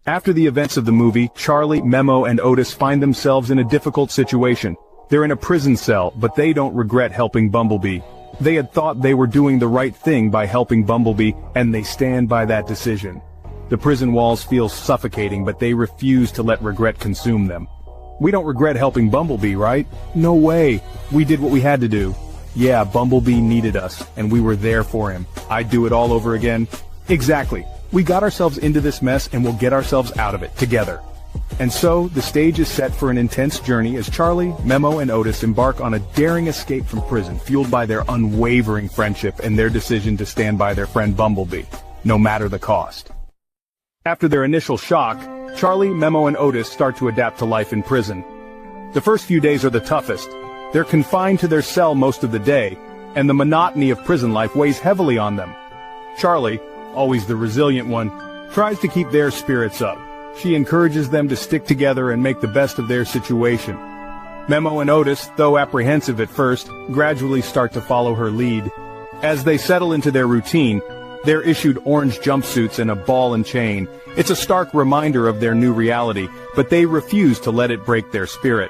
After the events of the movie, Charlie, Memo, and Otis find themselves in a difficult situation. They're in a prison cell, but they don't regret helping Bumblebee. They had thought they were doing the right thing by helping Bumblebee, and they stand by that decision. The prison walls feel suffocating, but they refuse to let regret consume them. We don't regret helping Bumblebee, right? No way. We did what we had to do. Yeah, Bumblebee needed us, and we were there for him. I'd do it all over again. Exactly. We got ourselves into this mess, and we'll get ourselves out of it, together. And so, the stage is set for an intense journey as Charlie, Memo, and Otis embark on a daring escape from prison, fueled by their unwavering friendship and their decision to stand by their friend Bumblebee, no matter the cost. After their initial shock, Charlie, Memo, and Otis start to adapt to life in prison. The first few days are the toughest. They're confined to their cell most of the day, and the monotony of prison life weighs heavily on them. Charlie, always the resilient one, tries to keep their spirits up. She encourages them to stick together and make the best of their situation. Memo and Otis, though apprehensive at first, gradually start to follow her lead. As they settle into their routine, they're issued orange jumpsuits and a ball and chain. It's a stark reminder of their new reality, but they refuse to let it break their spirit.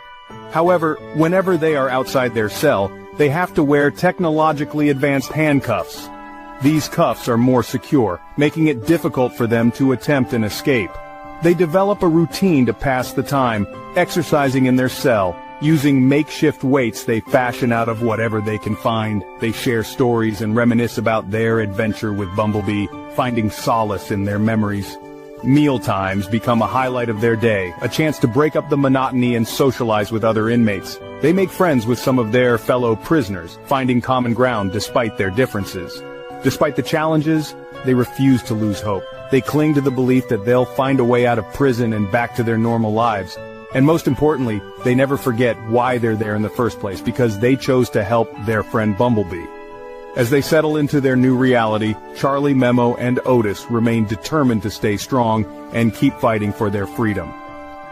However, whenever they are outside their cell, they have to wear technologically advanced handcuffs. These cuffs are more secure, making it difficult for them to attempt an escape. They develop a routine to pass the time, exercising in their cell, using makeshift weights they fashion out of whatever they can find. They share stories and reminisce about their adventure with Bumblebee, finding solace in their memories. Meal times become a highlight of their day, a chance to break up the monotony and socialize with other inmates. They make friends with some of their fellow prisoners, finding common ground despite their differences. Despite the challenges, they refuse to lose hope. They cling to the belief that they'll find a way out of prison and back to their normal lives. And most importantly, they never forget why they're there in the first place, because they chose to help their friend Bumblebee. As they settle into their new reality, Charlie, Memo, and Otis remain determined to stay strong and keep fighting for their freedom.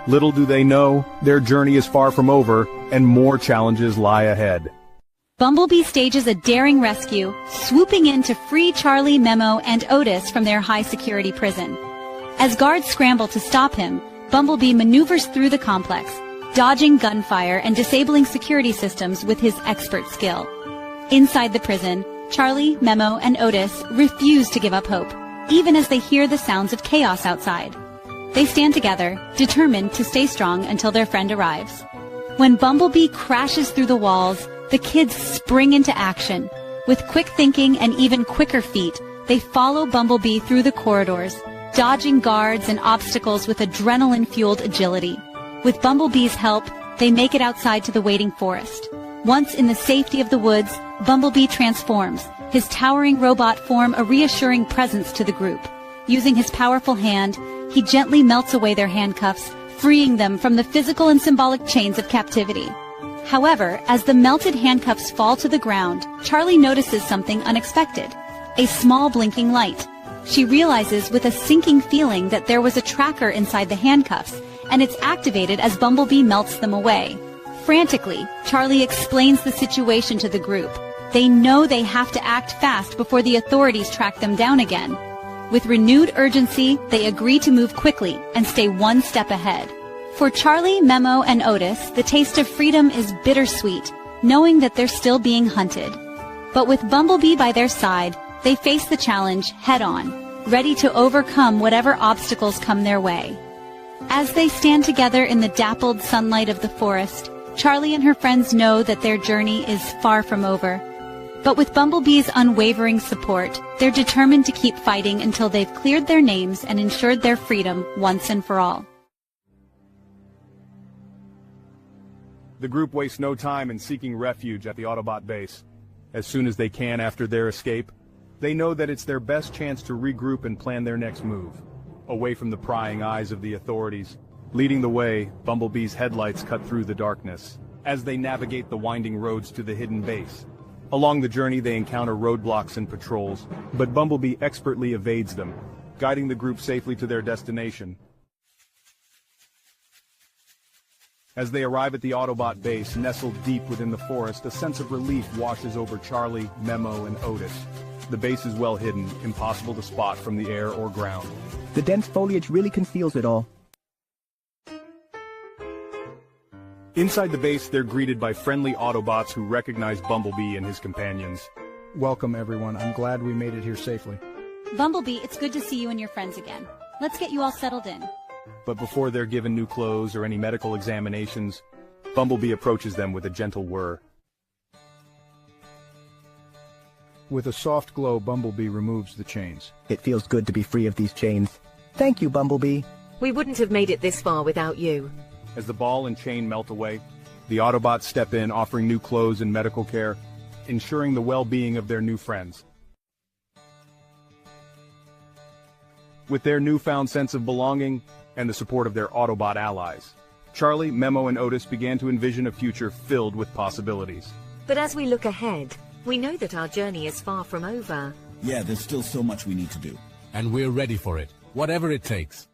Little do they know, their journey is far from over, and more challenges lie ahead. Bumblebee stages a daring rescue, swooping in to free Charlie, Memo, and Otis from their high-security prison. As guards scramble to stop him, Bumblebee maneuvers through the complex, dodging gunfire and disabling security systems with his expert skill. Inside the prison, Charlie, Memo, and Otis refuse to give up hope, even as they hear the sounds of chaos outside. They stand together, determined to stay strong until their friend arrives. When Bumblebee crashes through the walls, the kids spring into action. With quick thinking and even quicker feet, they follow Bumblebee through the corridors, dodging guards and obstacles with adrenaline-fueled agility. With Bumblebee's help, they make it outside to the waiting forest. Once in the safety of the woods, Bumblebee transforms, his towering robot form a reassuring presence to the group. Using his powerful hand, he gently melts away their handcuffs, freeing them from the physical and symbolic chains of captivity. However, as the melted handcuffs fall to the ground, Charlie notices something unexpected: a small blinking light. She realizes with a sinking feeling that there was a tracker inside the handcuffs, and it's activated as Bumblebee melts them away. Frantically, Charlie explains the situation to the group. They know they have to act fast before the authorities track them down again. With renewed urgency, they agree to move quickly and stay one step ahead. For Charlie, Memo, and Otis, the taste of freedom is bittersweet, knowing that they're still being hunted. But with Bumblebee by their side, they face the challenge head-on, ready to overcome whatever obstacles come their way. As they stand together in the dappled sunlight of the forest, Charlie and her friends know that their journey is far from over. But with Bumblebee's unwavering support, they're determined to keep fighting until they've cleared their names and ensured their freedom once and for all. The group wastes no time in seeking refuge at the Autobot base. As soon as they can after their escape, they know that it's their best chance to regroup and plan their next move, away from the prying eyes of the authorities. Leading the way, Bumblebee's headlights cut through the darkness as they navigate the winding roads to the hidden base. Along the journey, they encounter roadblocks and patrols, but Bumblebee expertly evades them, guiding the group safely to their destination. As they arrive at the Autobot base, nestled deep within the forest, a sense of relief washes over Charlie, Memo, and Otis. the base is well hidden, impossible to spot from the air or ground. The dense foliage really conceals it all. Inside the base, they're greeted by friendly Autobots who recognize Bumblebee and his companions. Welcome, everyone. I'm glad we made it here safely. Bumblebee, it's good to see you and your friends again. Let's get you all settled in. But before they're given new clothes or any medical examinations, Bumblebee approaches them with a gentle whir. With a soft glow, Bumblebee removes the chains. It feels good to be free of these chains. Thank you, Bumblebee. We wouldn't have made it this far without you. As the ball and chain melt away, the Autobots step in, offering new clothes and medical care, ensuring the well-being of their new friends. With their newfound sense of belonging and the support of their Autobot allies, Charlie, Memo, and Otis began to envision a future filled with possibilities. But as we look ahead, we know that our journey is far from over. Yeah, there's still so much we need to do. And we're ready for it, whatever it takes.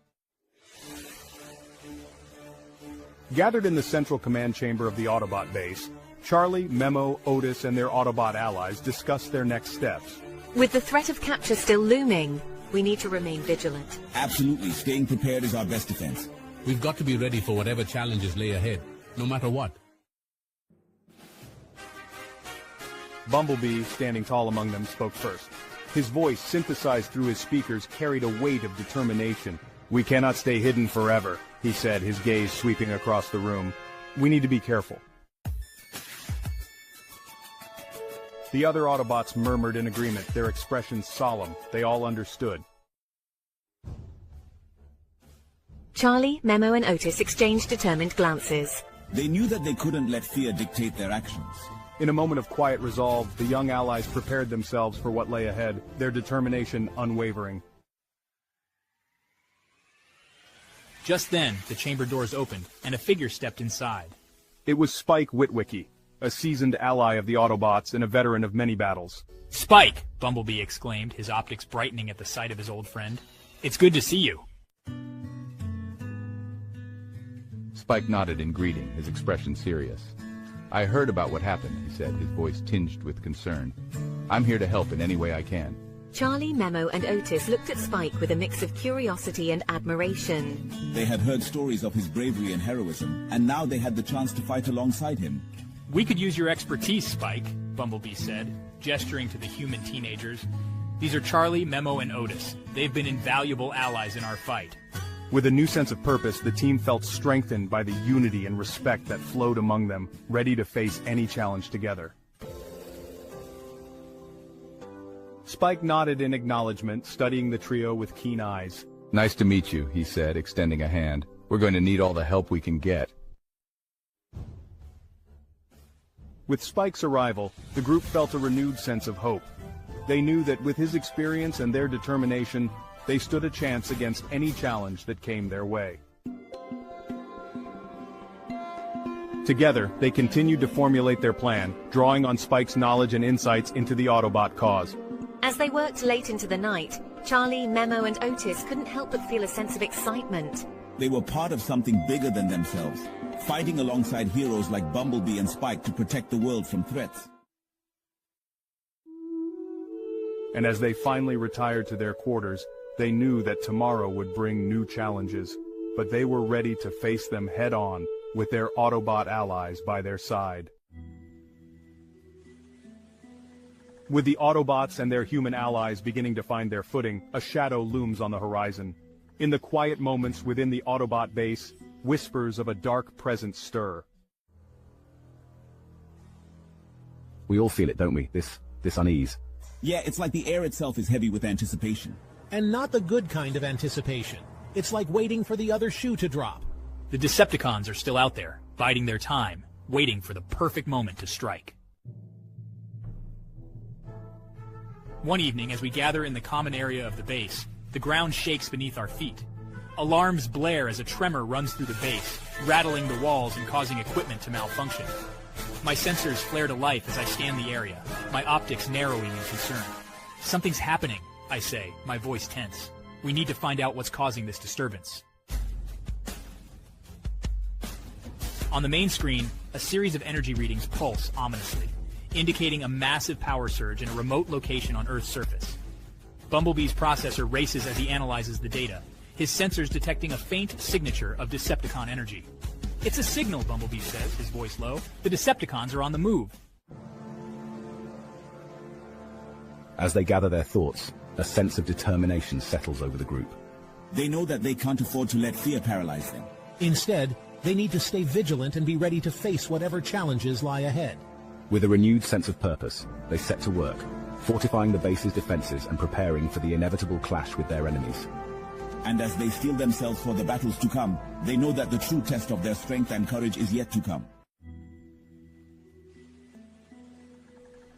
Gathered in the central command chamber of the Autobot base, Charlie, Memo, Otis, and their Autobot allies discuss their next steps. With the threat of capture still looming, we need to remain vigilant. Absolutely, staying prepared is our best defense. We've got to be ready for whatever challenges lay ahead, no matter what. Bumblebee, standing tall among them, spoke first. His voice, synthesized through his speakers, carried a weight of determination. "We cannot stay hidden forever," he said, his gaze sweeping across the room. "We need to be careful." The other Autobots murmured in agreement, their expressions solemn. They all understood. Charlie, Memo, and Otis exchanged determined glances. They knew that they couldn't let fear dictate their actions. In a moment of quiet resolve, the young allies prepared themselves for what lay ahead, their determination unwavering. Just then, the chamber doors opened, and a figure stepped inside. It was Spike Witwicky, a seasoned ally of the Autobots and a veteran of many battles. "Spike!" Bumblebee exclaimed, his optics brightening at the sight of his old friend. "It's good to see you." Spike nodded in greeting, his expression serious. "I heard about what happened," he said, his voice tinged with concern. "I'm here to help in any way I can." Charlie, Memo, and Otis looked at Spike with a mix of curiosity and admiration. They had heard stories of his bravery and heroism, and now they had the chance to fight alongside him. "We could use your expertise, Spike," Bumblebee said, gesturing to the human teenagers. "These are Charlie, Memo, and Otis. They've been invaluable allies in our fight." With a new sense of purpose, the team felt strengthened by the unity and respect that flowed among them, ready to face any challenge together. Spike nodded in acknowledgement, studying the trio with keen eyes. "Nice to meet you," he said, extending a hand. "We're going to need all the help we can get." With Spike's arrival, the group felt a renewed sense of hope. They knew that with his experience and their determination, they stood a chance against any challenge that came their way. Together, they continued to formulate their plan, drawing on Spike's knowledge and insights into the Autobot cause. As they worked late into the night, Charlie, Memo, and Otis couldn't help but feel a sense of excitement. They were part of something bigger than themselves, fighting alongside heroes like Bumblebee and Spike to protect the world from threats. And as they finally retired to their quarters, they knew that tomorrow would bring new challenges, but they were ready to face them head-on, with their Autobot allies by their side. With the Autobots and their human allies beginning to find their footing, a shadow looms on the horizon. In the quiet moments within the Autobot base, whispers of a dark presence stir. We all feel it, don't we? This unease. Yeah, it's like the air itself is heavy with anticipation. And not the good kind of anticipation. It's like waiting for the other shoe to drop. The Decepticons are still out there, biding their time, waiting for the perfect moment to strike. One evening, as we gather in the common area of the base, the ground shakes beneath our feet. Alarms blare as a tremor runs through the base, rattling the walls and causing equipment to malfunction. My sensors flare to life as I scan the area, my optics narrowing in concern. "Something's happening," I say, my voice tense. "We need to find out what's causing this disturbance." On the main screen, a series of energy readings pulse ominously. indicating a massive power surge in a remote location on Earth's surface. Bumblebee's processor races as he analyzes the data, his sensors detecting a faint signature of Decepticon energy. "It's a signal," Bumblebee says, his voice low. "The Decepticons are on the move." As they gather their thoughts, a sense of determination settles over the group. They know that they can't afford to let fear paralyze them. Instead, they need to stay vigilant and be ready to face whatever challenges lie ahead. With a renewed sense of purpose, they set to work, fortifying the base's defenses and preparing for the inevitable clash with their enemies. And as they steel themselves for the battles to come, they know that the true test of their strength and courage is yet to come.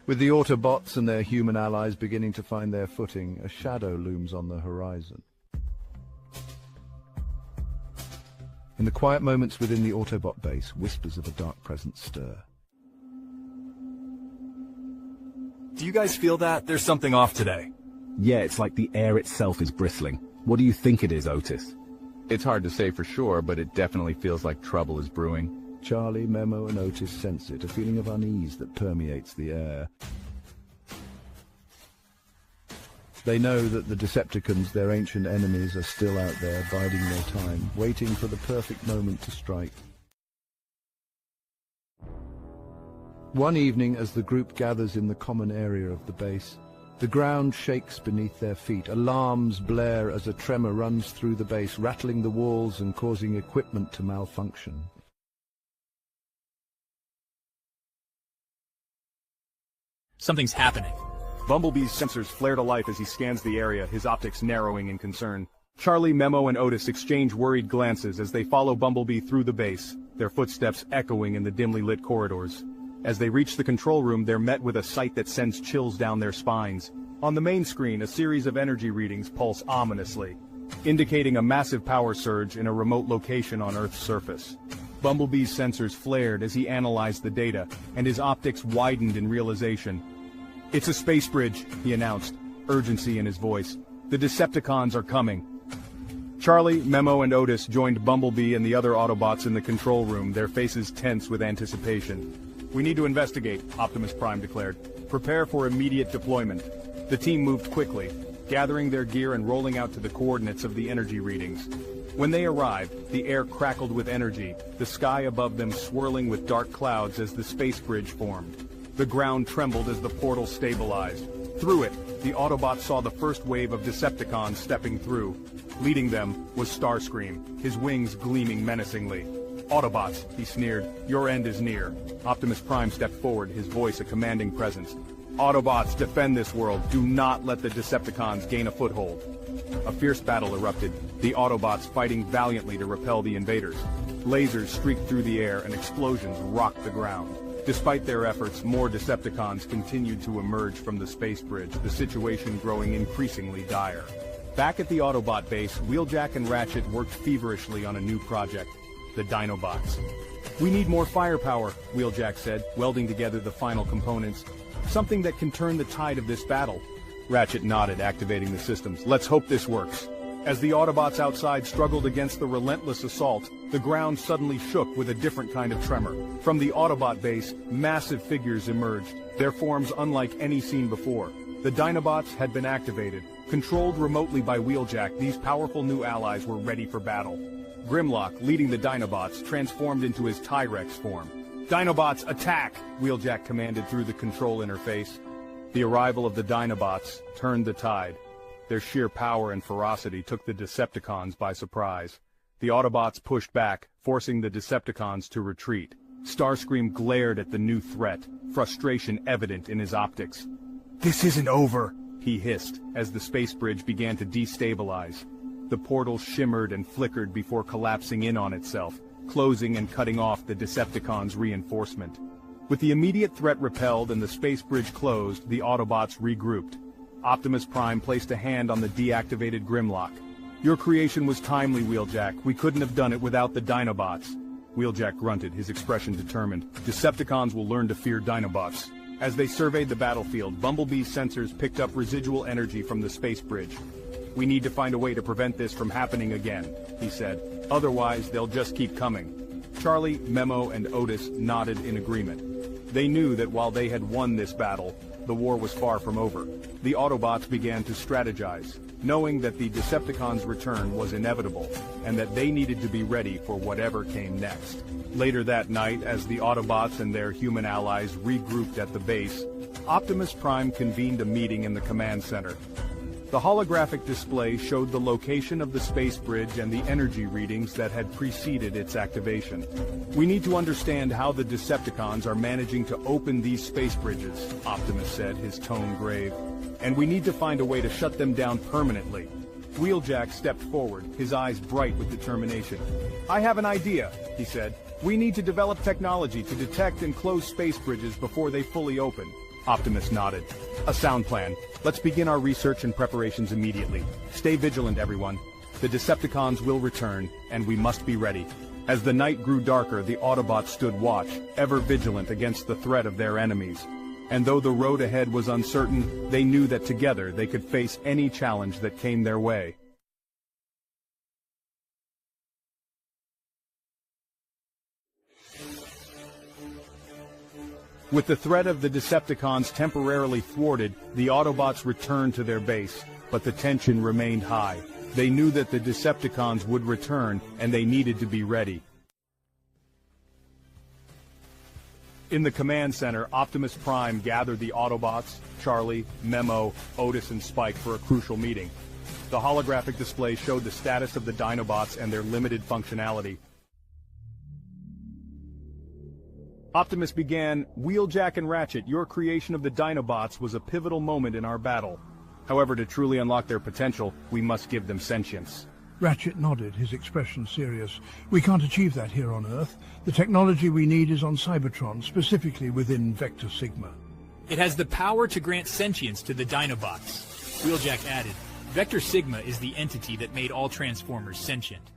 With the Autobots and their human allies beginning to find their footing, a shadow looms on the horizon. In the quiet moments within the Autobot base, whispers of a dark presence stir. Do you guys feel that? There's something off today. Yeah, it's like the air itself is bristling. What do you think it is, Otis? It's hard to say for sure, but it definitely feels like trouble is brewing. Charlie, Memo, and Otis sense it, a feeling of unease that permeates the air. They know that the Decepticons, their ancient enemies, are still out there, biding their time, waiting for the perfect moment to strike. One evening, as the group gathers in the common area of the base, the ground shakes beneath their feet. Alarms blare as a tremor runs through the base, rattling the walls and causing equipment to malfunction. Something's happening. Bumblebee's sensors flare to life as he scans the area, his optics narrowing in concern. Charlie, Memo, and Otis exchange worried glances as they follow Bumblebee through the base, their footsteps echoing in the dimly lit corridors. As they reach the control room, they're met with a sight that sends chills down their spines. On the main screen, a series of energy readings pulse ominously, indicating a massive power surge in a remote location on Earth's surface. Bumblebee's sensors flared as he analyzed the data, and his optics widened in realization. "It's a space bridge," he announced, urgency in his voice. "The Decepticons are coming." Charlie, Memo, and Otis joined Bumblebee and the other Autobots in the control room, their faces tense with anticipation. "We need to investigate," Optimus Prime declared. "Prepare for immediate deployment." The team moved quickly, gathering their gear and rolling out to the coordinates of the energy readings. When they arrived, the air crackled with energy, the sky above them swirling with dark clouds as the space bridge formed. The ground trembled as the portal stabilized. Through it, the Autobots saw the first wave of Decepticons stepping through. Leading them was Starscream, his wings gleaming menacingly. "Autobots," he sneered, "your end is near." Optimus Prime stepped forward, his voice a commanding presence. "Autobots, defend this world. Do not let the Decepticons gain a foothold." A fierce battle erupted, the Autobots fighting valiantly to repel the invaders. Lasers streaked through the air and explosions rocked the ground. Despite their efforts, more Decepticons continued to emerge from the space bridge, the situation growing increasingly dire. Back at the Autobot base, Wheeljack and Ratchet worked feverishly on a new project, the Dinobots. "We need more firepower," Wheeljack said, welding together the final components. "Something that can turn the tide of this battle." Ratchet nodded, activating the systems. "Let's hope this works." As the Autobots outside struggled against the relentless assault, the ground suddenly shook with a different kind of tremor. From the Autobot base, massive figures emerged, their forms unlike any seen before. The Dinobots had been activated. Controlled remotely by Wheeljack, these powerful new allies were ready for battle. Grimlock, leading the Dinobots, transformed into his T-Rex form. "Dinobots, attack!" Wheeljack commanded through the control interface. The arrival of the Dinobots turned the tide. Their sheer power and ferocity took the Decepticons by surprise. The Autobots pushed back, forcing the Decepticons to retreat. Starscream glared at the new threat, frustration evident in his optics. "This isn't over," he hissed, as the space bridge began to destabilize. The portal shimmered and flickered before collapsing in on itself, closing and cutting off the Decepticons' reinforcement. With the immediate threat repelled and the space bridge closed, the Autobots regrouped. Optimus Prime placed a hand on the deactivated Grimlock. "Your creation was timely, Wheeljack. We couldn't have done it without the Dinobots." Wheeljack grunted, his expression determined. "Decepticons will learn to fear Dinobots." As they surveyed the battlefield, Bumblebee's sensors picked up residual energy from the space bridge. "We need to find a way to prevent this from happening again," he said. "Otherwise, they'll just keep coming." Charlie, Memo, and Otis nodded in agreement. They knew that while they had won this battle, the war was far from over. The Autobots began to strategize, knowing that the Decepticons' return was inevitable, and that they needed to be ready for whatever came next. Later that night, as the Autobots and their human allies regrouped at the base, Optimus Prime convened a meeting in the command center. The holographic display showed the location of the space bridge and the energy readings that had preceded its activation. "We need to understand how the Decepticons are managing to open these space bridges," Optimus said, his tone grave. "And we need to find a way to shut them down permanently." Wheeljack stepped forward, his eyes bright with determination. "I have an idea," he said. "We need to develop technology to detect and close space bridges before they fully open." Optimus nodded. "A sound plan. Let's begin our research and preparations immediately. Stay vigilant, everyone. The Decepticons will return, and we must be ready." As the night grew darker, the Autobots stood watch, ever vigilant against the threat of their enemies. And though the road ahead was uncertain, they knew that together they could face any challenge that came their way. With the threat of the Decepticons temporarily thwarted, the Autobots returned to their base, but the tension remained high. They knew that the Decepticons would return, and they needed to be ready. In the command center, Optimus Prime gathered the Autobots, Charlie, Memo, Otis, and Spike for a crucial meeting. The holographic display showed the status of the Dinobots and their limited functionality. Optimus began, "Wheeljack and Ratchet, your creation of the Dinobots was a pivotal moment in our battle. However, to truly unlock their potential, we must give them sentience." Ratchet nodded, his expression serious. "We can't achieve that here on Earth. The technology we need is on Cybertron, specifically within Vector Sigma." It has the power to grant sentience to the Dinobots. Wheeljack added, "Vector Sigma is the entity that made all Transformers sentient."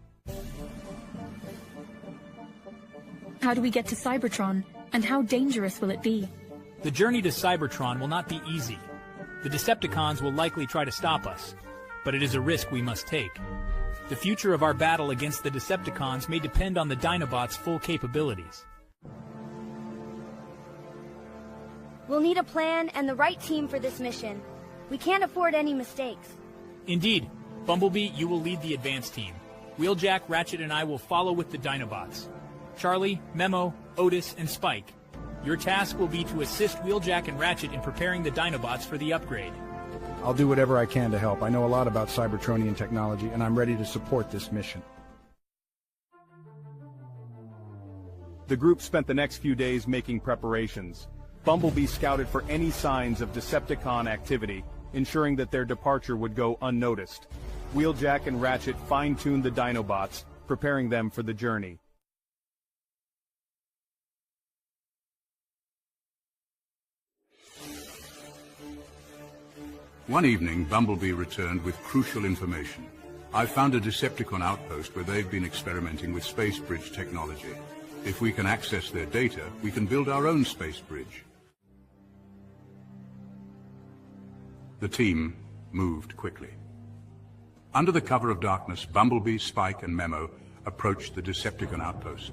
How do we get to Cybertron, and how dangerous will it be? The journey to Cybertron will not be easy. The Decepticons will likely try to stop us, but it is a risk we must take. The future of our battle against the Decepticons may depend on the Dinobots' full capabilities. We'll need a plan and the right team for this mission. We can't afford any mistakes. Indeed. Bumblebee, you will lead the advance team. Wheeljack, Ratchet, and I will follow with the Dinobots. Charlie, Memo, Otis, and Spike. Your task will be to assist Wheeljack and Ratchet in preparing the Dinobots for the upgrade. I'll do whatever I can to help. I know a lot about Cybertronian technology, and I'm ready to support this mission. The group spent the next few days making preparations. Bumblebee scouted for any signs of Decepticon activity, ensuring that their departure would go unnoticed. Wheeljack and Ratchet fine-tuned the Dinobots, preparing them for the journey. One evening, Bumblebee returned with crucial information. I've found a Decepticon outpost where they've been experimenting with space bridge technology. If we can access their data, we can build our own space bridge. The team moved quickly. Under the cover of darkness, Bumblebee, Spike, and Memo approached the Decepticon outpost.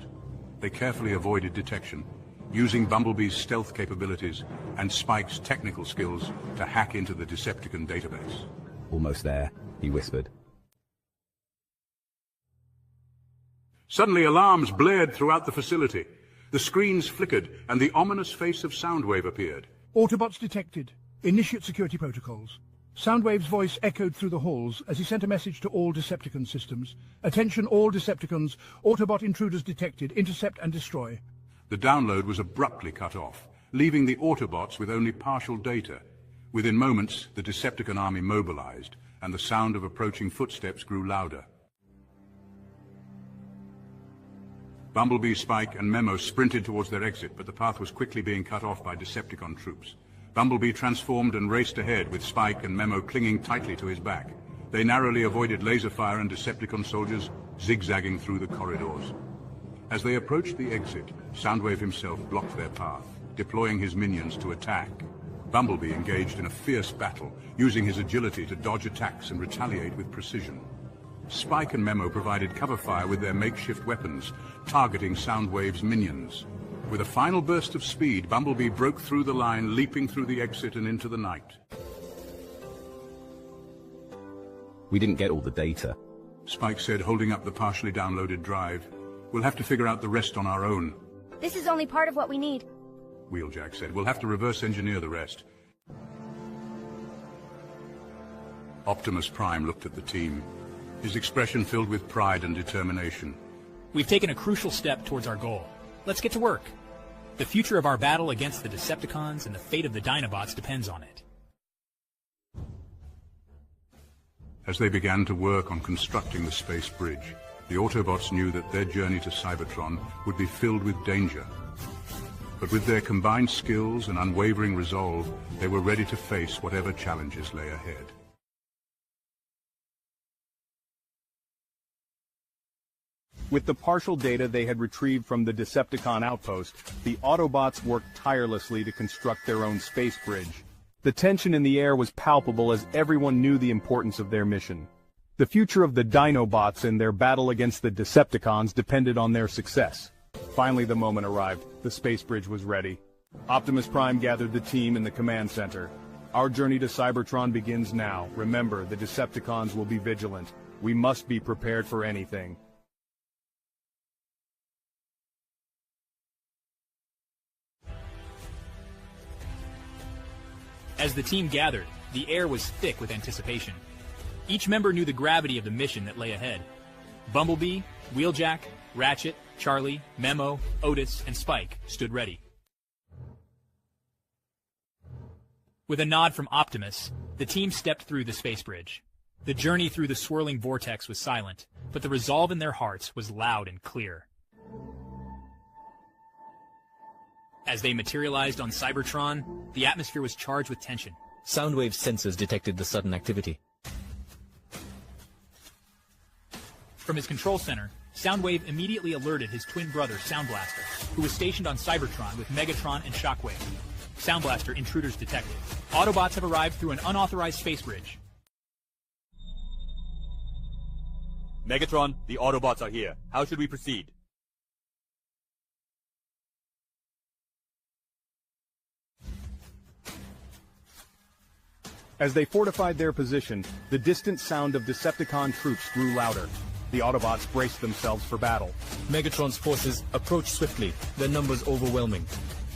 They carefully avoided detection, using Bumblebee's stealth capabilities and Spike's technical skills to hack into the Decepticon database. "Almost there," he whispered. Suddenly, alarms blared throughout the facility. The screens flickered, and the ominous face of Soundwave appeared. "Autobots detected. Initiate security protocols." Soundwave's voice echoed through the halls as he sent a message to all Decepticon systems. "Attention all Decepticons. Autobot intruders detected. Intercept and destroy." The download was abruptly cut off, leaving the Autobots with only partial data. Within moments, the Decepticon army mobilized, and the sound of approaching footsteps grew louder. Bumblebee, Spike, and Memo sprinted towards their exit, but the path was quickly being cut off by Decepticon troops. Bumblebee transformed and raced ahead, with Spike and Memo clinging tightly to his back. They narrowly avoided laser fire and Decepticon soldiers, zigzagging through the corridors. As they approached the exit, Soundwave himself blocked their path, deploying his minions to attack. Bumblebee engaged in a fierce battle, using his agility to dodge attacks and retaliate with precision. Spike and Memo provided cover fire with their makeshift weapons, targeting Soundwave's minions. With a final burst of speed, Bumblebee broke through the line, leaping through the exit and into the night. We didn't get all the data. Spike said, holding up the partially downloaded drive, "We'll have to figure out the rest on our own." This is only part of what we need. Wheeljack said, "We'll have to reverse engineer the rest." Optimus Prime looked at the team, his expression filled with pride and determination. We've taken a crucial step towards our goal. Let's get to work. The future of our battle against the Decepticons and the fate of the Dinobots depends on it. As they began to work on constructing the space bridge, the Autobots knew that their journey to Cybertron would be filled with danger. But with their combined skills and unwavering resolve, they were ready to face whatever challenges lay ahead. With the partial data they had retrieved from the Decepticon outpost, the Autobots worked tirelessly to construct their own space bridge. The tension in the air was palpable as everyone knew the importance of their mission. The future of the Dinobots and their battle against the Decepticons depended on their success. Finally, the moment arrived. The space bridge was ready. Optimus Prime gathered the team in the command center. "Our journey to Cybertron begins now. Remember, the Decepticons will be vigilant. We must be prepared for anything." As the team gathered, the air was thick with anticipation. Each member knew the gravity of the mission that lay ahead. Bumblebee, Wheeljack, Ratchet, Charlie, Memo, Otis, and Spike stood ready. With a nod from Optimus, the team stepped through the space bridge. The journey through the swirling vortex was silent, but the resolve in their hearts was loud and clear. As they materialized on Cybertron, the atmosphere was charged with tension. Soundwave sensors detected the sudden activity. From his control center, Soundwave immediately alerted his twin brother, Sound Blaster, who was stationed on Cybertron with Megatron and Shockwave. Sound Blaster, intruders detected. Autobots have arrived through an unauthorized space bridge. Megatron, the Autobots are here. How should we proceed? As they fortified their position, the distant sound of Decepticon troops grew louder. The Autobots braced themselves for battle. Megatron's forces approached swiftly, their numbers overwhelming.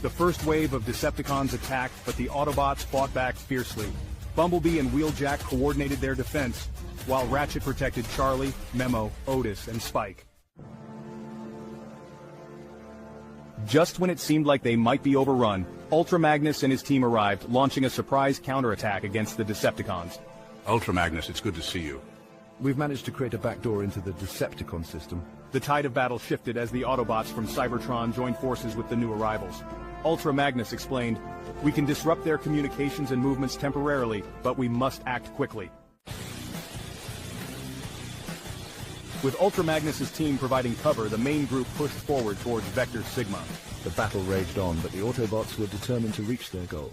The first wave of Decepticons attacked, but the Autobots fought back fiercely. Bumblebee and Wheeljack coordinated their defense, while Ratchet protected Charlie, Memo, Otis, and Spike. Just when it seemed like they might be overrun, Ultra Magnus and his team arrived, launching a surprise counterattack against the Decepticons. Ultra Magnus, it's good to see you. We've managed to create a backdoor into the Decepticon system. The tide of battle shifted as the Autobots from Cybertron joined forces with the new arrivals. Ultra Magnus explained, "We can disrupt their communications and movements temporarily, but we must act quickly." With Ultra Magnus' team providing cover, the main group pushed forward towards Vector Sigma. The battle raged on, but the Autobots were determined to reach their goal.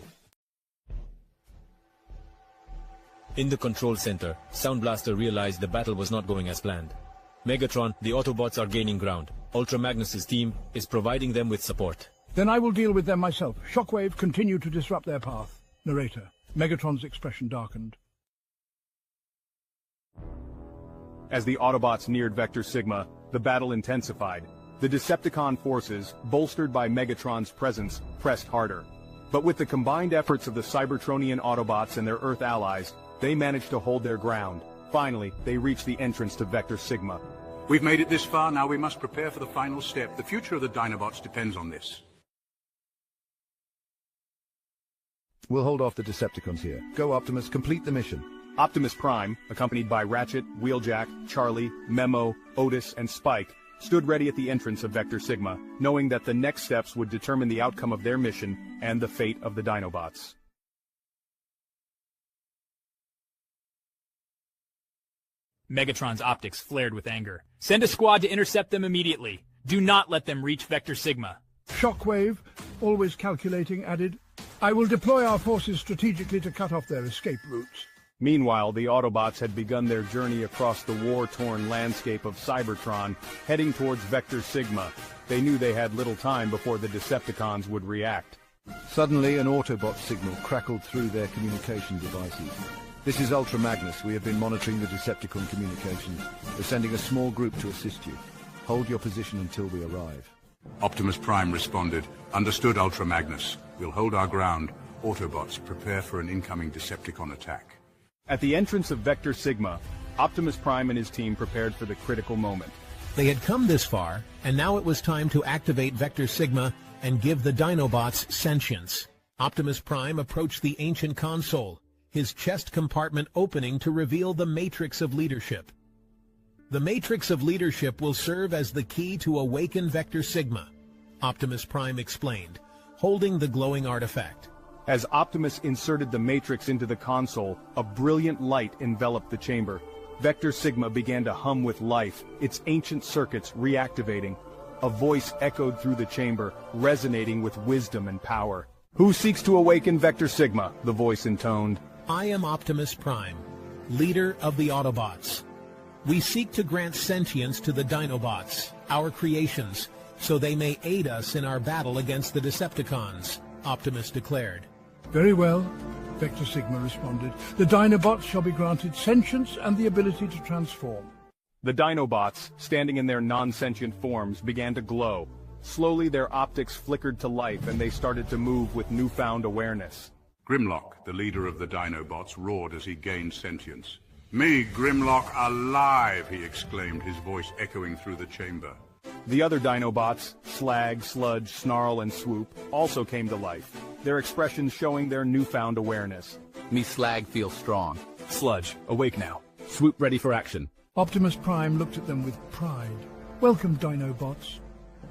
In the control center, Sound Blaster realized the battle was not going as planned. Megatron, the Autobots are gaining ground. Ultra Magnus' team is providing them with support. Then I will deal with them myself. Shockwave continued to disrupt their path. Narrator. Megatron's expression darkened. As the Autobots neared Vector Sigma, the battle intensified. The Decepticon forces, bolstered by Megatron's presence, pressed harder. But with the combined efforts of the Cybertronian Autobots and their Earth allies, they managed to hold their ground. Finally, they reached the entrance to Vector Sigma. We've made it this far, now we must prepare for the final step. The future of the Dinobots depends on this. We'll hold off the Decepticons here. Go, Optimus, complete the mission. Optimus Prime, accompanied by Ratchet, Wheeljack, Charlie, Memo, Otis, and Spike, stood ready at the entrance of Vector Sigma, knowing that the next steps would determine the outcome of their mission and the fate of the Dinobots. Megatron's optics flared with anger. "Send a squad to intercept them immediately. Do not let them reach Vector Sigma." Shockwave, always calculating, added, "I will deploy our forces strategically to cut off their escape routes." Meanwhile, the Autobots had begun their journey across the war-torn landscape of Cybertron, heading towards Vector Sigma. They knew they had little time before the Decepticons would react. Suddenly, an Autobot signal crackled through their communication devices. This is Ultra Magnus. We have been monitoring the Decepticon communications. We're sending a small group to assist you. Hold your position until we arrive. Optimus Prime responded, "Understood, Ultra Magnus. We'll hold our ground. Autobots, prepare for an incoming Decepticon attack." At the entrance of Vector Sigma, Optimus Prime and his team prepared for the critical moment. They had come this far, and now it was time to activate Vector Sigma and give the Dinobots sentience. Optimus Prime approached the ancient console, his chest compartment opening to reveal the Matrix of Leadership. The Matrix of Leadership will serve as the key to awaken Vector Sigma, Optimus Prime explained, holding the glowing artifact. As Optimus inserted the Matrix into the console, a brilliant light enveloped the chamber. Vector Sigma began to hum with life, its ancient circuits reactivating. A voice echoed through the chamber, resonating with wisdom and power. "Who seeks to awaken Vector Sigma?" the voice intoned. I am Optimus Prime, leader of the Autobots. We seek to grant sentience to the Dinobots, our creations, so they may aid us in our battle against the Decepticons, Optimus declared. Very well, Vector Sigma responded. The Dinobots shall be granted sentience and the ability to transform. The Dinobots, standing in their non-sentient forms, began to glow. Slowly their optics flickered to life and they started to move with newfound awareness. Grimlock, the leader of the Dinobots, roared as he gained sentience. "Me, Grimlock, alive!" he exclaimed, his voice echoing through the chamber. The other Dinobots, Slag, Sludge, Snarl, and Swoop, also came to life, their expressions showing their newfound awareness. Me, Slag, feels strong. Sludge, awake now. Swoop ready for action. Optimus Prime looked at them with pride. Welcome, Dinobots.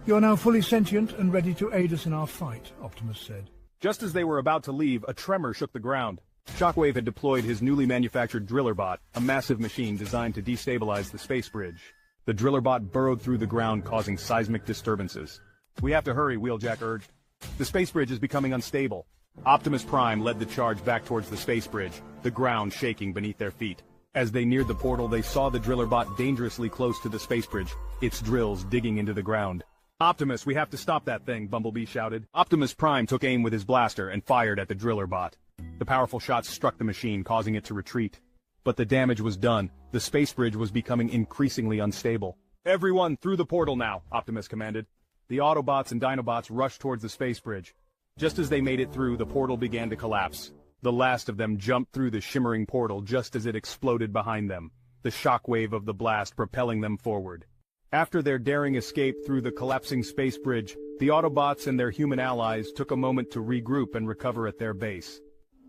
You are now fully sentient and ready to aid us in our fight, Optimus said. Just as they were about to leave, a tremor shook the ground. Shockwave had deployed his newly manufactured Drillerbot, a massive machine designed to destabilize the space bridge. The Drillerbot burrowed through the ground, causing seismic disturbances. "We have to hurry," Wheeljack urged. "The space bridge is becoming unstable." Optimus Prime led the charge back towards the space bridge, the ground shaking beneath their feet. As they neared the portal, they saw the Drillerbot dangerously close to the space bridge, its drills digging into the ground. "Optimus, we have to stop that thing," Bumblebee shouted. Optimus Prime took aim with his blaster and fired at the Drillerbot. The powerful shots struck the machine, causing it to retreat. But the damage was done. The space bridge was becoming increasingly unstable. "Everyone through the portal now," Optimus commanded. The Autobots and Dinobots rushed towards the space bridge. Just as they made it through, the portal began to collapse. The last of them jumped through the shimmering portal just as it exploded behind them, the shockwave of the blast propelling them forward. After their daring escape through the collapsing space bridge, the Autobots and their human allies took a moment to regroup and recover at their base.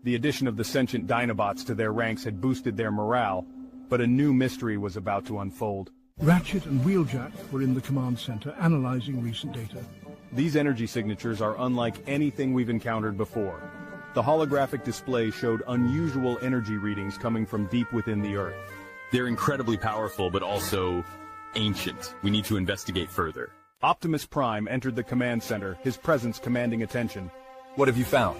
The addition of the sentient Dinobots to their ranks had boosted their morale, but a new mystery was about to unfold. Ratchet and Wheeljack were in the command center analyzing recent data. These energy signatures are unlike anything we've encountered before. The holographic display showed unusual energy readings coming from deep within the Earth. They're incredibly powerful, but also ancient. We need to investigate further. Optimus Prime entered the command center, his presence commanding attention. What have you found?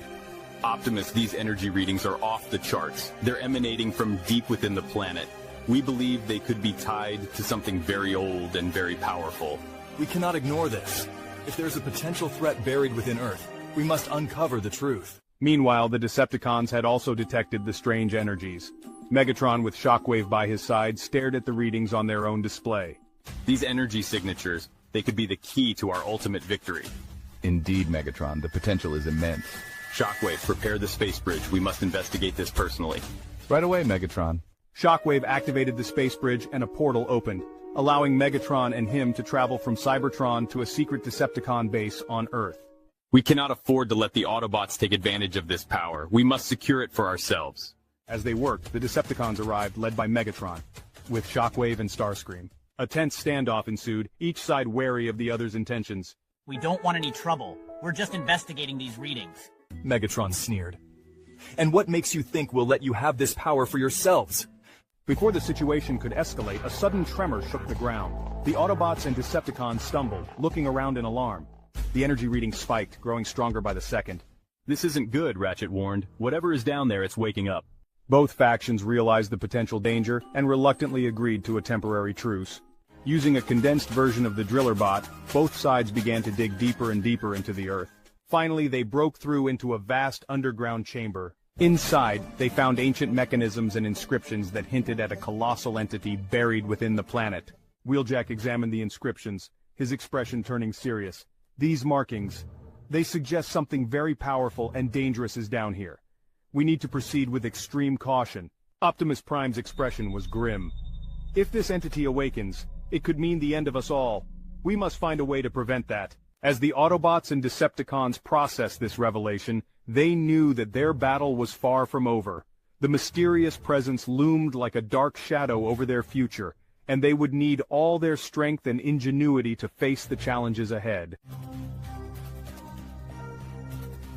Optimus, these energy readings are off the charts. They're emanating from deep within the planet. We believe they could be tied to something very old and very powerful. We cannot ignore this. If there's a potential threat buried within Earth, we must uncover the truth. Meanwhile, the Decepticons had also detected the strange energies. Megatron, with Shockwave by his side, stared at the readings on their own display. These energy signatures, they could be the key to our ultimate victory. Indeed, Megatron, the potential is immense. Shockwave, prepare the space bridge. We must investigate this personally. Right away, Megatron. Shockwave activated the space bridge and a portal opened, allowing Megatron and him to travel from Cybertron to a secret Decepticon base on Earth. We cannot afford to let the Autobots take advantage of this power. We must secure it for ourselves. As they worked, the Decepticons arrived, led by Megatron, with Shockwave and Starscream. A tense standoff ensued, each side wary of the other's intentions. We don't want any trouble. We're just investigating these readings. Megatron sneered. And what makes you think we'll let you have this power for yourselves? Before the situation could escalate, a sudden tremor shook the ground. The Autobots and Decepticons stumbled, looking around in alarm. The energy reading spiked, growing stronger by the second. This isn't good, Ratchet warned. Whatever is down there, it's waking up. Both factions realized the potential danger and reluctantly agreed to a temporary truce. Using a condensed version of the driller bot, both sides began to dig deeper and deeper into the earth. Finally, they broke through into a vast underground chamber. Inside, they found ancient mechanisms and inscriptions that hinted at a colossal entity buried within the planet. Wheeljack examined the inscriptions, his expression turning serious. These markings, they suggest something very powerful and dangerous is down here. We need to proceed with extreme caution. Optimus Prime's expression was grim. If this entity awakens, it could mean the end of us all. We must find a way to prevent that. As the Autobots and Decepticons processed this revelation, they knew that their battle was far from over. The mysterious presence loomed like a dark shadow over their future, and they would need all their strength and ingenuity to face the challenges ahead.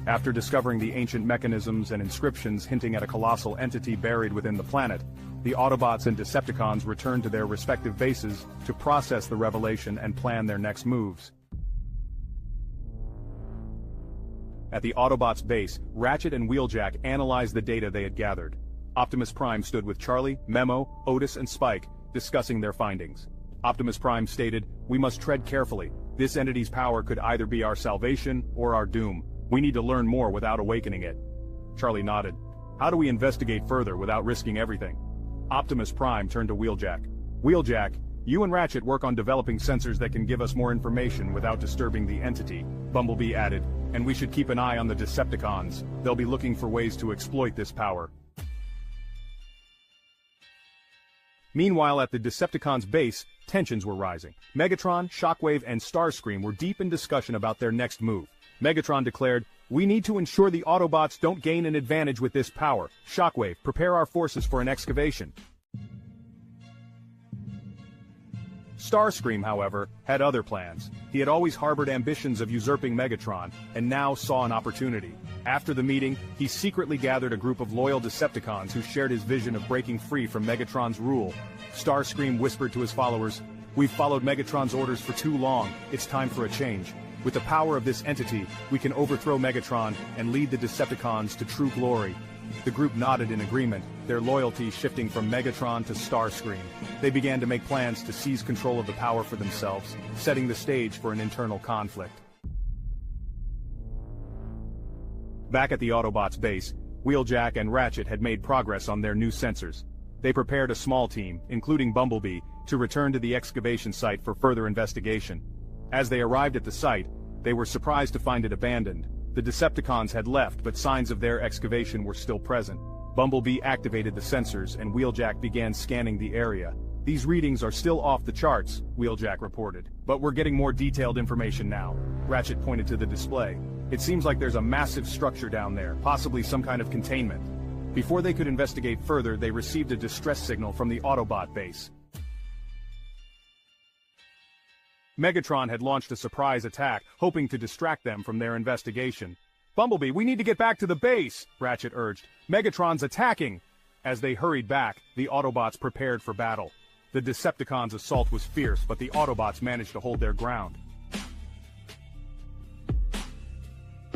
After discovering the ancient mechanisms and inscriptions hinting at a colossal entity buried within the planet, the Autobots and Decepticons returned to their respective bases to process the revelation and plan their next moves. At the Autobots' base, Ratchet and Wheeljack analyzed the data they had gathered. Optimus Prime stood with Charlie, Memo, Otis, and Spike, discussing their findings. Optimus Prime stated, "We must tread carefully. This entity's power could either be our salvation or our doom. We need to learn more without awakening it." Charlie nodded. "How do we investigate further without risking everything?" Optimus Prime turned to Wheeljack. "Wheeljack, you and Ratchet work on developing sensors that can give us more information without disturbing the entity," Bumblebee added. "And we should keep an eye on the Decepticons. They'll be looking for ways to exploit this power." Meanwhile, at the Decepticons' base, tensions were rising. Megatron, Shockwave, and Starscream were deep in discussion about their next move. Megatron declared, "We need to ensure the Autobots don't gain an advantage with this power. Shockwave, prepare our forces for an excavation." Starscream, however, had other plans. He had always harbored ambitions of usurping Megatron, and now saw an opportunity. After the meeting, he secretly gathered a group of loyal Decepticons who shared his vision of breaking free from Megatron's rule. Starscream whispered to his followers, "We've followed Megatron's orders for too long. It's time for a change. With the power of this entity, we can overthrow Megatron and lead the Decepticons to true glory." The group nodded in agreement, their loyalty shifting from Megatron to Starscream. They began to make plans to seize control of the power for themselves, setting the stage for an internal conflict. Back at the Autobots' base, Wheeljack and Ratchet had made progress on their new sensors. They prepared a small team, including Bumblebee, to return to the excavation site for further investigation. As they arrived at the site, they were surprised to find it abandoned. The Decepticons had left, but signs of their excavation were still present. Bumblebee activated the sensors, and Wheeljack began scanning the area. "These readings are still off the charts," Wheeljack reported. "But we're getting more detailed information now." Ratchet pointed to the display. "It seems like there's a massive structure down there, possibly some kind of containment." Before they could investigate further, they received a distress signal from the Autobot base. Megatron had launched a surprise attack, hoping to distract them from their investigation. "Bumblebee, we need to get back to the base," Ratchet urged. "Megatron's attacking!" As they hurried back, the Autobots prepared for battle. The Decepticons' assault was fierce, but the Autobots managed to hold their ground.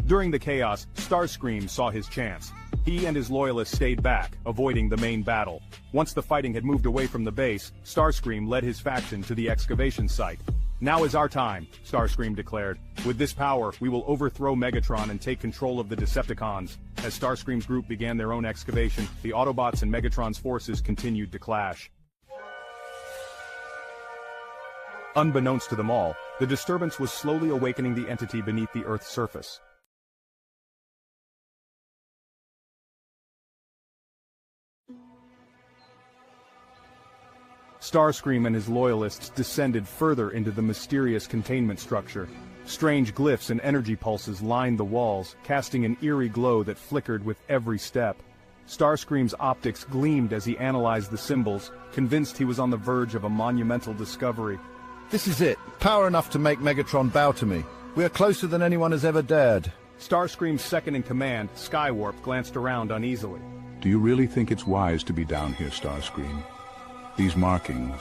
During the chaos, Starscream saw his chance. He and his loyalists stayed back, avoiding the main battle. Once the fighting had moved away from the base, Starscream led his faction to the excavation site. "Now is our time," Starscream declared. "With this power, we will overthrow Megatron and take control of the Decepticons." As Starscream's group began their own excavation, the Autobots and Megatron's forces continued to clash. Unbeknownst to them all, the disturbance was slowly awakening the entity beneath the Earth's surface. Starscream and his loyalists descended further into the mysterious containment structure. Strange glyphs and energy pulses lined the walls, casting an eerie glow that flickered with every step. Starscream's optics gleamed as he analyzed the symbols, convinced he was on the verge of a monumental discovery. "This is it. Power enough to make Megatron bow to me. We are closer than anyone has ever dared." Starscream's second-in-command, Skywarp, glanced around uneasily. "Do you really think it's wise to be down here, Starscream? These markings,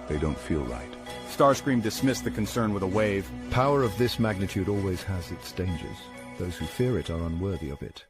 they don't feel right." Starscream dismissed the concern with a wave. "Power of this magnitude always has its dangers. Those who fear it are unworthy of it."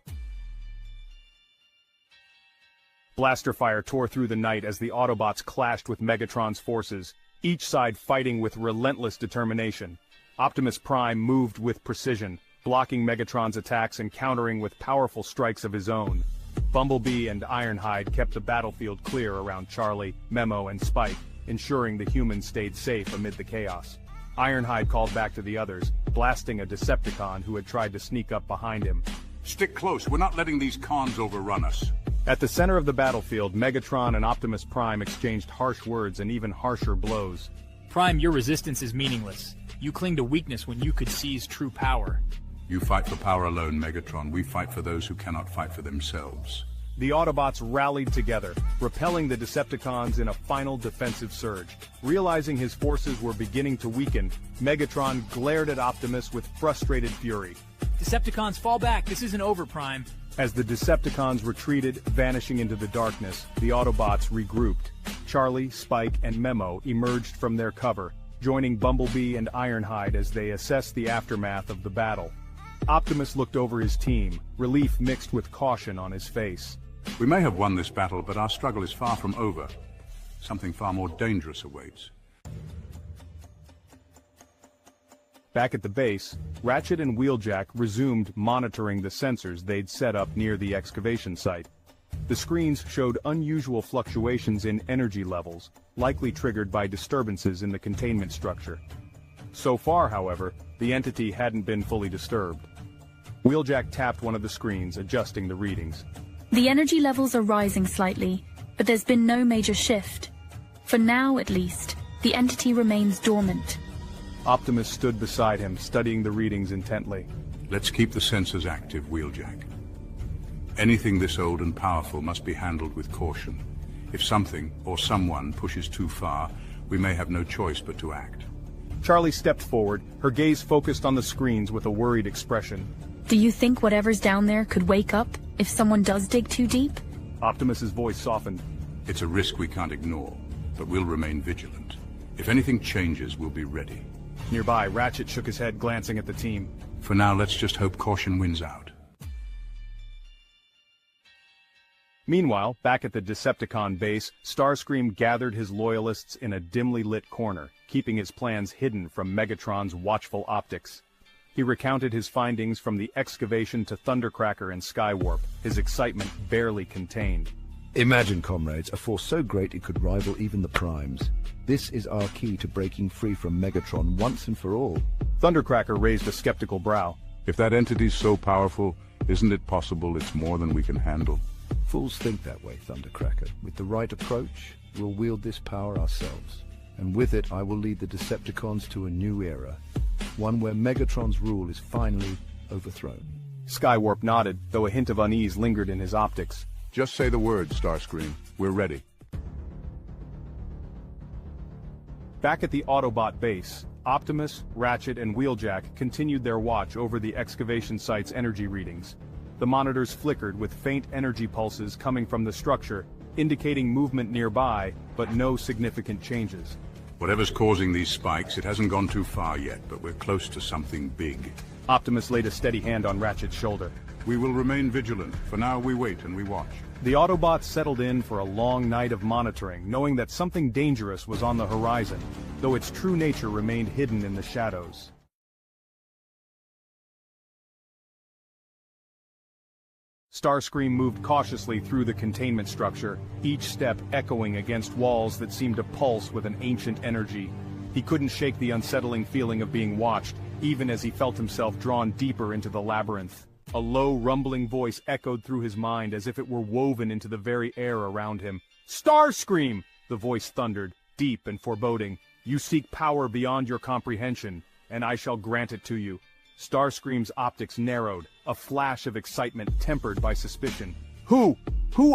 Blaster fire tore through the night as the Autobots clashed with Megatron's forces, each side fighting with relentless determination. Optimus Prime moved with precision, blocking Megatron's attacks and countering with powerful strikes of his own. Bumblebee and Ironhide kept the battlefield clear around Charlie, Memo, and Spike, ensuring the humans stayed safe amid the chaos. Ironhide called back to the others, blasting a Decepticon who had tried to sneak up behind him. Stick close, we're not letting these cons overrun us. At the center of the battlefield, Megatron and Optimus Prime exchanged harsh words and even harsher blows. Prime, your resistance is meaningless. You cling to weakness when you could seize true power. You fight for power alone, Megatron. We fight for those who cannot fight for themselves. The Autobots rallied together, repelling the Decepticons in a final defensive surge. Realizing his forces were beginning to weaken, Megatron glared at Optimus with frustrated fury. Decepticons, fall back. This isn't over, Prime. As the Decepticons retreated, vanishing into the darkness, the Autobots regrouped. Charlie, Spike, and Memo emerged from their cover, joining Bumblebee and Ironhide as they assessed the aftermath of the battle. Optimus looked over his team, relief mixed with caution on his face. We may have won this battle, but our struggle is far from over. Something far more dangerous awaits. Back at the base, Ratchet and Wheeljack resumed monitoring the sensors they'd set up near the excavation site. The screens showed unusual fluctuations in energy levels, likely triggered by disturbances in the containment structure. So far, however, the entity hadn't been fully disturbed. Wheeljack tapped one of the screens, adjusting the readings. The energy levels are rising slightly, but there's been no major shift. For now, at least, the entity remains dormant. Optimus stood beside him, studying the readings intently. Let's keep the sensors active, Wheeljack. Anything this old and powerful must be handled with caution. If something, or someone, pushes too far, we may have no choice but to act. Charlie stepped forward, her gaze focused on the screens with a worried expression. Do you think whatever's down there could wake up if someone does dig too deep? Optimus's voice softened. It's a risk we can't ignore, but we'll remain vigilant. If anything changes, we'll be ready. Nearby, Ratchet shook his head, glancing at the team. For now, let's just hope caution wins out. Meanwhile, back at the Decepticon base, Starscream gathered his loyalists in a dimly lit corner, keeping his plans hidden from Megatron's watchful optics. He recounted his findings from the excavation to Thundercracker and Skywarp, his excitement barely contained. Imagine, comrades, a force so great it could rival even the Primes. This is our key to breaking free from Megatron once and for all. Thundercracker raised a skeptical brow. If that entity's so powerful, isn't it possible it's more than we can handle? Fools think that way, Thundercracker. With the right approach, we'll wield this power ourselves. And with it, I will lead the Decepticons to a new era. One where Megatron's rule is finally overthrown. Skywarp nodded, though a hint of unease lingered in his optics. Just say the word, Starscream. We're ready. Back at the Autobot base, Optimus, Ratchet, and Wheeljack continued their watch over the excavation site's energy readings. The monitors flickered with faint energy pulses coming from the structure, indicating movement nearby, but no significant changes. Whatever's causing these spikes, it hasn't gone too far yet, but we're close to something big. Optimus laid a steady hand on Ratchet's shoulder. We will remain vigilant. For now, we wait and we watch. The Autobots settled in for a long night of monitoring, knowing that something dangerous was on the horizon, though its true nature remained hidden in the shadows. Starscream moved cautiously through the containment structure, each step echoing against walls that seemed to pulse with an ancient energy. He couldn't shake the unsettling feeling of being watched, even as he felt himself drawn deeper into the labyrinth. A low, rumbling voice echoed through his mind as if it were woven into the very air around him. "Starscream!" the voice thundered, deep and foreboding. "You seek power beyond your comprehension, and I shall grant it to you." Starscream's optics narrowed, a flash of excitement tempered by suspicion. Who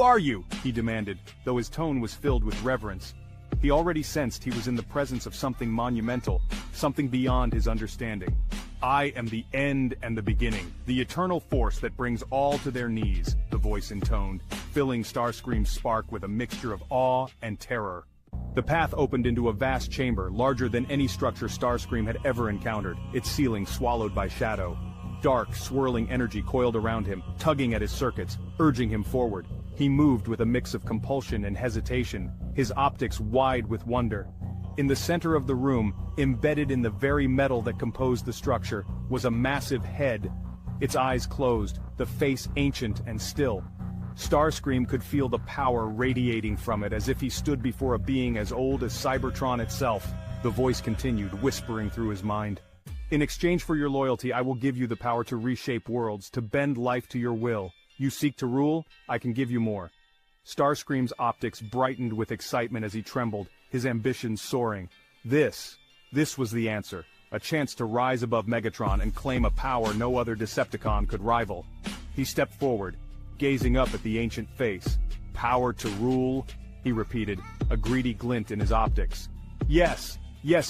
are you?" he demanded, though his tone was filled with reverence. He already sensed he was in the presence of something monumental, something beyond his understanding. "I am the end and the beginning, the eternal force that brings all to their knees," the voice intoned, filling Starscream's spark with a mixture of awe and terror. The path opened into a vast chamber, larger than any structure Starscream had ever encountered, its ceiling swallowed by shadow. Dark, swirling energy coiled around him, tugging at his circuits, urging him forward. He moved with a mix of compulsion and hesitation, his optics wide with wonder. In the center of the room, embedded in the very metal that composed the structure, was a massive head. Its eyes closed, the face ancient and still. Starscream could feel the power radiating from it as if he stood before a being as old as Cybertron itself. The voice continued, whispering through his mind. In exchange for your loyalty, I will give you the power to reshape worlds, to bend life to your will. You seek to rule, I can give you more. Starscream's optics brightened with excitement as he trembled, his ambitions soaring. This was the answer, a chance to rise above Megatron and claim a power no other Decepticon could rival. He stepped forward, gazing up at the ancient face. Power to rule, he repeated, a greedy glint in his optics. Yes,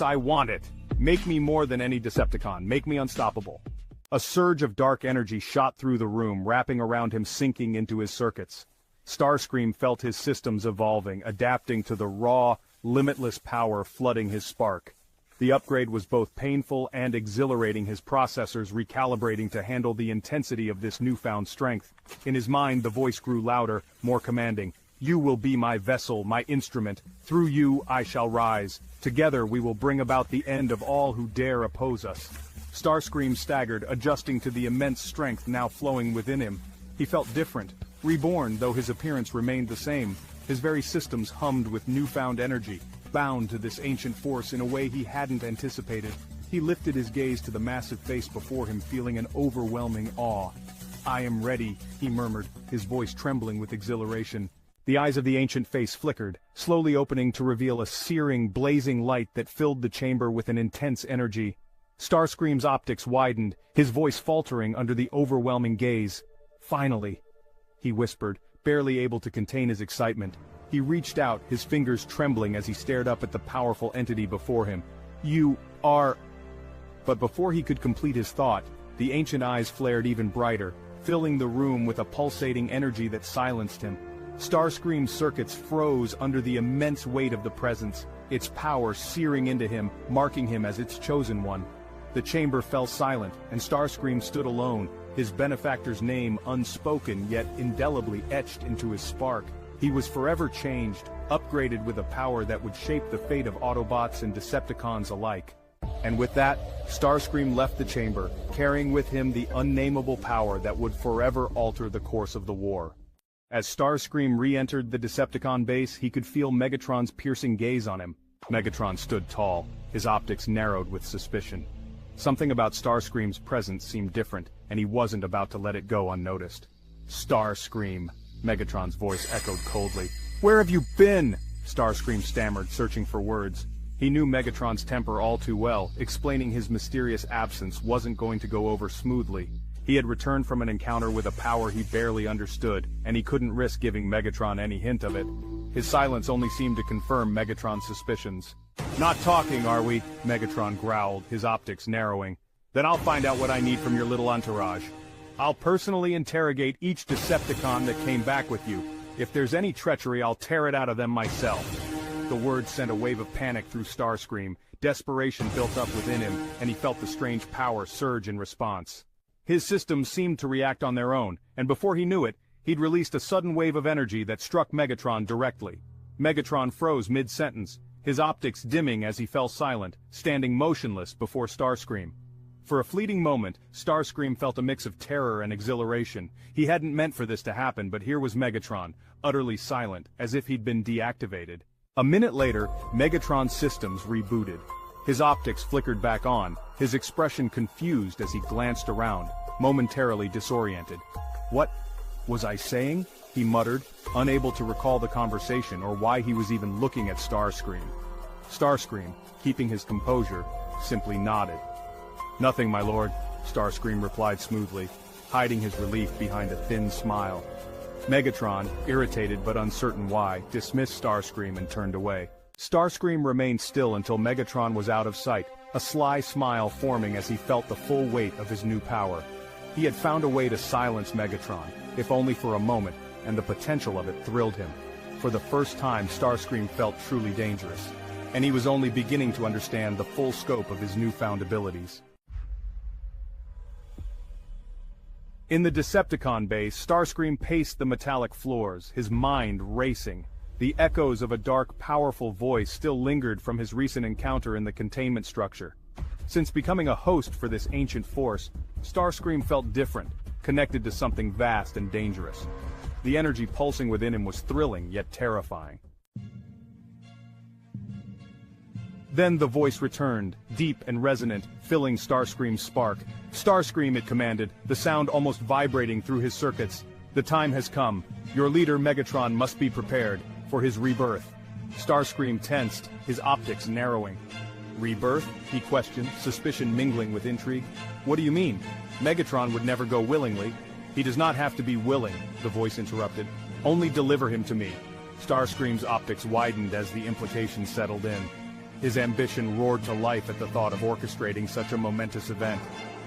I want it. Make me more than any Decepticon, make me unstoppable. A surge of dark energy shot through the room, wrapping around him, sinking into his circuits. Starscream felt his systems evolving, adapting to the raw, limitless power flooding his spark. The upgrade was both painful and exhilarating, his processors recalibrating to handle the intensity of this newfound strength. In his mind, the voice grew louder, more commanding. You will be my vessel, my instrument. Through you, I shall rise. Together, we will bring about the end of all who dare oppose us. Starscream staggered, adjusting to the immense strength now flowing within him. He felt different, reborn, though his appearance remained the same. His very systems hummed with newfound energy, bound to this ancient force in a way he hadn't anticipated. He lifted his gaze to the massive face before him, feeling an overwhelming awe. I am ready, he murmured, his voice trembling with exhilaration. The eyes of the ancient face flickered, slowly opening to reveal a searing, blazing light that filled the chamber with an intense energy. Starscream's optics widened, his voice faltering under the overwhelming gaze. Finally, he whispered, barely able to contain his excitement. He reached out, his fingers trembling as he stared up at the powerful entity before him. You are... But before he could complete his thought, the ancient eyes flared even brighter, filling the room with a pulsating energy that silenced him. Starscream's circuits froze under the immense weight of the presence, its power searing into him, marking him as its chosen one. The chamber fell silent, and Starscream stood alone, his benefactor's name unspoken yet indelibly etched into his spark. He was forever changed, upgraded with a power that would shape the fate of Autobots and Decepticons alike. And with that, Starscream left the chamber, carrying with him the unnameable power that would forever alter the course of the war. As Starscream re-entered the Decepticon base, he could feel Megatron's piercing gaze on him. Megatron stood tall, his optics narrowed with suspicion. Something about Starscream's presence seemed different, and he wasn't about to let it go unnoticed. Starscream, Megatron's voice echoed coldly. Where have you been? Starscream stammered, searching for words. He knew Megatron's temper all too well. Explaining his mysterious absence wasn't going to go over smoothly. He had returned from an encounter with a power he barely understood, and he couldn't risk giving Megatron any hint of it. His silence only seemed to confirm Megatron's suspicions. Not talking, are we? Megatron growled, his optics narrowing. Then I'll find out what I need from your little entourage. I'll personally interrogate each Decepticon that came back with you. If there's any treachery, I'll tear it out of them myself. The words sent a wave of panic through Starscream. Desperation built up within him, and he felt the strange power surge in response. His systems seemed to react on their own, and before he knew it, he'd released a sudden wave of energy that struck Megatron directly. Megatron froze mid-sentence, his optics dimming as he fell silent, standing motionless before Starscream. For a fleeting moment, Starscream felt a mix of terror and exhilaration. He hadn't meant for this to happen, but here was Megatron, utterly silent, as if he'd been deactivated. A minute later, Megatron's systems rebooted. His optics flickered back on, his expression confused as he glanced around, momentarily disoriented. What was I saying? He muttered, unable to recall the conversation or why he was even looking at Starscream. Starscream, keeping his composure, simply nodded. Nothing, my lord, Starscream replied smoothly, hiding his relief behind a thin smile. Megatron, irritated but uncertain why, dismissed Starscream and turned away. Starscream remained still until Megatron was out of sight, a sly smile forming as he felt the full weight of his new power. He had found a way to silence Megatron, if only for a moment, and the potential of it thrilled him. For the first time, Starscream felt truly dangerous, and he was only beginning to understand the full scope of his newfound abilities. In the Decepticon base, Starscream paced the metallic floors, his mind racing. The echoes of a dark, powerful voice still lingered from his recent encounter in the containment structure. Since becoming a host for this ancient force, Starscream felt different, connected to something vast and dangerous. The energy pulsing within him was thrilling, yet terrifying. Then the voice returned, deep and resonant, filling Starscream's spark. "Starscream," it commanded, the sound almost vibrating through his circuits. "The time has come. Your leader Megatron must be prepared for his rebirth." Starscream tensed, his optics narrowing. "Rebirth?" he questioned, suspicion mingling with intrigue. "What do you mean? Megatron would never go willingly." "He does not have to be willing," the voice interrupted. "Only deliver him to me." Starscream's optics widened as the implications settled in. His ambition roared to life at the thought of orchestrating such a momentous event.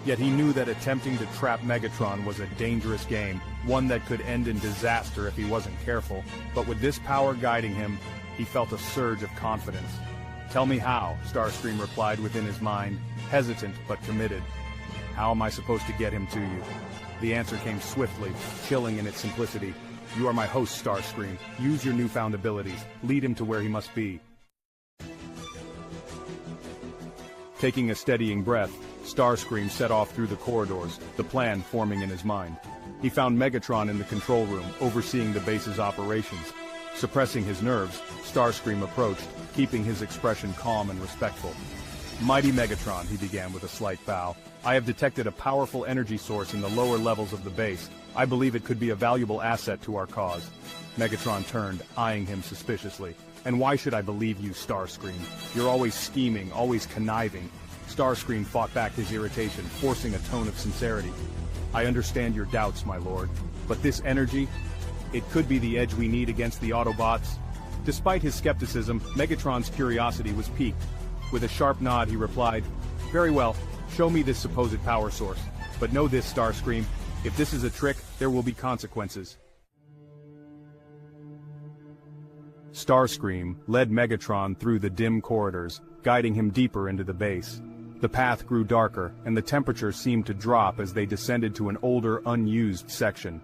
Yet he knew that attempting to trap Megatron was a dangerous game, one that could end in disaster if he wasn't careful. But with this power guiding him, he felt a surge of confidence. "Tell me how," Starscream replied within his mind, hesitant but committed. "How am I supposed to get him to you?" The answer came swiftly, chilling in its simplicity. "You are my host, Starscream. Use your newfound abilities. Lead him to where he must be." Taking a steadying breath, Starscream set off through the corridors, the plan forming in his mind. He found Megatron in the control room, overseeing the base's operations. Suppressing his nerves, Starscream approached, keeping his expression calm and respectful. "Mighty Megatron," he began with a slight bow, "I have detected a powerful energy source in the lower levels of the base. I believe it could be a valuable asset to our cause." Megatron turned, eyeing him suspiciously. "And why should I believe you, Starscream? You're always scheming, always conniving." Starscream fought back his irritation, forcing a tone of sincerity. "I understand your doubts, my lord. But this energy, it could be the edge we need against the Autobots." Despite his skepticism, Megatron's curiosity was piqued. With a sharp nod, he replied, "Very well, show me this supposed power source. But know this, Starscream, if this is a trick, there will be consequences." Starscream led Megatron through the dim corridors, guiding him deeper into the base. The path grew darker, and the temperature seemed to drop as they descended to an older, unused section.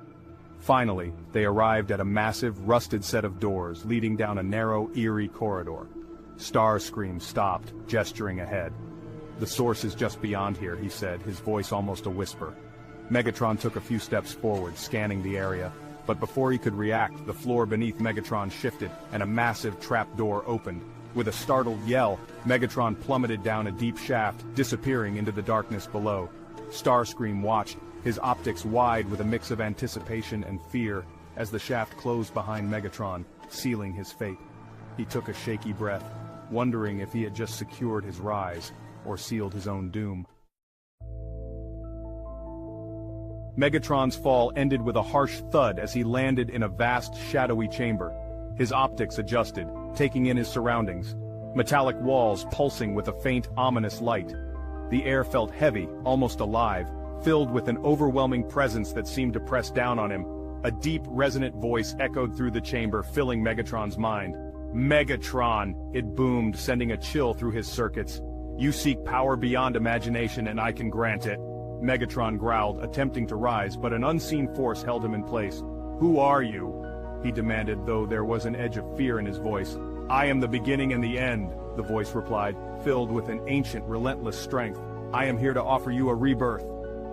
Finally, they arrived at a massive, rusted set of doors leading down a narrow, eerie corridor. Starscream stopped, gesturing ahead. "The source is just beyond here," he said, his voice almost a whisper. Megatron took a few steps forward, scanning the area. But before he could react, the floor beneath Megatron shifted, and a massive trapdoor opened. With a startled yell, Megatron plummeted down a deep shaft, disappearing into the darkness below. Starscream watched, his optics wide with a mix of anticipation and fear, as the shaft closed behind Megatron, sealing his fate. He took a shaky breath, wondering if he had just secured his rise, or sealed his own doom. Megatron's fall ended with a harsh thud as he landed in a vast, shadowy chamber. His optics adjusted, taking in his surroundings. Metallic walls pulsing with a faint, ominous light. The air felt heavy, almost alive, filled with an overwhelming presence that seemed to press down on him. A deep, resonant voice echoed through the chamber, filling Megatron's mind. "Megatron!" it boomed, sending a chill through his circuits. "You seek power beyond imagination, and I can grant it." Megatron growled, attempting to rise, but an unseen force held him in place. "Who are you?" he demanded, though there was an edge of fear in his voice. "I am the beginning and the end," the voice replied, filled with an ancient, relentless strength. "I am here to offer you a rebirth."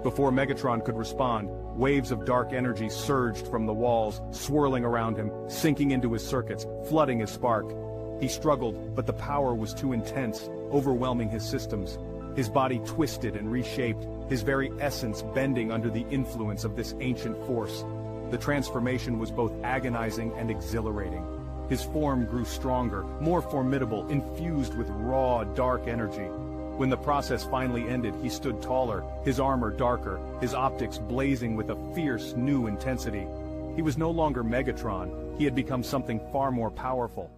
Before Megatron could respond, waves of dark energy surged from the walls, swirling around him, sinking into his circuits, flooding his spark. He struggled, but the power was too intense, overwhelming his systems. His body twisted and reshaped, his very essence bending under the influence of this ancient force. The transformation was both agonizing and exhilarating. His form grew stronger, more formidable, infused with raw, dark energy. When the process finally ended, he stood taller, his armor darker, his optics blazing with a fierce, new intensity. He was no longer Megatron, he had become something far more powerful.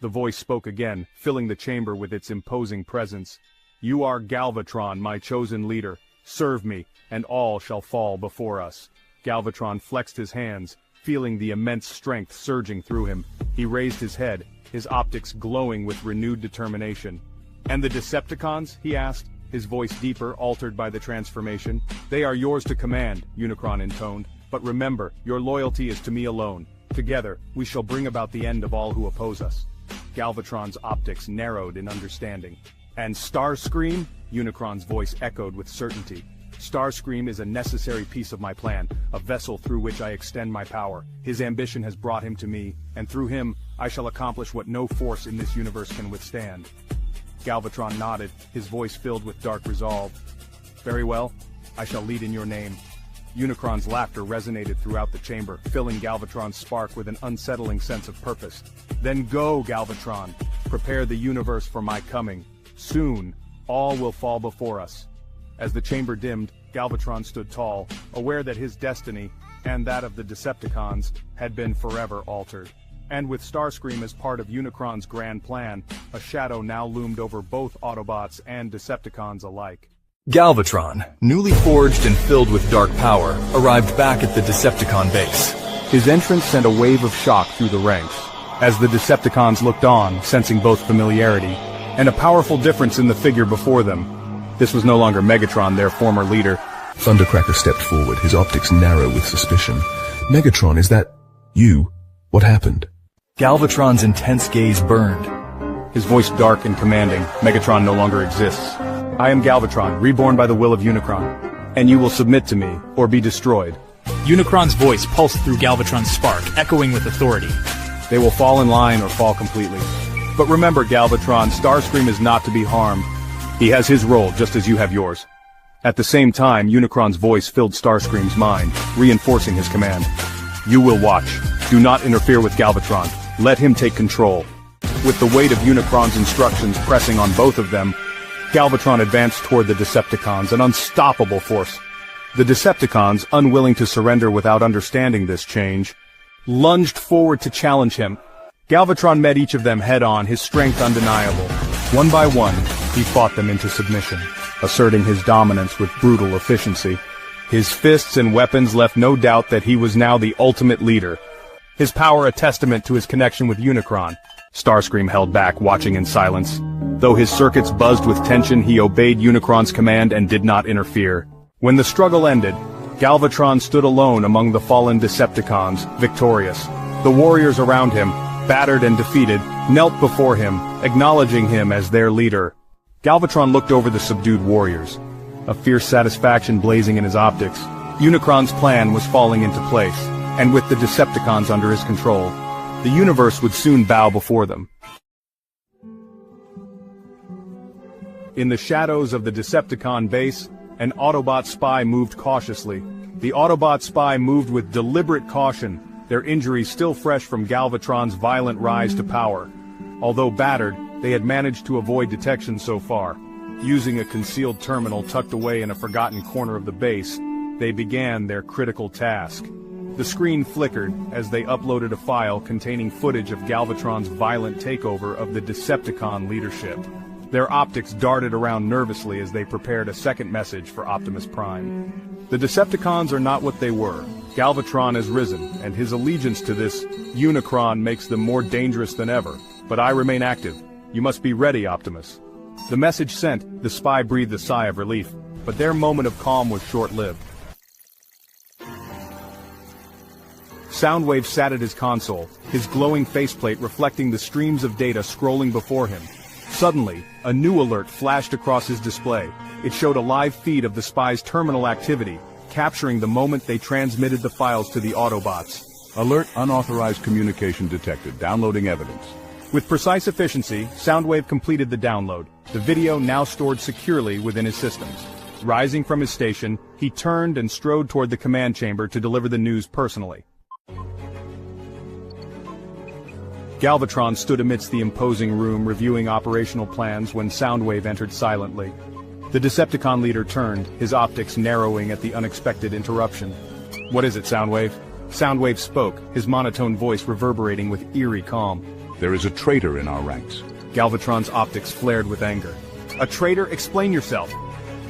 The voice spoke again, filling the chamber with its imposing presence. "You are Galvatron, my chosen leader. Serve me, and all shall fall before us." Galvatron flexed his hands, feeling the immense strength surging through him. He raised his head, his optics glowing with renewed determination. "And the Decepticons?" he asked, his voice deeper, altered by the transformation. "They are yours to command," Unicron intoned. "But remember, your loyalty is to me alone. Together, we shall bring about the end of all who oppose us." Galvatron's optics narrowed in understanding. "And Starscream?" Unicron's voice echoed with certainty. "Starscream is a necessary piece of my plan, a vessel through which I extend my power. His ambition has brought him to me, and through him, I shall accomplish what no force in this universe can withstand." Galvatron nodded, his voice filled with dark resolve. "Very well, I shall lead in your name." Unicron's laughter resonated throughout the chamber, filling Galvatron's spark with an unsettling sense of purpose. "Then go, Galvatron. Prepare the universe for my coming. Soon, all will fall before us." As the chamber dimmed, Galvatron stood tall, aware that his destiny, and that of the Decepticons, had been forever altered. And with Starscream as part of Unicron's grand plan, a shadow now loomed over both Autobots and Decepticons alike. Galvatron, newly forged and filled with dark power, arrived back at the Decepticon base. His entrance sent a wave of shock through the ranks, as the Decepticons looked on, sensing both familiarity and a powerful difference in the figure before them. This was no longer Megatron, their former leader. Thundercracker stepped forward, his optics narrow with suspicion. "Megatron, is that you? What happened?" Galvatron's intense gaze burned. His voice dark and commanding. "Megatron no longer exists. I am Galvatron, reborn by the will of Unicron, and you will submit to me, or be destroyed." Unicron's voice pulsed through Galvatron's spark, echoing with authority. "They will fall in line or fall completely. But remember, Galvatron, Starscream is not to be harmed. He has his role, just as you have yours." At the same time, Unicron's voice filled Starscream's mind, reinforcing his command. "You will watch. Do not interfere with Galvatron. Let him take control." With the weight of Unicron's instructions pressing on both of them, Galvatron advanced toward the Decepticons, an unstoppable force. The Decepticons, unwilling to surrender without understanding this change, lunged forward to challenge him. Galvatron met each of them head-on, his strength undeniable. One by one, he fought them into submission, asserting his dominance with brutal efficiency. His fists and weapons left no doubt that he was now the ultimate leader. His power a testament to his connection with Unicron. Starscream held back, watching in silence. Though his circuits buzzed with tension, he obeyed Unicron's command and did not interfere. When the struggle ended, Galvatron stood alone among the fallen Decepticons, victorious. The warriors around him, battered and defeated, knelt before him, acknowledging him as their leader. Galvatron looked over the subdued warriors, a fierce satisfaction blazing in his optics. Unicron's plan was falling into place, and with the Decepticons under his control, the universe would soon bow before them. In the shadows of the Decepticon base, an Autobot spy moved cautiously. The Autobot spy moved with deliberate caution, their injuries still fresh from Galvatron's violent rise to power. Although battered, they had managed to avoid detection so far. Using a concealed terminal tucked away in a forgotten corner of the base, they began their critical task. The screen flickered as they uploaded a file containing footage of Galvatron's violent takeover of the Decepticon leadership. Their optics darted around nervously as they prepared a second message for Optimus Prime. The Decepticons are not what they were. Galvatron has risen, and his allegiance to this Unicron makes them more dangerous than ever. But I remain active. You must be ready, Optimus. The message sent, the spy breathed a sigh of relief, but their moment of calm was short-lived. Soundwave sat at his console, his glowing faceplate reflecting the streams of data scrolling before him. Suddenly, a new alert flashed across his display. It showed a live feed of the spy's terminal activity, capturing the moment they transmitted the files to the Autobots. Alert: unauthorized communication detected. Downloading evidence. With precise efficiency, Soundwave completed the download, the video now stored securely within his systems. Rising from his station, he turned and strode toward the command chamber to deliver the news personally. Galvatron stood amidst the imposing room reviewing operational plans when Soundwave entered silently. The Decepticon leader turned, his optics narrowing at the unexpected interruption. "What is it, Soundwave?" Soundwave spoke, his monotone voice reverberating with eerie calm. "There is a traitor in our ranks." Galvatron's optics flared with anger. "A traitor? Explain yourself!"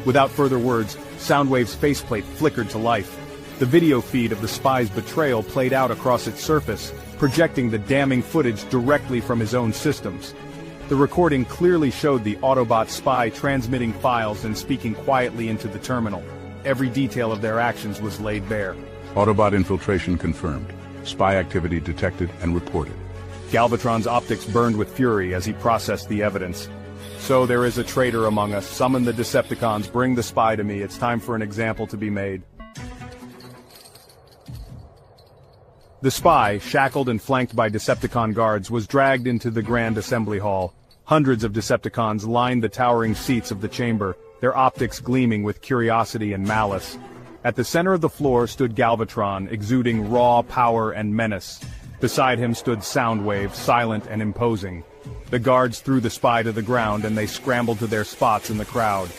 Without further words, Soundwave's faceplate flickered to life. The video feed of the spy's betrayal played out across its surface, projecting the damning footage directly from his own systems. The recording clearly showed the Autobot spy transmitting files and speaking quietly into the terminal. Every detail of their actions was laid bare. Autobot infiltration confirmed. Spy activity detected and reported. Galvatron's optics burned with fury as he processed the evidence. So there is a traitor among us. Summon the Decepticons, bring the spy to me. It's time for an example to be made. The spy, shackled and flanked by Decepticon guards, was dragged into the Grand Assembly Hall. Hundreds of Decepticons lined the towering seats of the chamber, their optics gleaming with curiosity and malice. At the center of the floor stood Galvatron, exuding raw power and menace. Beside him stood Soundwave, silent and imposing. The guards threw the spy to the ground and they scrambled to their spots in the crowd.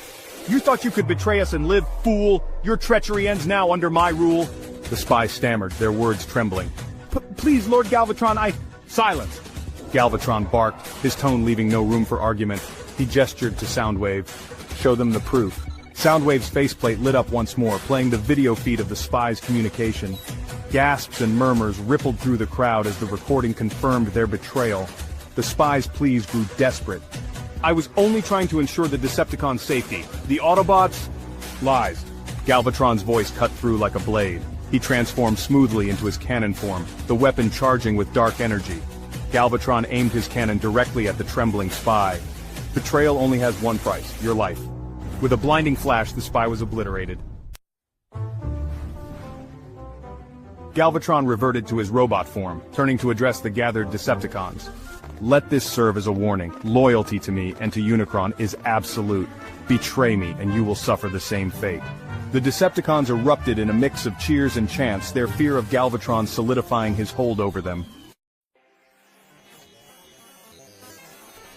"You thought you could betray us and live, fool? Your treachery ends now under my rule." The spy stammered, their words trembling. Please, Lord Galvatron, Silence! Galvatron barked, his tone leaving no room for argument. He gestured to Soundwave. "Show them the proof." Soundwave's faceplate lit up once more, playing the video feed of the spy's communication. Gasps and murmurs rippled through the crowd as the recording confirmed their betrayal. The spy's pleas grew desperate. "I was only trying to ensure the Decepticons' safety. The Autobots..." "Lies." Galvatron's voice cut through like a blade. He transformed smoothly into his cannon form, the weapon charging with dark energy. Galvatron aimed his cannon directly at the trembling spy. "Betrayal only has one price, your life." With a blinding flash, the spy was obliterated. Galvatron reverted to his robot form, turning to address the gathered Decepticons. "Let this serve as a warning. Loyalty to me and to Unicron is absolute. Betray me and you will suffer the same fate." The Decepticons erupted in a mix of cheers and chants, their fear of Galvatron solidifying his hold over them.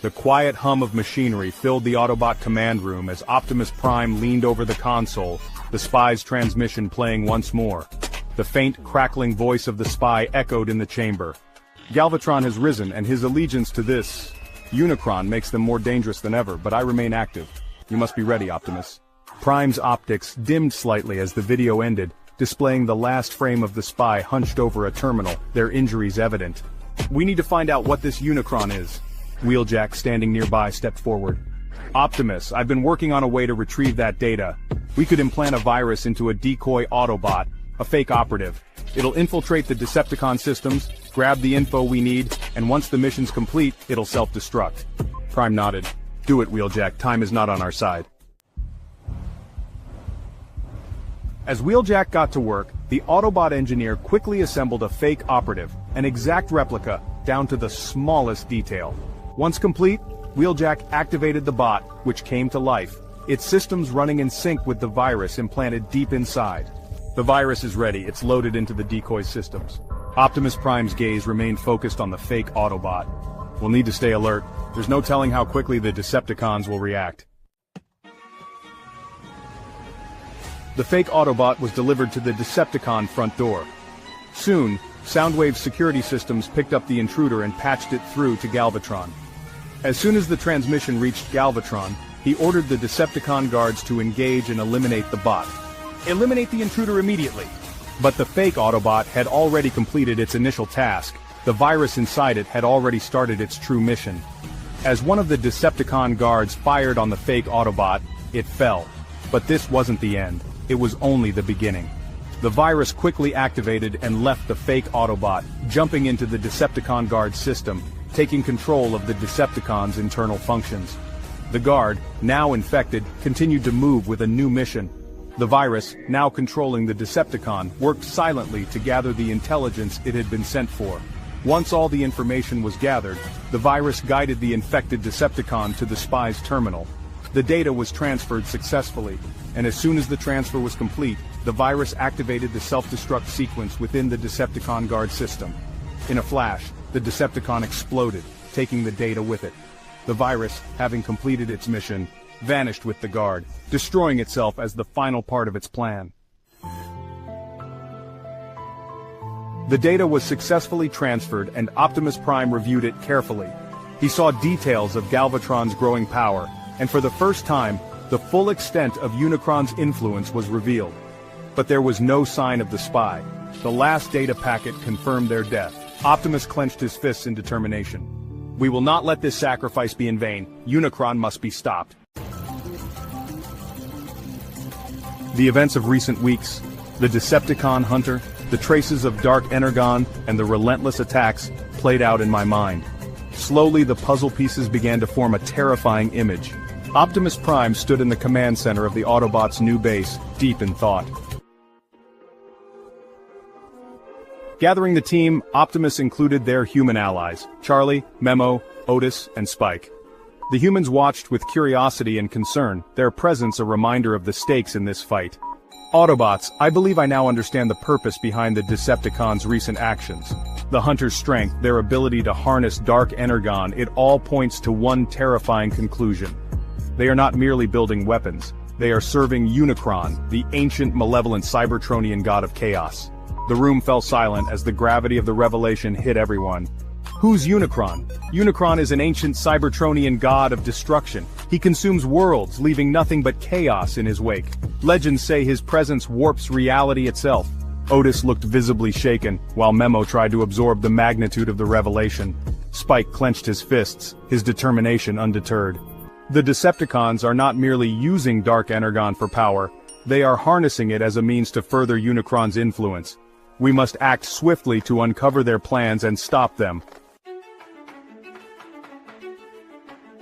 The quiet hum of machinery filled the Autobot command room as Optimus Prime leaned over the console, the spy's transmission playing once more. The faint, crackling voice of the spy echoed in the chamber. "Galvatron has risen, and his allegiance to this Unicron makes them more dangerous than ever, but I remain active. You must be ready, Optimus." Prime's optics dimmed slightly as the video ended, displaying the last frame of the spy hunched over a terminal, their injuries evident. "We need to find out what this Unicron is." Wheeljack, standing nearby, stepped forward. "Optimus, I've been working on a way to retrieve that data. We could implant a virus into a decoy Autobot, a fake operative. It'll infiltrate the Decepticon systems, grab the info we need, and once the mission's complete, it'll self-destruct." Prime nodded. "Do it, Wheeljack, time is not on our side." As Wheeljack got to work, the Autobot engineer quickly assembled a fake operative, an exact replica, down to the smallest detail. Once complete, Wheeljack activated the bot, which came to life, its systems running in sync with the virus implanted deep inside. The virus is ready, it's loaded into the decoy systems. Optimus Prime's gaze remained focused on the fake Autobot. "We'll need to stay alert. There's no telling how quickly the Decepticons will react." The fake Autobot was delivered to the Decepticon front door. Soon, Soundwave's security systems picked up the intruder and patched it through to Galvatron. As soon as the transmission reached Galvatron, he ordered the Decepticon guards to engage and eliminate the bot. "Eliminate the intruder immediately." But the fake Autobot had already completed its initial task. The virus inside it had already started its true mission. As one of the Decepticon guards fired on the fake Autobot, it fell. But this wasn't the end. It was only the beginning. The virus quickly activated and left the fake Autobot, jumping into the Decepticon guard system, taking control of the Decepticons' internal functions. The guard, now infected, continued to move with a new mission. The virus, now controlling the Decepticon, worked silently to gather the intelligence it had been sent for. Once all the information was gathered, the virus guided the infected Decepticon to the spy's terminal. The data was transferred successfully, and as soon as the transfer was complete, the virus activated the self-destruct sequence within the Decepticon guard system. In a flash, the Decepticon exploded, taking the data with it. The virus, having completed its mission, vanished with the guard, destroying itself as the final part of its plan. The data was successfully transferred and Optimus Prime reviewed it carefully. He saw details of Galvatron's growing power, and for the first time, the full extent of Unicron's influence was revealed. But there was no sign of the spy. The last data packet confirmed their death. Optimus clenched his fists in determination. We will not let this sacrifice be in vain. Unicron must be stopped. The events of recent weeks, the Decepticon hunter, the traces of Dark Energon, and the relentless attacks played out in my mind. Slowly the puzzle pieces began to form a terrifying image. Optimus Prime stood in the command center of the Autobots' new base, deep in thought. Gathering the team, Optimus included their human allies, Charlie, Memo, Otis, and Spike. The humans watched with curiosity and concern, their presence a reminder of the stakes in this fight. Autobots, I believe I now understand the purpose behind the Decepticons' recent actions. The Hunter's strength, their ability to harness Dark Energon, it all points to one terrifying conclusion. They are not merely building weapons, they are serving Unicron, the ancient malevolent Cybertronian god of chaos. The room fell silent as the gravity of the revelation hit everyone. Who's Unicron? Unicron is an ancient Cybertronian god of destruction. He consumes worlds, leaving nothing but chaos in his wake. Legends say his presence warps reality itself. Otis looked visibly shaken, while Memo tried to absorb the magnitude of the revelation. Spike clenched his fists, his determination undeterred. The Decepticons are not merely using Dark Energon for power, they are harnessing it as a means to further Unicron's influence. We must act swiftly to uncover their plans and stop them.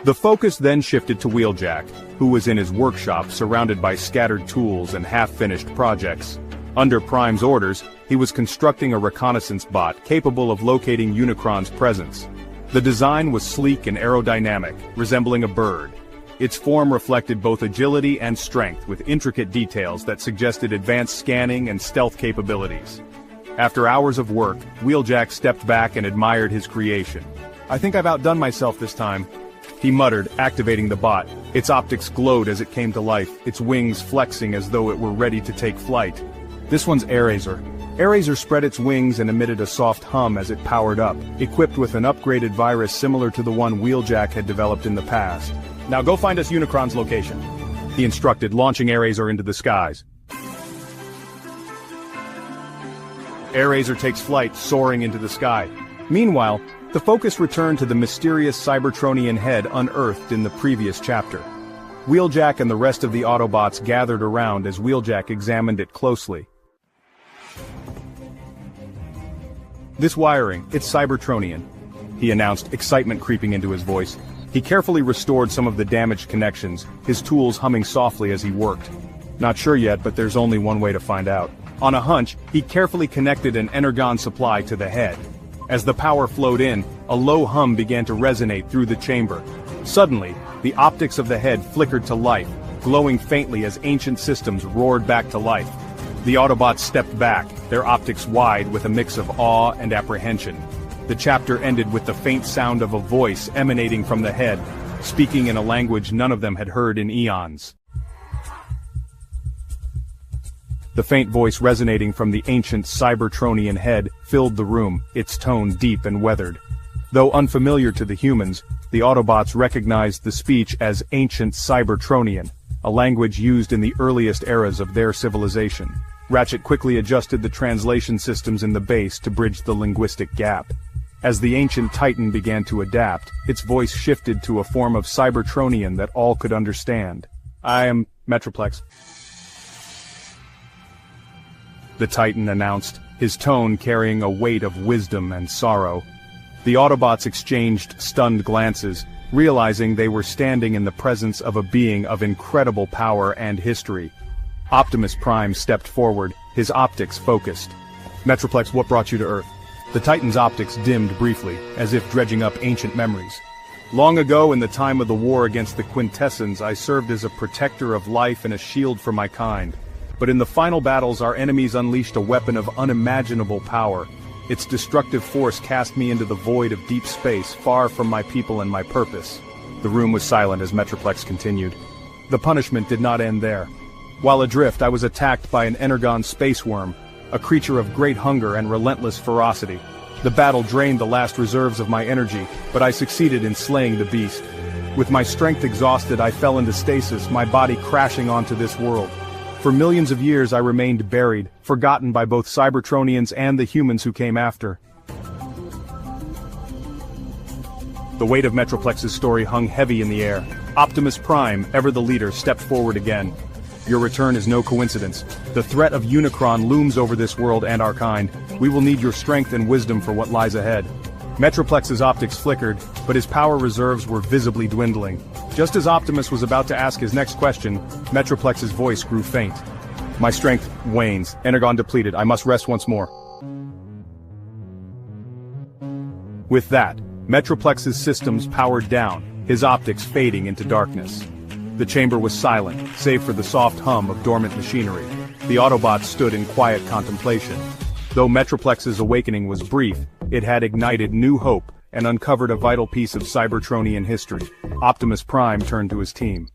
The focus then shifted to Wheeljack, who was in his workshop surrounded by scattered tools and half-finished projects. Under Prime's orders, he was constructing a reconnaissance bot capable of locating Unicron's presence. The design was sleek and aerodynamic, resembling a bird. Its form reflected both agility and strength, with intricate details that suggested advanced scanning and stealth capabilities. After hours of work, Wheeljack stepped back and admired his creation. "I think I've outdone myself this time," he muttered, activating the bot. Its optics glowed as it came to life, its wings flexing as though it were ready to take flight. This one's Eraser. Eraser spread its wings and emitted a soft hum as it powered up, equipped with an upgraded virus similar to the one Wheeljack had developed in the past. "Now go find us Unicron's location," he instructed, launching Eraser into the skies. Eraser takes flight, soaring into the sky. Meanwhile, the focus returned to the mysterious Cybertronian head unearthed in the previous chapter. Wheeljack and the rest of the Autobots gathered around as Wheeljack examined it closely. "This wiring, it's Cybertronian," he announced, excitement creeping into his voice. He carefully restored some of the damaged connections, his tools humming softly as he worked. "Not sure yet, but there's only one way to find out." On a hunch, he carefully connected an energon supply to the head. As the power flowed in, a low hum began to resonate through the chamber. Suddenly, the optics of the head flickered to life, glowing faintly as ancient systems roared back to life. The Autobots stepped back, their optics wide with a mix of awe and apprehension. The chapter ended with the faint sound of a voice emanating from the head, speaking in a language none of them had heard in eons. The faint voice resonating from the ancient Cybertronian head filled the room, its tone deep and weathered. Though unfamiliar to the humans, the Autobots recognized the speech as ancient Cybertronian, a language used in the earliest eras of their civilization. Ratchet quickly adjusted the translation systems in the base to bridge the linguistic gap. As the ancient Titan began to adapt, its voice shifted to a form of Cybertronian that all could understand. "I am Metroplex," the Titan announced, his tone carrying a weight of wisdom and sorrow. The Autobots exchanged stunned glances, realizing they were standing in the presence of a being of incredible power and history. Optimus Prime stepped forward, his optics focused. "Metroplex, what brought you to Earth?" The Titan's optics dimmed briefly, as if dredging up ancient memories. "Long ago, in the time of the war against the Quintessence, I served as a protector of life and a shield for my kind. But in the final battles, our enemies unleashed a weapon of unimaginable power. Its destructive force cast me into the void of deep space, far from my people and my purpose." The room was silent as Metroplex continued. "The punishment did not end there. While adrift, I was attacked by an Energon space worm, a creature of great hunger and relentless ferocity. The battle drained the last reserves of my energy, but I succeeded in slaying the beast. With my strength exhausted, I fell into stasis, my body crashing onto this world. For millions of years I remained buried, forgotten by both Cybertronians and the humans who came after." The weight of Metroplex's story hung heavy in the air. Optimus Prime, ever the leader, stepped forward again. Your return is no coincidence. The threat of Unicron looms over this world and our kind. We will need your strength and wisdom for what lies ahead. Metroplex's optics flickered, but his power reserves were visibly dwindling. Just as Optimus was about to ask his next question, Metroplex's voice grew faint. My strength wanes, energon depleted, I must rest once more. With that, Metroplex's systems powered down, his optics fading into darkness. The chamber was silent, save for the soft hum of dormant machinery. The Autobots stood in quiet contemplation. Though Metroplex's awakening was brief, it had ignited new hope and uncovered a vital piece of Cybertronian history. Optimus Prime turned to his team.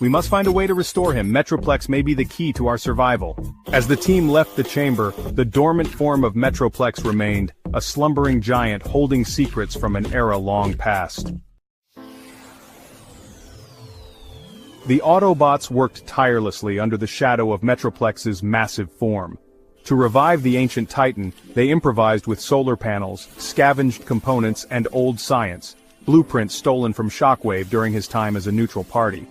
We must find a way to restore him. Metroplex may be the key to our survival. As the team left the chamber, the dormant form of Metroplex remained, a slumbering giant holding secrets from an era long past. The Autobots worked tirelessly under the shadow of Metroplex's massive form. To revive the ancient Titan, they improvised with solar panels, scavenged components, and old science, blueprints stolen from Shockwave during his time as a neutral party.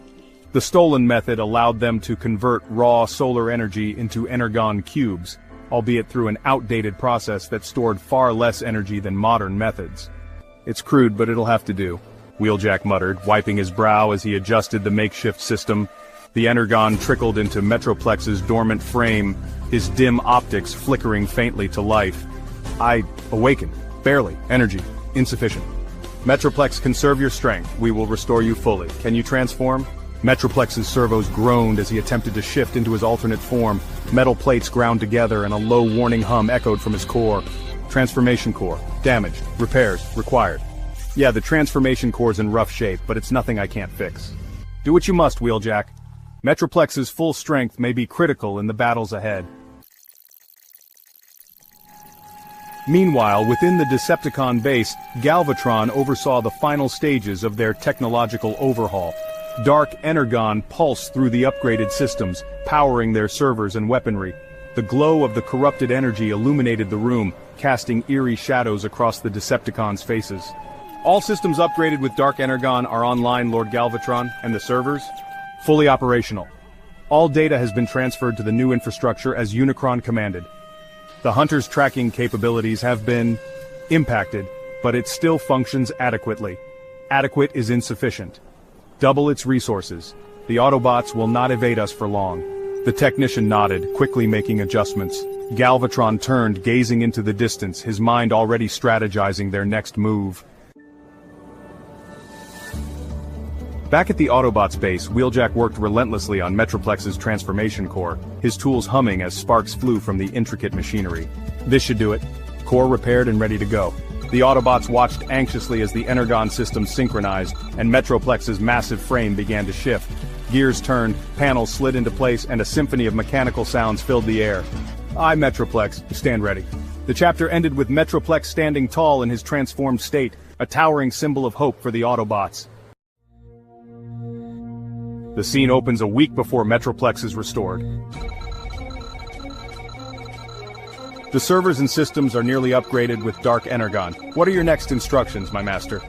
The stolen method allowed them to convert raw solar energy into energon cubes, albeit through an outdated process that stored far less energy than modern methods. It's crude, but it'll have to do, Wheeljack muttered, wiping his brow as he adjusted the makeshift system. The energon trickled into Metroplex's dormant frame, his dim optics flickering faintly to life. I awakened. Barely. Energy. Insufficient. Metroplex, conserve your strength. We will restore you fully. Can you transform? Metroplex's servos groaned as he attempted to shift into his alternate form. Metal plates ground together and a low warning hum echoed from his core. Transformation core. Damaged. Repairs. Required. Yeah, the transformation core's in rough shape, but it's nothing I can't fix. Do what you must, Wheeljack. Metroplex's full strength may be critical in the battles ahead. Meanwhile, within the Decepticon base, Galvatron oversaw the final stages of their technological overhaul. Dark energon pulsed through the upgraded systems, powering their servers and weaponry. The glow of the corrupted energy illuminated the room, casting eerie shadows across the Decepticons' faces. All systems upgraded with Dark Energon are online, Lord Galvatron, and the servers? Fully operational. All data has been transferred to the new infrastructure as Unicron commanded. The Hunter's tracking capabilities have been impacted, but it still functions adequately. Adequate is insufficient. Double its resources. The Autobots will not evade us for long. The technician nodded, quickly making adjustments. Galvatron turned, gazing into the distance, his mind already strategizing their next move. Back at the Autobots base, Wheeljack worked relentlessly on Metroplex's transformation core, his tools humming as sparks flew from the intricate machinery. This should do it. Core repaired and ready to go. The Autobots watched anxiously as the Energon system synchronized, and Metroplex's massive frame began to shift. Gears turned, panels slid into place, and a symphony of mechanical sounds filled the air. I, Metroplex, stand ready. The chapter ended with Metroplex standing tall in his transformed state, a towering symbol of hope for the Autobots. The scene opens a week before Metroplex is restored. The servers and systems are nearly upgraded with Dark Energon. What are your next instructions, my master?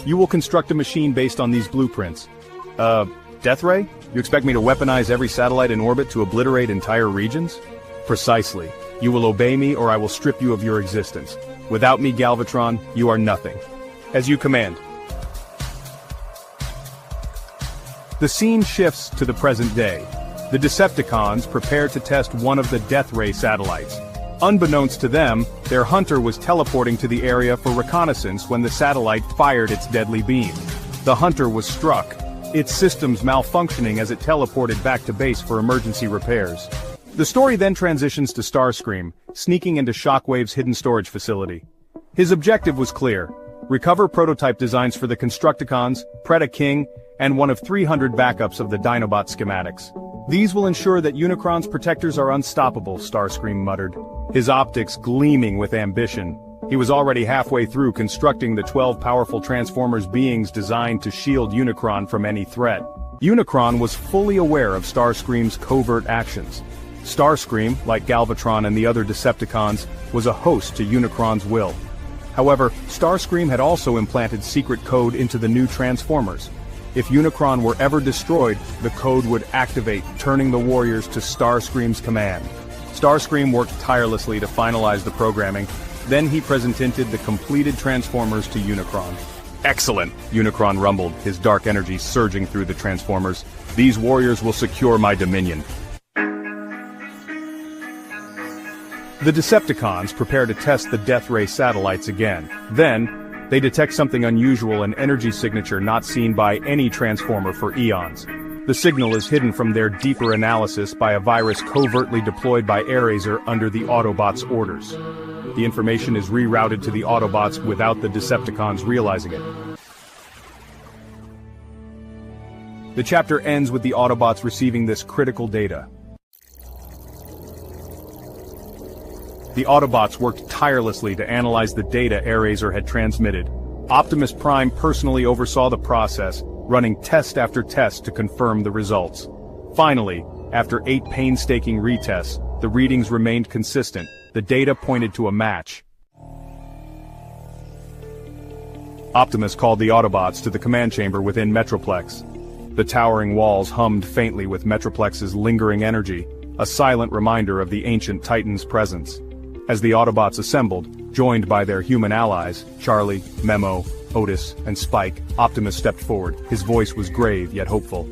You will construct a machine based on these blueprints. Death Ray? You expect me to weaponize every satellite in orbit to obliterate entire regions? Precisely. You will obey me or I will strip you of your existence. Without me, Galvatron, you are nothing. As you command. The scene shifts to the present day. The Decepticons prepare to test one of the Death Ray satellites. Unbeknownst to them, their hunter was teleporting to the area for reconnaissance when the satellite fired its deadly beam. The hunter was struck, its systems malfunctioning as it teleported back to base for emergency repairs. The story then transitions to Starscream, sneaking into Shockwave's hidden storage facility. His objective was clear: recover prototype designs for the Constructicons, Preda King, and one of 300 backups of the Dinobot schematics. These will ensure that Unicron's protectors are unstoppable, Starscream muttered, his optics gleaming with ambition. He was already halfway through constructing the 12 powerful Transformers beings designed to shield Unicron from any threat. Unicron was fully aware of Starscream's covert actions. Starscream, like Galvatron and the other Decepticons, was a host to Unicron's will. However, Starscream had also implanted secret code into the new Transformers. If Unicron were ever destroyed, the code would activate, turning the warriors to Starscream's command. Starscream worked tirelessly to finalize the programming. Then he presented the completed Transformers to Unicron. Excellent! Unicron rumbled, his dark energy surging through the Transformers. These warriors will secure my dominion. The Decepticons prepare to test the Death Ray satellites again. Then, they detect something unusual, an energy signature not seen by any Transformer for eons. The signal is hidden from their deeper analysis by a virus covertly deployed by Airazor under the Autobots' orders. The information is rerouted to the Autobots without the Decepticons realizing it. The chapter ends with the Autobots receiving this critical data. The Autobots worked tirelessly to analyze the data Airazor had transmitted. Optimus Prime personally oversaw the process, running test after test to confirm the results. Finally, after 8 painstaking retests, the readings remained consistent. The data pointed to a match. Optimus called the Autobots to the command chamber within Metroplex. The towering walls hummed faintly with Metroplex's lingering energy, a silent reminder of the ancient Titan's presence. As the Autobots assembled, joined by their human allies, Charlie, Memo, Otis, and Spike, Optimus stepped forward. His voice was grave yet hopeful.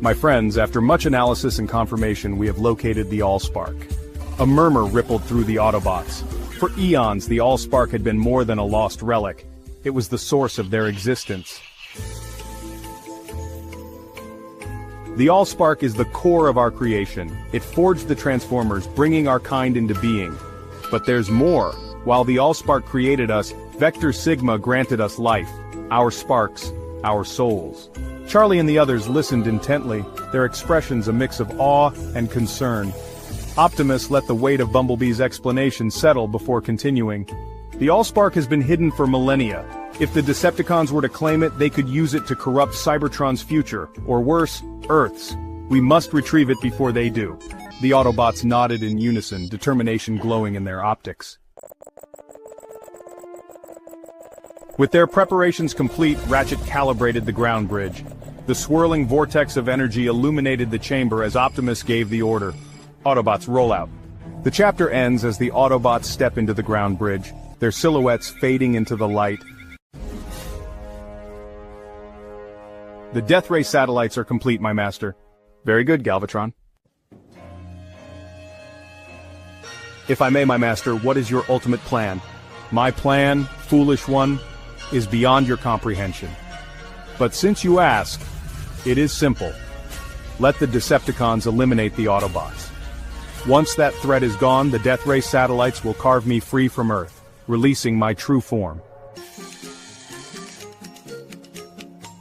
My friends, after much analysis and confirmation, we have located the Allspark. A murmur rippled through the Autobots. For eons, the Allspark had been more than a lost relic. It was the source of their existence. The Allspark is the core of our creation. It forged the Transformers, bringing our kind into being. But there's more. While the Allspark created us, Vector Sigma granted us life, our sparks, our souls. Charlie and the others listened intently, their expressions a mix of awe and concern. Optimus let the weight of Bumblebee's explanation settle before continuing. The Allspark has been hidden for millennia. If the Decepticons were to claim it, they could use it to corrupt Cybertron's future, or worse, Earth's. We must retrieve it before they do. The Autobots nodded in unison, determination glowing in their optics. With their preparations complete, Ratchet calibrated the ground bridge. The swirling vortex of energy illuminated the chamber as Optimus gave the order. Autobots roll out. The chapter ends as the Autobots step into the ground bridge, their silhouettes fading into the light. The Death Ray satellites are complete, my master. Very good, Galvatron. If I may, my master, what is your ultimate plan? My plan, foolish one, is beyond your comprehension. But since you ask, it is simple. Let the Decepticons eliminate the Autobots. Once that threat is gone, the Death Ray satellites will carve me free from Earth, releasing my true form.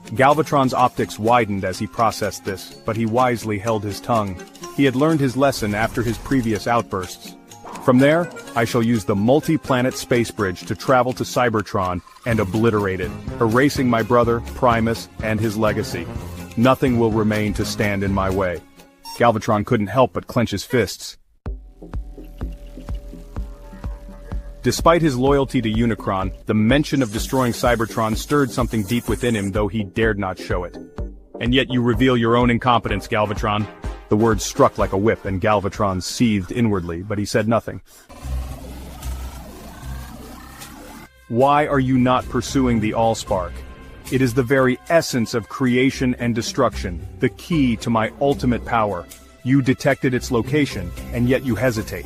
Galvatron's optics widened as he processed this, but he wisely held his tongue. He had learned his lesson after his previous outbursts. From there, I shall use the multi-planet space bridge to travel to Cybertron and obliterate it, erasing my brother, Primus, and his legacy. Nothing will remain to stand in my way. Galvatron couldn't help but clench his fists. Despite his loyalty to Unicron, the mention of destroying Cybertron stirred something deep within him, though he dared not show it. And yet you reveal your own incompetence, Galvatron. The words struck like a whip, and Galvatron seethed inwardly, but he said nothing. Why are you not pursuing the Allspark? It is the very essence of creation and destruction, the key to my ultimate power. You detected its location, and yet you hesitate.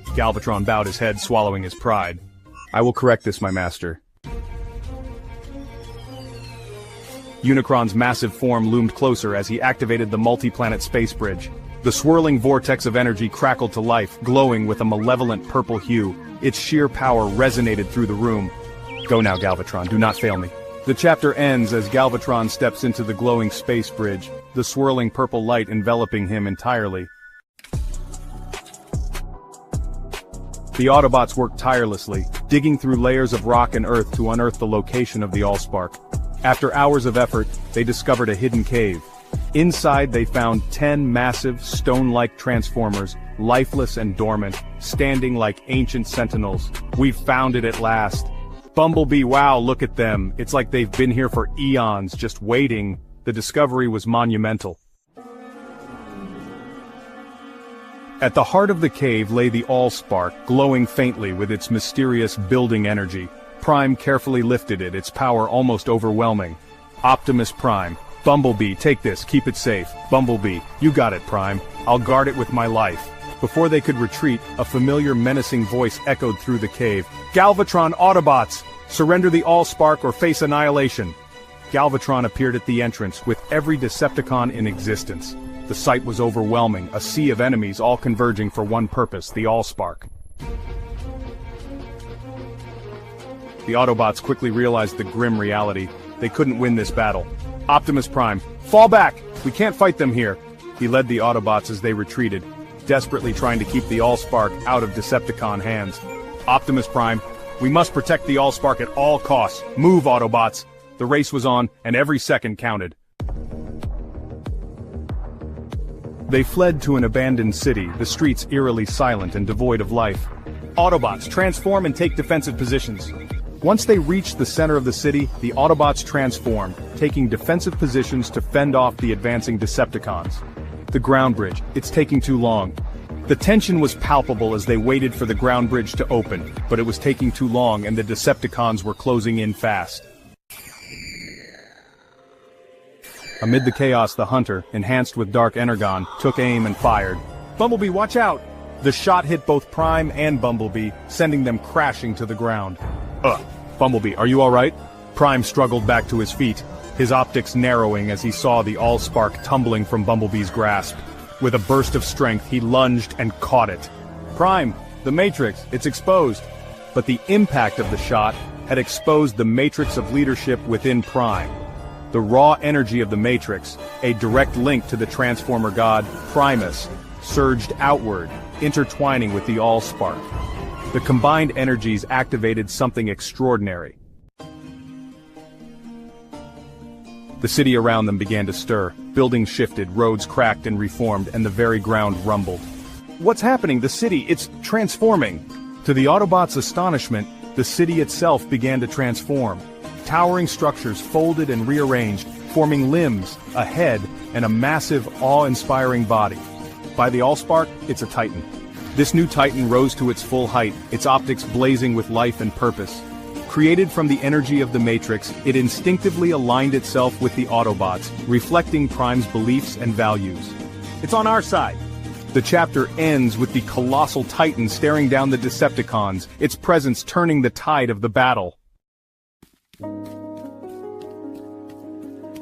Galvatron bowed his head, swallowing his pride. I will correct this, my master. Unicron's massive form loomed closer as he activated the multi-planet space bridge. The swirling vortex of energy crackled to life, glowing with a malevolent purple hue. Its sheer power resonated through the room. Go now, Galvatron, do not fail me. The chapter ends as Galvatron steps into the glowing space bridge, the swirling purple light enveloping him entirely. The Autobots worked tirelessly, digging through layers of rock and earth to unearth the location of the Allspark. After hours of effort, they discovered a hidden cave. Inside they found 10 massive, stone-like transformers, lifeless and dormant, standing like ancient sentinels. We've found it at last. Bumblebee, wow, look at them. It's like they've been here for eons, just waiting. The discovery was monumental. At the heart of the cave lay the Allspark, glowing faintly with its mysterious building energy. Prime carefully lifted it, its power almost overwhelming. Optimus Prime. Bumblebee, take this, keep it safe. Bumblebee, you got it, Prime. I'll guard it with my life. Before they could retreat, a familiar menacing voice echoed through the cave. Galvatron Autobots! Surrender the Allspark or face annihilation. Galvatron appeared at the entrance, with every Decepticon in existence. The sight was overwhelming, a sea of enemies all converging for one purpose, the Allspark. The Autobots quickly realized the grim reality. They couldn't win this battle. Optimus Prime, fall back! We can't fight them here. He led the Autobots as they retreated, desperately trying to keep the Allspark out of Decepticon hands. Optimus Prime, we must protect the Allspark at all costs. Move, Autobots! The race was on, and every second counted. They fled to an abandoned city, the streets eerily silent and devoid of life. Autobots, transform and take defensive positions. Once they reached the center of the city, the Autobots transformed, taking defensive positions to fend off the advancing Decepticons. The ground bridge, it's taking too long. The tension was palpable as they waited for the ground bridge to open, but it was taking too long and the Decepticons were closing in fast. Amid the chaos, the Hunter, enhanced with Dark Energon, took aim and fired. Bumblebee, watch out! The shot hit both Prime and Bumblebee, sending them crashing to the ground. Bumblebee, are you alright? Prime struggled back to his feet, his optics narrowing as he saw the Allspark tumbling from Bumblebee's grasp. With a burst of strength, he lunged and caught it. Prime, the Matrix, it's exposed. But the impact of the shot had exposed the matrix of leadership within Prime. The raw energy of the Matrix, a direct link to the Transformer god Primus, surged outward, intertwining with the Allspark. The combined energies activated something extraordinary. The city around them began to stir. Buildings shifted, roads cracked and reformed, and the very ground rumbled. What's happening? The city, it's transforming! To the Autobots' astonishment, the city itself began to transform. Towering structures folded and rearranged, forming limbs, a head, and a massive, awe-inspiring body. By the Allspark, it's a Titan. This new Titan rose to its full height, its optics blazing with life and purpose. Created from the energy of the Matrix, it instinctively aligned itself with the Autobots, reflecting Prime's beliefs and values. It's on our side. The chapter ends with the colossal Titan staring down the Decepticons, its presence turning the tide of the battle.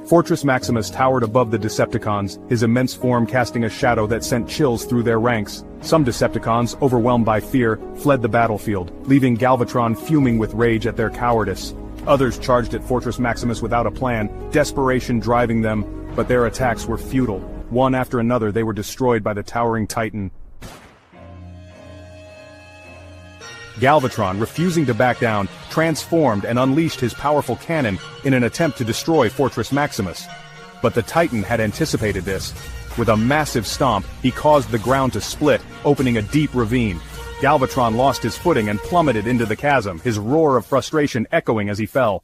Fortress Maximus towered above the Decepticons, his immense form casting a shadow that sent chills through their ranks. Some Decepticons, overwhelmed by fear, fled the battlefield, leaving Galvatron fuming with rage at their cowardice. Others charged at Fortress Maximus without a plan, desperation driving them, but their attacks were futile. One after another they were destroyed by the towering Titan. Galvatron, refusing to back down, transformed and unleashed his powerful cannon in an attempt to destroy Fortress Maximus. But the Titan had anticipated this. With a massive stomp, he caused the ground to split, opening a deep ravine. Galvatron lost his footing and plummeted into the chasm, his roar of frustration echoing as he fell.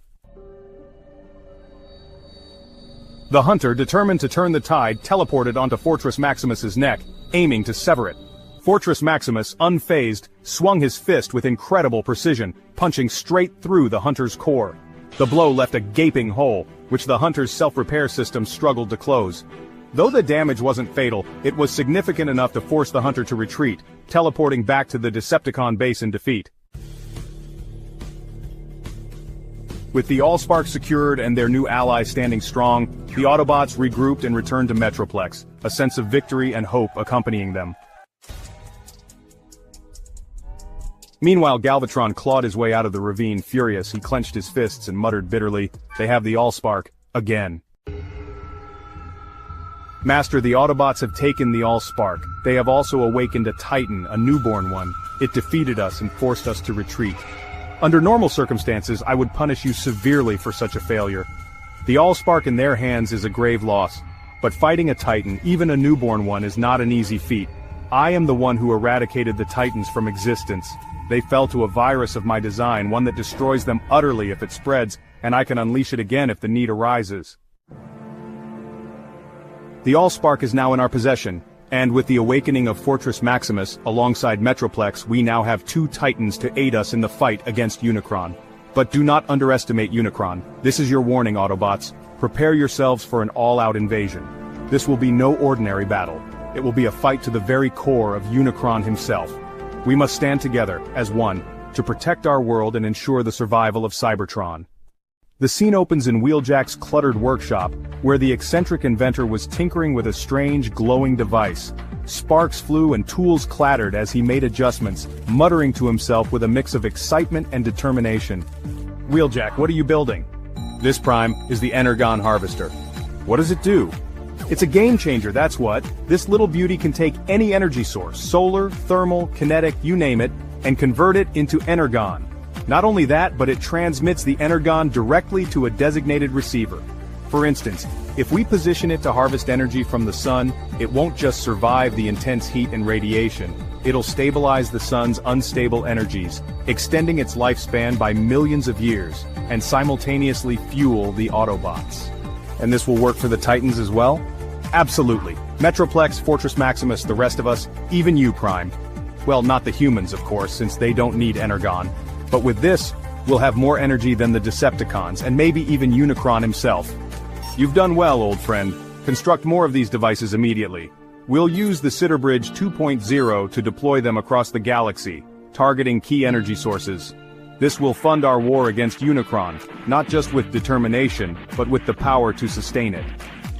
The Hunter, determined to turn the tide, teleported onto Fortress Maximus's neck, aiming to sever it. Fortress Maximus, unfazed, swung his fist with incredible precision, punching straight through the Hunter's core. The blow left a gaping hole, which the Hunter's self-repair system struggled to close. Though the damage wasn't fatal, it was significant enough to force the Hunter to retreat, teleporting back to the Decepticon base in defeat. With the Allspark secured and their new ally standing strong, the Autobots regrouped and returned to Metroplex, a sense of victory and hope accompanying them. Meanwhile, Galvatron clawed his way out of the ravine. Furious, he clenched his fists and muttered bitterly, "They have the Allspark, again." Master, the Autobots have taken the Allspark. They have also awakened a Titan, a newborn one. It defeated us and forced us to retreat. Under normal circumstances, I would punish you severely for such a failure. The Allspark in their hands is a grave loss. But fighting a Titan, even a newborn one, is not an easy feat. I am the one who eradicated the Titans from existence. They fell to a virus of my design, one that destroys them utterly if it spreads, and I can unleash it again if the need arises. The Allspark is now in our possession, and with the awakening of Fortress Maximus, alongside Metroplex, we now have 2 Titans to aid us in the fight against Unicron. But do not underestimate Unicron. This is your warning, Autobots. Prepare yourselves for an all-out invasion. This will be no ordinary battle. It will be a fight to the very core of Unicron himself. We must stand together, as one, to protect our world and ensure the survival of Cybertron. The scene opens in Wheeljack's cluttered workshop, where the eccentric inventor was tinkering with a strange, glowing device. Sparks flew and tools clattered as he made adjustments, muttering to himself with a mix of excitement and determination. Wheeljack, what are you building? This, Prime, is the Energon Harvester. What does it do? It's a game changer, that's what. This little beauty can take any energy source, solar, thermal, kinetic, you name it, and convert it into Energon. Not only that, but it transmits the Energon directly to a designated receiver. For instance, if we position it to harvest energy from the sun, it won't just survive the intense heat and radiation. It'll stabilize the sun's unstable energies, extending its lifespan by millions of years, and simultaneously fuel the Autobots. And this will work for the Titans as well? Absolutely. Metroplex, Fortress Maximus, the rest of us, even you, Prime. Well, not the humans, of course, since they don't need Energon. But with this, we'll have more energy than the Decepticons, and maybe even Unicron himself. You've done well, old friend. Construct more of these devices immediately. We'll use the Sitterbridge 2.0 to deploy them across the galaxy, targeting key energy sources. This will fund our war against Unicron, not just with determination, but with the power to sustain it.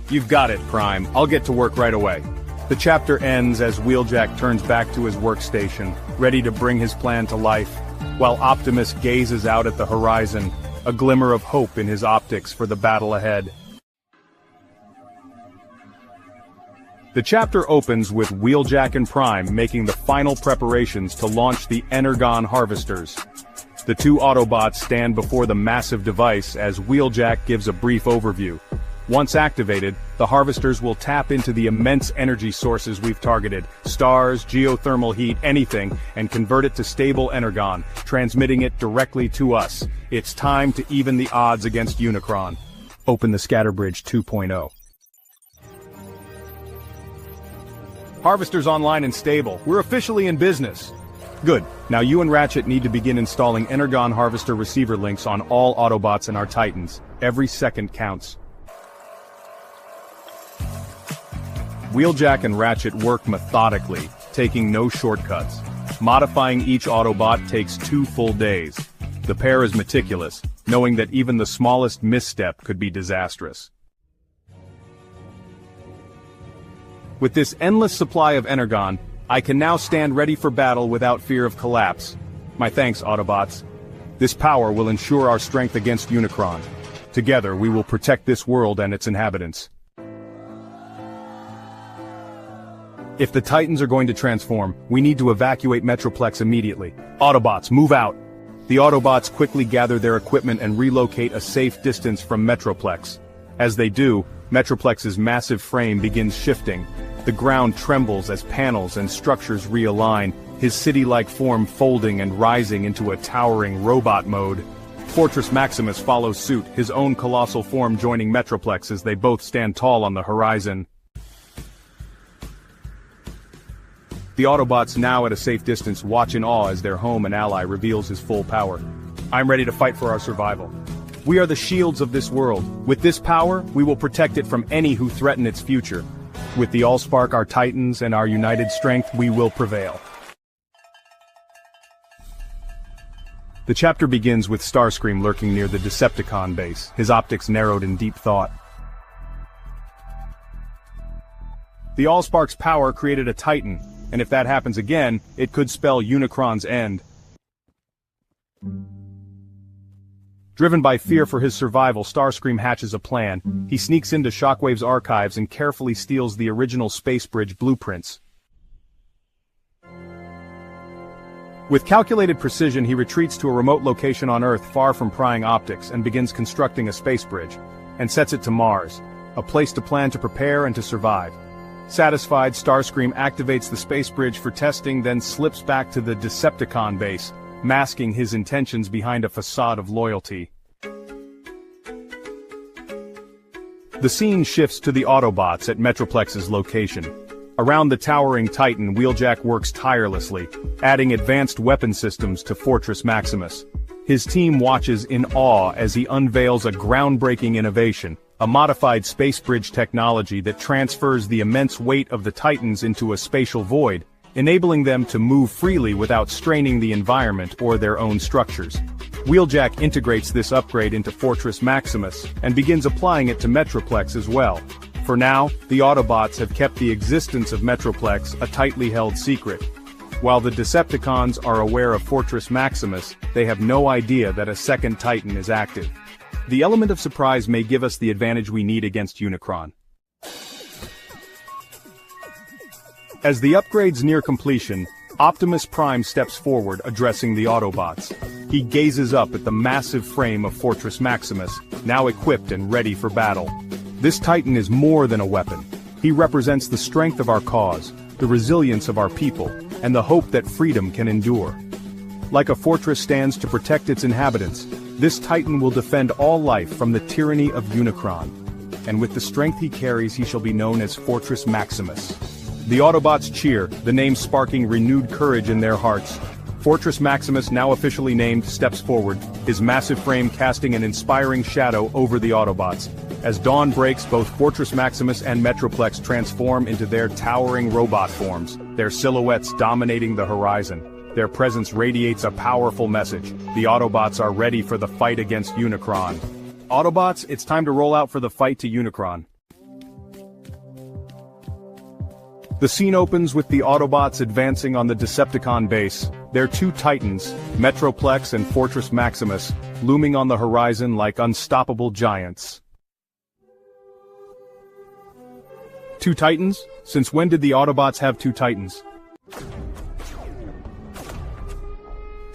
You've got it, Prime. I'll get to work right away. The chapter ends as Wheeljack turns back to his workstation, ready to bring his plan to life, while Optimus gazes out at the horizon, a glimmer of hope in his optics for the battle ahead. The chapter opens with Wheeljack and Prime making the final preparations to launch the Energon Harvesters. The 2 Autobots stand before the massive device as Wheeljack gives a brief overview. Once activated, the harvesters will tap into the immense energy sources we've targeted, stars, geothermal heat, anything, and convert it to stable Energon, transmitting it directly to us. It's time to even the odds against Unicron. Open the Scatterbridge 2.0. Harvesters online and stable. We're officially in business. Good. Now you and Ratchet need to begin installing Energon Harvester receiver links on all Autobots and our Titans. Every second counts. Wheeljack and Ratchet work methodically, taking no shortcuts. Modifying each Autobot takes 2 full days. The pair is meticulous, knowing that even the smallest misstep could be disastrous. With this endless supply of Energon, I can now stand ready for battle without fear of collapse. My thanks, Autobots. This power will ensure our strength against Unicron. Together, we will protect this world and its inhabitants. If the Titans are going to transform, we need to evacuate Metroplex immediately. Autobots, move out! The Autobots quickly gather their equipment and relocate a safe distance from Metroplex. As they do, Metroplex's massive frame begins shifting. The ground trembles as panels and structures realign, his city-like form folding and rising into a towering robot mode. Fortress Maximus follows suit, his own colossal form joining Metroplex as they both stand tall on the horizon. The Autobots, now at a safe distance, watch in awe as their home and ally reveals his full power. I'm ready to fight for our survival. We are the shields of this world. With this power, we will protect it from any who threaten its future. With the Allspark, our Titans, and our united strength, we will prevail. The chapter begins with Starscream lurking near the Decepticon base, his optics narrowed in deep thought. The Allspark's power created a Titan, and if that happens again, it could spell Unicron's end. Driven by fear for his survival, Starscream hatches a plan. He sneaks into Shockwave's archives and carefully steals the original Space Bridge blueprints. With calculated precision, he retreats to a remote location on Earth far from prying optics and begins constructing a space bridge, and sets it to Mars, a place to plan to prepare and to survive. Satisfied, Starscream activates the space bridge for testing, then slips back to the Decepticon base, masking his intentions behind a facade of loyalty. The scene shifts to the Autobots at Metroplex's location. Around the towering Titan, Wheeljack works tirelessly, adding advanced weapon systems to Fortress Maximus. His team watches in awe as he unveils a groundbreaking innovation, a modified space bridge technology that transfers the immense weight of the Titans into a spatial void, enabling them to move freely without straining the environment or their own structures. Wheeljack integrates this upgrade into Fortress Maximus, and begins applying it to Metroplex as well. For now, the Autobots have kept the existence of Metroplex a tightly held secret. While the Decepticons are aware of Fortress Maximus, they have no idea that a second Titan is active. The element of surprise may give us the advantage we need against Unicron. As the upgrades near completion, Optimus Prime steps forward, addressing the Autobots. He gazes up at the massive frame of Fortress Maximus, now equipped and ready for battle. This Titan is more than a weapon. He represents the strength of our cause, the resilience of our people, and the hope that freedom can endure. Like a fortress stands to protect its inhabitants, this Titan will defend all life from the tyranny of Unicron. And with the strength he carries, he shall be known as Fortress Maximus. The Autobots cheer, the name sparking renewed courage in their hearts. Fortress Maximus, now officially named, steps forward, his massive frame casting an inspiring shadow over the Autobots. As dawn breaks, both Fortress Maximus and Metroplex transform into their towering robot forms, their silhouettes dominating the horizon. Their presence radiates a powerful message. The Autobots are ready for the fight against Unicron. Autobots, it's time to roll out for the fight to Unicron. The scene opens with the Autobots advancing on the Decepticon base, their two Titans, Metroplex and Fortress Maximus, looming on the horizon like unstoppable giants. Two Titans? Since when did the Autobots have two Titans?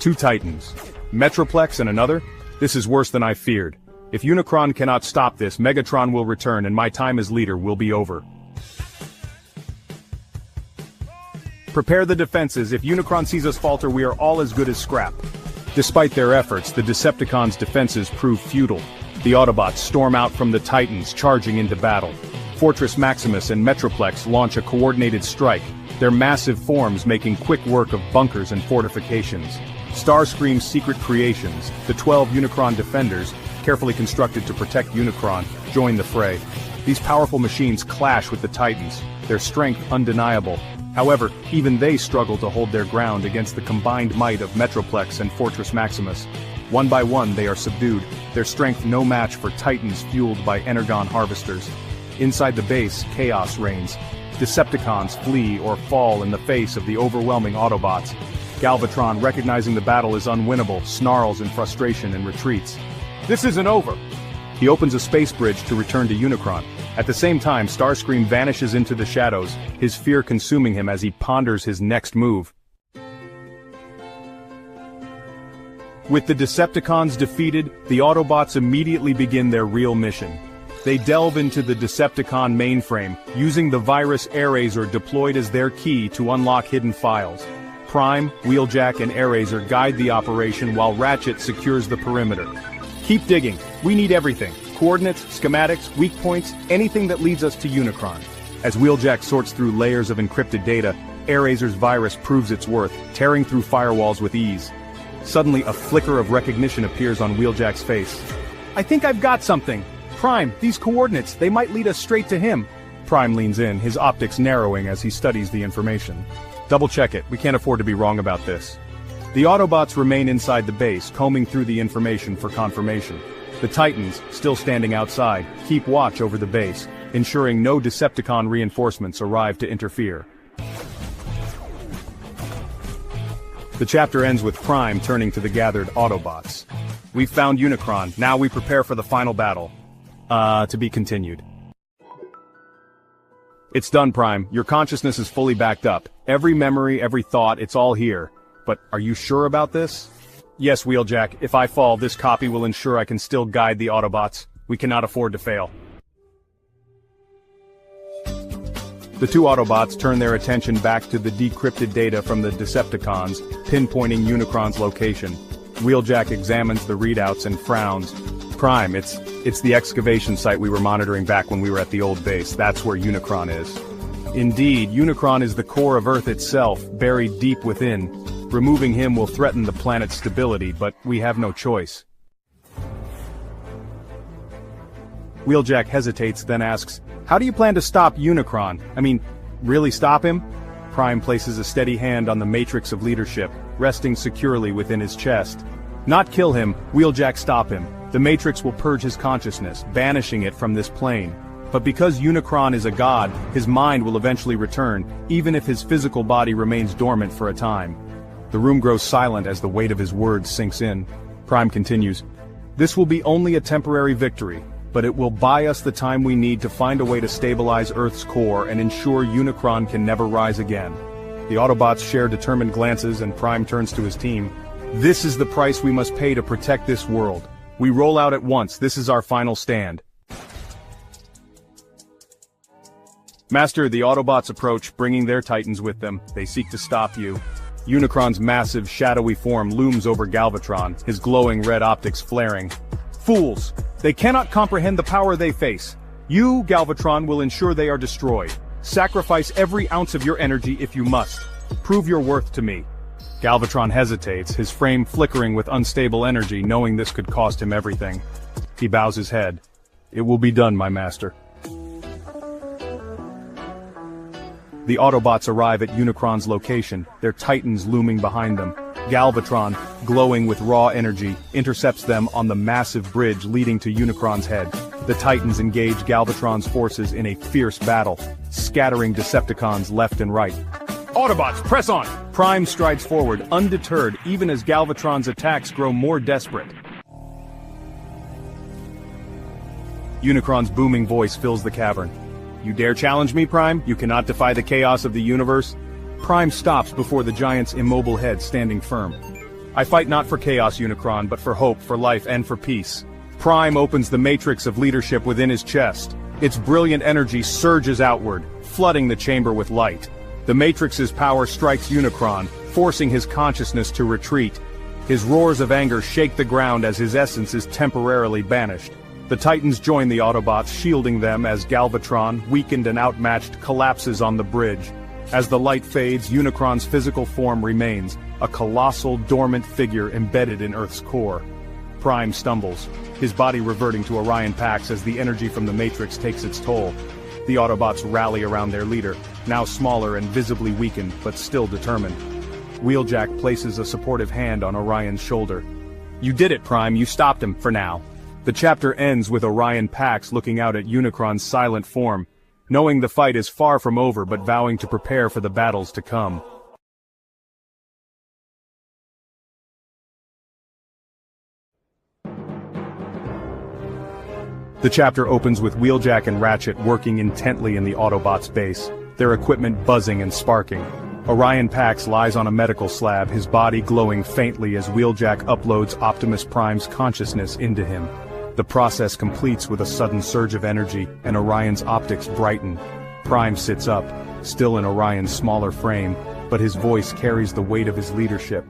Two Titans. Metroplex and another? This is worse than I feared. If Unicron cannot stop this, Megatron will return and my time as leader will be over. Prepare the defenses. If Unicron sees us falter, we are all as good as scrap. Despite their efforts, the Decepticons' defenses prove futile. The Autobots storm out from the Titans, charging into battle. Fortress Maximus and Metroplex launch a coordinated strike, their massive forms making quick work of bunkers and fortifications. Starscream's secret creations, the 12 Unicron defenders, carefully constructed to protect Unicron, join the fray. These powerful machines clash with the Titans, their strength undeniable. However, even they struggle to hold their ground against the combined might of Metroplex and Fortress Maximus. One by one they are subdued, their strength no match for Titans fueled by energon harvesters. Inside the base, chaos reigns. Decepticons flee or fall in the face of the overwhelming Autobots. Galvatron, recognizing the battle is unwinnable, snarls in frustration and retreats. This isn't over! He opens a space bridge to return to Unicron. At the same time, Starscream vanishes into the shadows, his fear consuming him as he ponders his next move. With the Decepticons defeated, the Autobots immediately begin their real mission. They delve into the Decepticon mainframe, using the virus Airazor deployed as their key to unlock hidden files. Prime, Wheeljack, and Airazor guide the operation while Ratchet secures the perimeter. Keep digging. We need everything. Coordinates, schematics, weak points, anything that leads us to Unicron. As Wheeljack sorts through layers of encrypted data, Airazor's virus proves its worth, tearing through firewalls with ease. Suddenly, a flicker of recognition appears on Wheeljack's face. I think I've got something. Prime, these coordinates, they might lead us straight to him. Prime leans in, his optics narrowing as he studies the information. Double check it, we can't afford to be wrong about this. The Autobots remain inside the base, combing through the information for confirmation. The Titans, still standing outside, keep watch over the base, ensuring no Decepticon reinforcements arrive to interfere. The chapter ends with Prime turning to the gathered Autobots. We've found Unicron, now we prepare for the final battle. To be continued. It's done, Prime. Your consciousness is fully backed up. Every memory, every thought, it's all here. But are you sure about this? Yes, Wheeljack. If I fall, this copy will ensure I can still guide the Autobots. We cannot afford to fail. The two Autobots turn their attention back to the decrypted data from the Decepticons, pinpointing Unicron's location. Wheeljack examines the readouts and frowns. Prime, it's the excavation site we were monitoring back when we were at the old base. That's where Unicron is. Indeed, Unicron is the core of Earth itself, buried deep within. Removing him will threaten the planet's stability, but we have no choice. Wheeljack hesitates, then asks, "How do you plan to stop Unicron? I mean, really stop him?" Prime places a steady hand on the matrix of leadership, resting securely within his chest. Not kill him, Wheeljack stop him. The matrix will purge his consciousness, banishing it from this plane. But because Unicron is a god, his mind will eventually return, even if his physical body remains dormant for a time. The room grows silent as the weight of his words sinks in. Prime continues, "This will be only a temporary victory, but it will buy us the time we need to find a way to stabilize Earth's core and ensure Unicron can never rise again." The Autobots share determined glances and Prime turns to his team. "This is the price we must pay to protect this world. We roll out at once, this is our final stand." Master, the Autobots approach, bringing their Titans with them. They seek to stop you. Unicron's massive, shadowy form looms over Galvatron, his glowing red optics flaring. "Fools! They cannot comprehend the power they face. You, Galvatron, will ensure they are destroyed. Sacrifice every ounce of your energy if you must. Prove your worth to me." Galvatron hesitates, his frame flickering with unstable energy, knowing this could cost him everything. He bows his head. "It will be done, my master." The Autobots arrive at Unicron's location, their Titans looming behind them. Galvatron, glowing with raw energy, intercepts them on the massive bridge leading to Unicron's head. The Titans engage Galvatron's forces in a fierce battle, scattering Decepticons left and right. "Autobots, press on!" Prime strides forward, undeterred even as Galvatron's attacks grow more desperate. Unicron's booming voice fills the cavern. "You dare challenge me, Prime? You cannot defy the chaos of the universe?" Prime stops before the giant's immobile head standing firm. "I fight not for chaos, Unicron, but for hope, for life, and for peace." Prime opens the matrix of leadership within his chest. Its brilliant energy surges outward, flooding the chamber with light. The matrix's power strikes Unicron, forcing his consciousness to retreat. His roars of anger shake the ground as his essence is temporarily banished. The Titans join the Autobots, shielding them as Galvatron, weakened and outmatched, collapses on the bridge. As the light fades, Unicron's physical form remains, a colossal, dormant figure embedded in Earth's core. Prime stumbles, his body reverting to Orion Pax as the energy from the Matrix takes its toll. The Autobots rally around their leader, now smaller and visibly weakened, but still determined. Wheeljack places a supportive hand on Orion's shoulder. "You did it, Prime, you stopped him, for now." The chapter ends with Orion Pax looking out at Unicron's silent form, knowing the fight is far from over but vowing to prepare for the battles to come. The chapter opens with Wheeljack and Ratchet working intently in the Autobots' base, their equipment buzzing and sparking. Orion Pax lies on a medical slab, his body glowing faintly as Wheeljack uploads Optimus Prime's consciousness into him. The process completes with a sudden surge of energy, and Orion's optics brighten. Prime sits up, still in Orion's smaller frame, but his voice carries the weight of his leadership.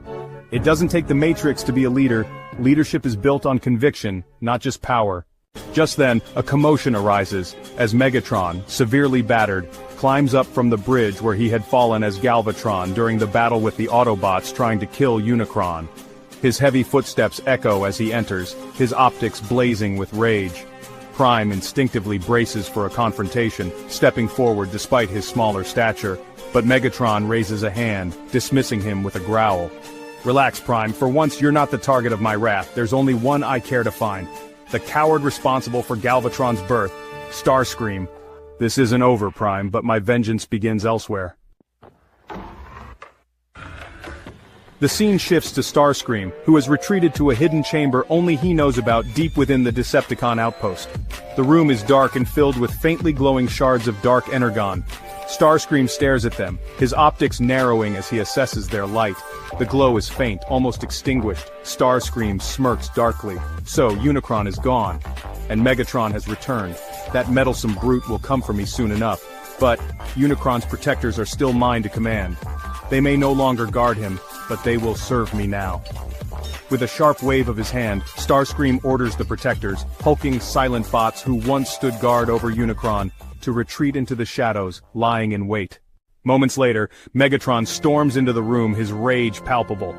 It doesn't take the Matrix to be a leader. Leadership is built on conviction, not just power. Just then, a commotion arises, as Megatron, severely battered, climbs up from the bridge where he had fallen as Galvatron during the battle with the Autobots trying to kill Unicron. His heavy footsteps echo as he enters, his optics blazing with rage. Prime instinctively braces for a confrontation, stepping forward despite his smaller stature, but Megatron raises a hand, dismissing him with a growl. "Relax, Prime, for once you're not the target of my wrath. There's only one I care to find. The coward responsible for Galvatron's birth, Starscream. This isn't over, Prime, but my vengeance begins elsewhere." The scene shifts to Starscream, who has retreated to a hidden chamber only he knows about deep within the Decepticon outpost. The room is dark and filled with faintly glowing shards of dark energon. Starscream stares at them, his optics narrowing as he assesses their light. The glow is faint, almost extinguished. Starscream smirks darkly. So, Unicron is gone. And Megatron has returned. That meddlesome brute will come for me soon enough. But Unicron's protectors are still mine to command. They may no longer guard him, but they will serve me now. With a sharp wave of his hand, Starscream orders the protectors, hulking silent bots who once stood guard over Unicron, to retreat into the shadows, lying in wait. Moments later, Megatron storms into the room, his rage palpable.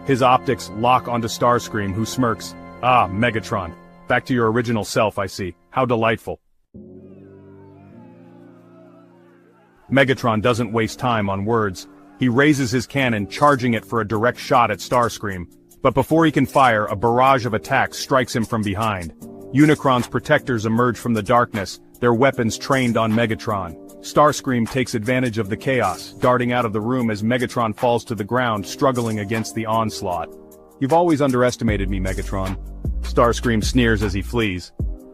His optics lock onto Starscream, who smirks. "Ah, Megatron. Back to your original self, I see. How delightful." Megatron doesn't waste time on words. He raises his cannon, charging it for a direct shot at Starscream. But before he can fire, a barrage of attacks strikes him from behind. Unicron's protectors emerge from the darkness, their weapons trained on Megatron. Starscream takes advantage of the chaos, darting out of the room as Megatron falls to the ground, struggling against the onslaught. "You've always underestimated me, Megatron." Starscream sneers as he flees.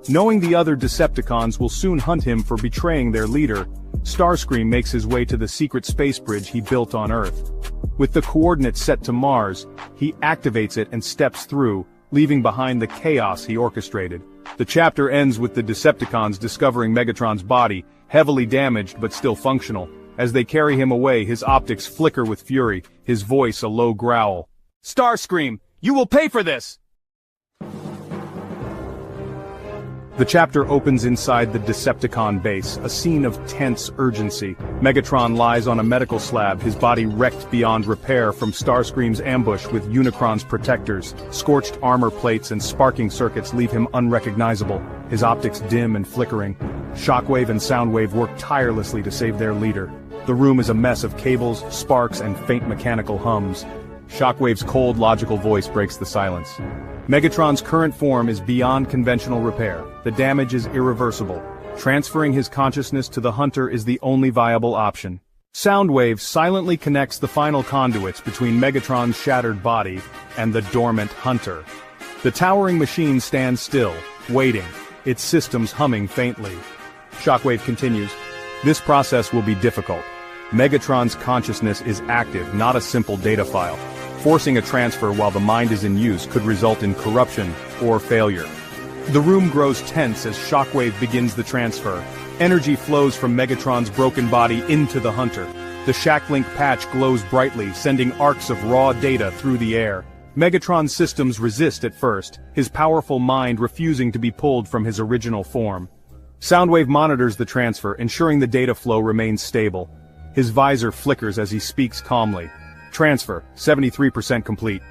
Knowing the other Decepticons will soon hunt him for betraying their leader, Starscream makes his way to the secret space bridge he built on Earth. With the coordinates set to Mars, he activates it and steps through, leaving behind the chaos he orchestrated. The chapter ends with the Decepticons discovering Megatron's body, heavily damaged but still functional. As they carry him away, his optics flicker with fury, his voice a low growl. "Starscream, you will pay for this!" The chapter opens inside the Decepticon base, a scene of tense urgency. Megatron lies on a medical slab, his body wrecked beyond repair from Starscream's ambush with Unicron's protectors. Scorched armor plates and sparking circuits leave him unrecognizable, his optics dim and flickering. Shockwave and Soundwave work tirelessly to save their leader. The room is a mess of cables, sparks, and faint mechanical hums. Shockwave's cold, logical voice breaks the silence. Megatron's current form is beyond conventional repair. The damage is irreversible. Transferring his consciousness to the Hunter is the only viable option. Soundwave silently connects the final conduits between Megatron's shattered body and the dormant Hunter. The towering machine stands still, waiting, its systems humming faintly. Shockwave continues. "This process will be difficult. Megatron's consciousness is active, not a simple data file. Forcing a transfer while the mind is in use could result in corruption or failure." The room grows tense as Shockwave begins the transfer. Energy flows from Megatron's broken body into the Hunter. The Shacklink patch glows brightly, sending arcs of raw data through the air. Megatron's systems resist at first, his powerful mind refusing to be pulled from his original form. Soundwave monitors the transfer, ensuring the data flow remains stable. His visor flickers as he speaks calmly. Transfer, 73% complete.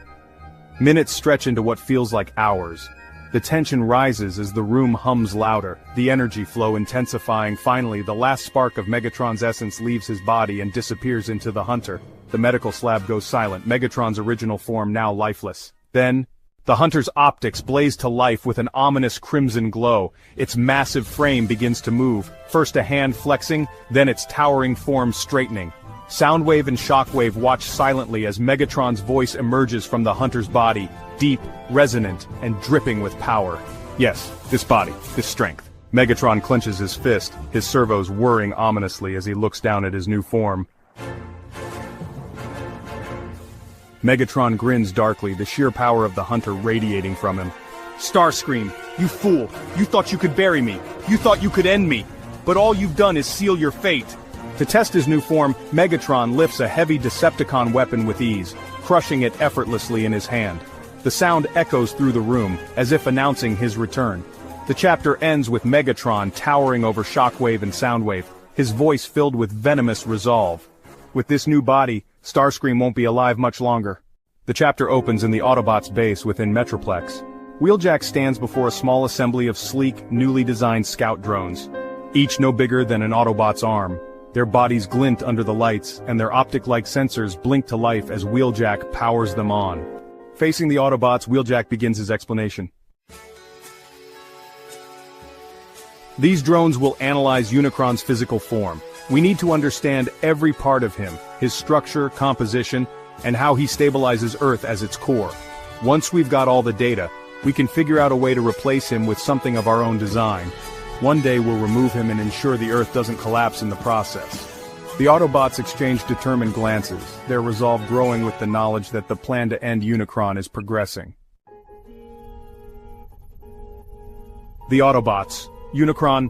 Minutes stretch into what feels like hours. The tension rises as the room hums louder, the energy flow intensifying. Finally, the last spark of Megatron's essence leaves his body and disappears into the Hunter. The medical slab goes silent, Megatron's original form now lifeless. Then, the Hunter's optics blaze to life with an ominous crimson glow. Its massive frame begins to move, first a hand flexing, then its towering form straightening. Soundwave and Shockwave watch silently as Megatron's voice emerges from the Hunter's body, deep, resonant, and dripping with power. Yes, this body, this strength. Megatron clenches his fist, his servos whirring ominously as he looks down at his new form. Megatron grins darkly, the sheer power of the Hunter radiating from him. "Starscream, you fool! You thought you could bury me! You thought you could end me! But all you've done is seal your fate!" To test his new form, Megatron lifts a heavy Decepticon weapon with ease, crushing it effortlessly in his hand. The sound echoes through the room, as if announcing his return. The chapter ends with Megatron towering over Shockwave and Soundwave, his voice filled with venomous resolve. With this new body, Starscream won't be alive much longer. The chapter opens in the Autobots' base within Metroplex. Wheeljack stands before a small assembly of sleek, newly designed scout drones, each no bigger than an Autobot's arm. Their bodies glint under the lights, and their optic-like sensors blink to life as Wheeljack powers them on. Facing the Autobots, Wheeljack begins his explanation. These drones will analyze Unicron's physical form. We need to understand every part of him, his structure, composition, and how he stabilizes Earth as its core. Once we've got all the data, we can figure out a way to replace him with something of our own design. One day we'll remove him and ensure the Earth doesn't collapse in the process. The Autobots exchange determined glances, their resolve growing with the knowledge that the plan to end Unicron is progressing. The Autobots, Unicron,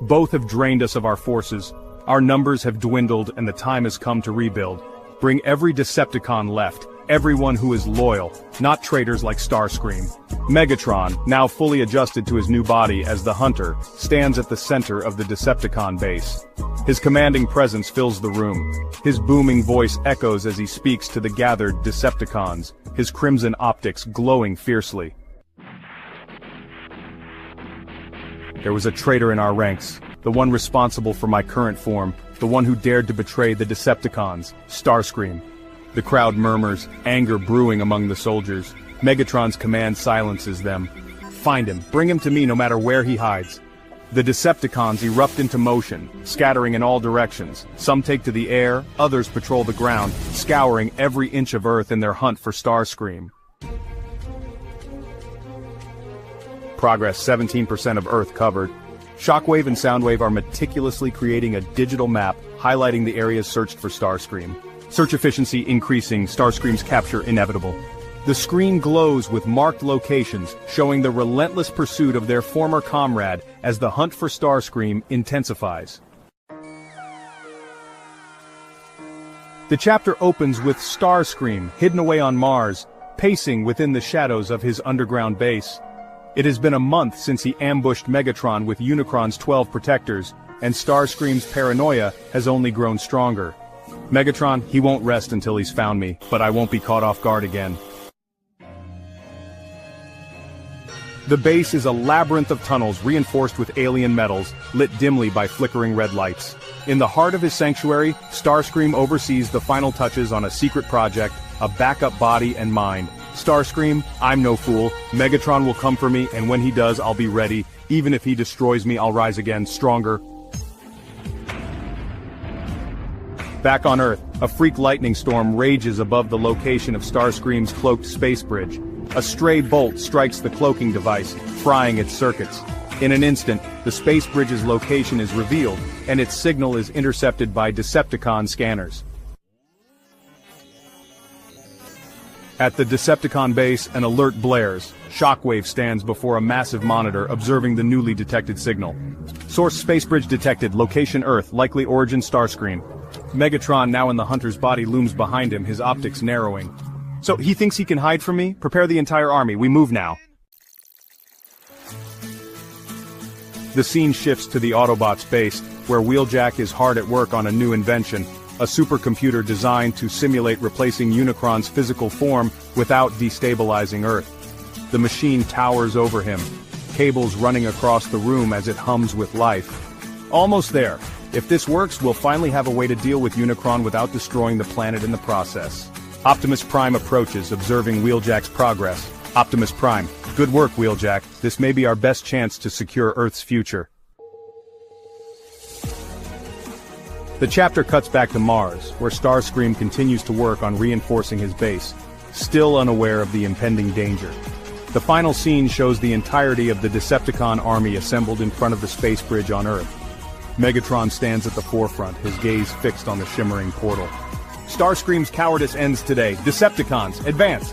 both have drained us of our forces. Our numbers have dwindled and the time has come to rebuild. Bring every Decepticon left, everyone who is loyal, not traitors like Starscream. Megatron, now fully adjusted to his new body as the Hunter, stands at the center of the Decepticon base. His commanding presence fills the room. His booming voice echoes as he speaks to the gathered Decepticons, his crimson optics glowing fiercely. There was a traitor in our ranks, the one responsible for my current form, the one who dared to betray the Decepticons, Starscream. The crowd murmurs, anger brewing among the soldiers. Megatron's command silences them. Find him, bring him to me no matter where he hides. The Decepticons erupt into motion, scattering in all directions. Some take to the air, others patrol the ground, scouring every inch of Earth in their hunt for Starscream. Progress, 17% of Earth covered. Shockwave and Soundwave are meticulously creating a digital map highlighting the areas searched for Starscream. Search efficiency increasing, Starscream's capture inevitable. The screen glows with marked locations, showing the relentless pursuit of their former comrade as the hunt for Starscream intensifies. The chapter opens with Starscream hidden away on Mars, pacing within the shadows of his underground base. It has been a month since he ambushed Megatron with Unicron's 12 protectors, and Starscream's paranoia has only grown stronger. Megatron, he won't rest until he's found me, but I won't be caught off guard again. The base is a labyrinth of tunnels reinforced with alien metals, lit dimly by flickering red lights. In the heart of his sanctuary, Starscream oversees the final touches on a secret project, a backup body and mind. Starscream, I'm no fool. Megatron will come for me, and when he does, I'll be ready. Even if he destroys me, I'll rise again, stronger. Back on Earth, a freak lightning storm rages above the location of Starscream's cloaked space bridge. A stray bolt strikes the cloaking device, frying its circuits. In an instant, the space bridge's location is revealed, and its signal is intercepted by Decepticon scanners. At the Decepticon base, an alert blares. Shockwave stands before a massive monitor observing the newly detected signal. Source space bridge detected, location Earth, likely origin Starscream. Megatron, now in the Hunter's body, looms behind him, his optics narrowing. So, he thinks he can hide from me? Prepare the entire army, we move now. The scene shifts to the Autobots base, where Wheeljack is hard at work on a new invention. A supercomputer designed to simulate replacing Unicron's physical form without destabilizing Earth. The machine towers over him, cables running across the room as it hums with life. Almost there. If this works, we'll finally have a way to deal with Unicron without destroying the planet in the process. Optimus Prime approaches, observing Wheeljack's progress. Optimus Prime, good work, Wheeljack. This may be our best chance to secure Earth's future. The chapter cuts back to Mars, where Starscream continues to work on reinforcing his base, still unaware of the impending danger. The final scene shows the entirety of the Decepticon army assembled in front of the space bridge on Earth. Megatron stands at the forefront, his gaze fixed on the shimmering portal. Starscream's cowardice ends today. Decepticons, advance!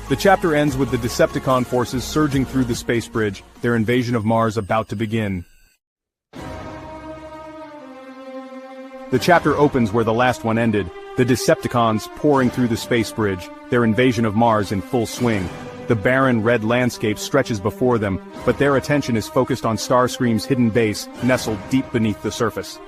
The chapter ends with the Decepticon forces surging through the space bridge, their invasion of Mars about to begin. The chapter opens where the last one ended, the Decepticons pouring through the space bridge, their invasion of Mars in full swing. The barren red landscape stretches before them, but their attention is focused on Starscream's hidden base, nestled deep beneath the surface.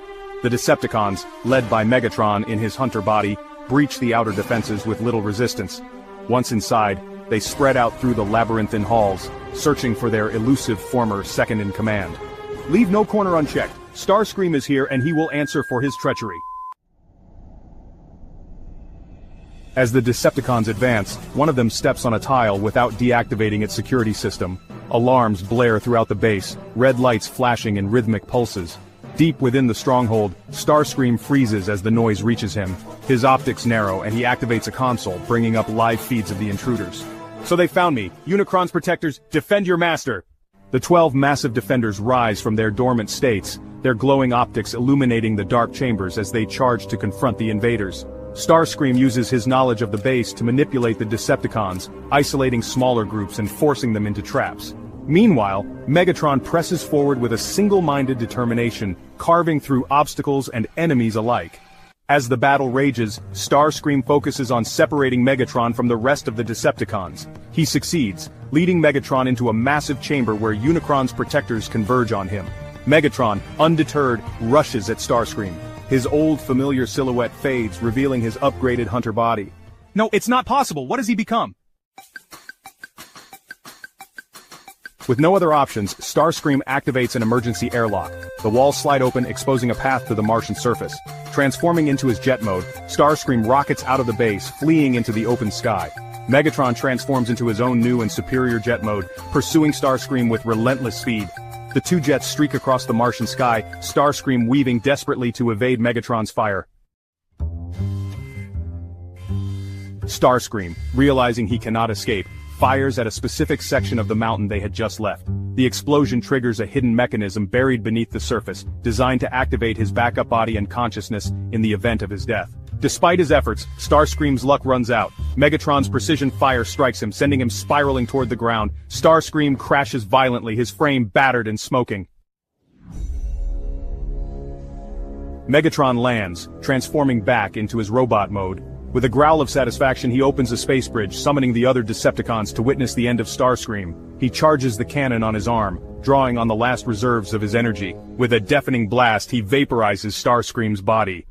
The Decepticons, led by Megatron in his Hunter body, breach the outer defenses with little resistance. Once inside, they spread out through the labyrinthine halls, searching for their elusive former second-in-command. Leave no corner unchecked. Starscream is here and he will answer for his treachery. As the Decepticons advance, one of them steps on a tile without deactivating its security system. Alarms blare throughout the base, red lights flashing in rhythmic pulses. Deep within the stronghold, Starscream freezes as the noise reaches him. His optics narrow and he activates a console, bringing up live feeds of the intruders. So they found me. Unicron's protectors, defend your master! The 12 massive defenders rise from their dormant states, their glowing optics illuminating the dark chambers as they charge to confront the invaders. Starscream uses his knowledge of the base to manipulate the Decepticons, isolating smaller groups and forcing them into traps. Meanwhile, Megatron presses forward with a single-minded determination, carving through obstacles and enemies alike. As the battle rages, Starscream focuses on separating Megatron from the rest of the Decepticons. He succeeds, leading Megatron into a massive chamber where Unicron's protectors converge on him. Megatron, undeterred, rushes at Starscream. His old familiar silhouette fades, revealing his upgraded hunter body. No, it's not possible. What has he become? With no other options, Starscream activates an emergency airlock. The walls slide open, exposing a path to the Martian surface. Transforming into his jet mode, Starscream rockets out of the base, fleeing into the open sky. Megatron transforms into his own new and superior jet mode, pursuing Starscream with relentless speed. The two jets streak across the Martian sky, Starscream weaving desperately to evade Megatron's fire. Starscream, realizing he cannot escape, fires at a specific section of the mountain they had just left. The explosion triggers a hidden mechanism buried beneath the surface, designed to activate his backup body and consciousness in the event of his death. Despite his efforts, Starscream's luck runs out. Megatron's precision fire strikes him, sending him spiraling toward the ground. Starscream crashes violently, his frame battered and smoking. Megatron lands, transforming back into his robot mode. With a growl of satisfaction, he opens a space bridge, summoning the other Decepticons to witness the end of Starscream. He charges the cannon on his arm, drawing on the last reserves of his energy. With a deafening blast, he vaporizes Starscream's body.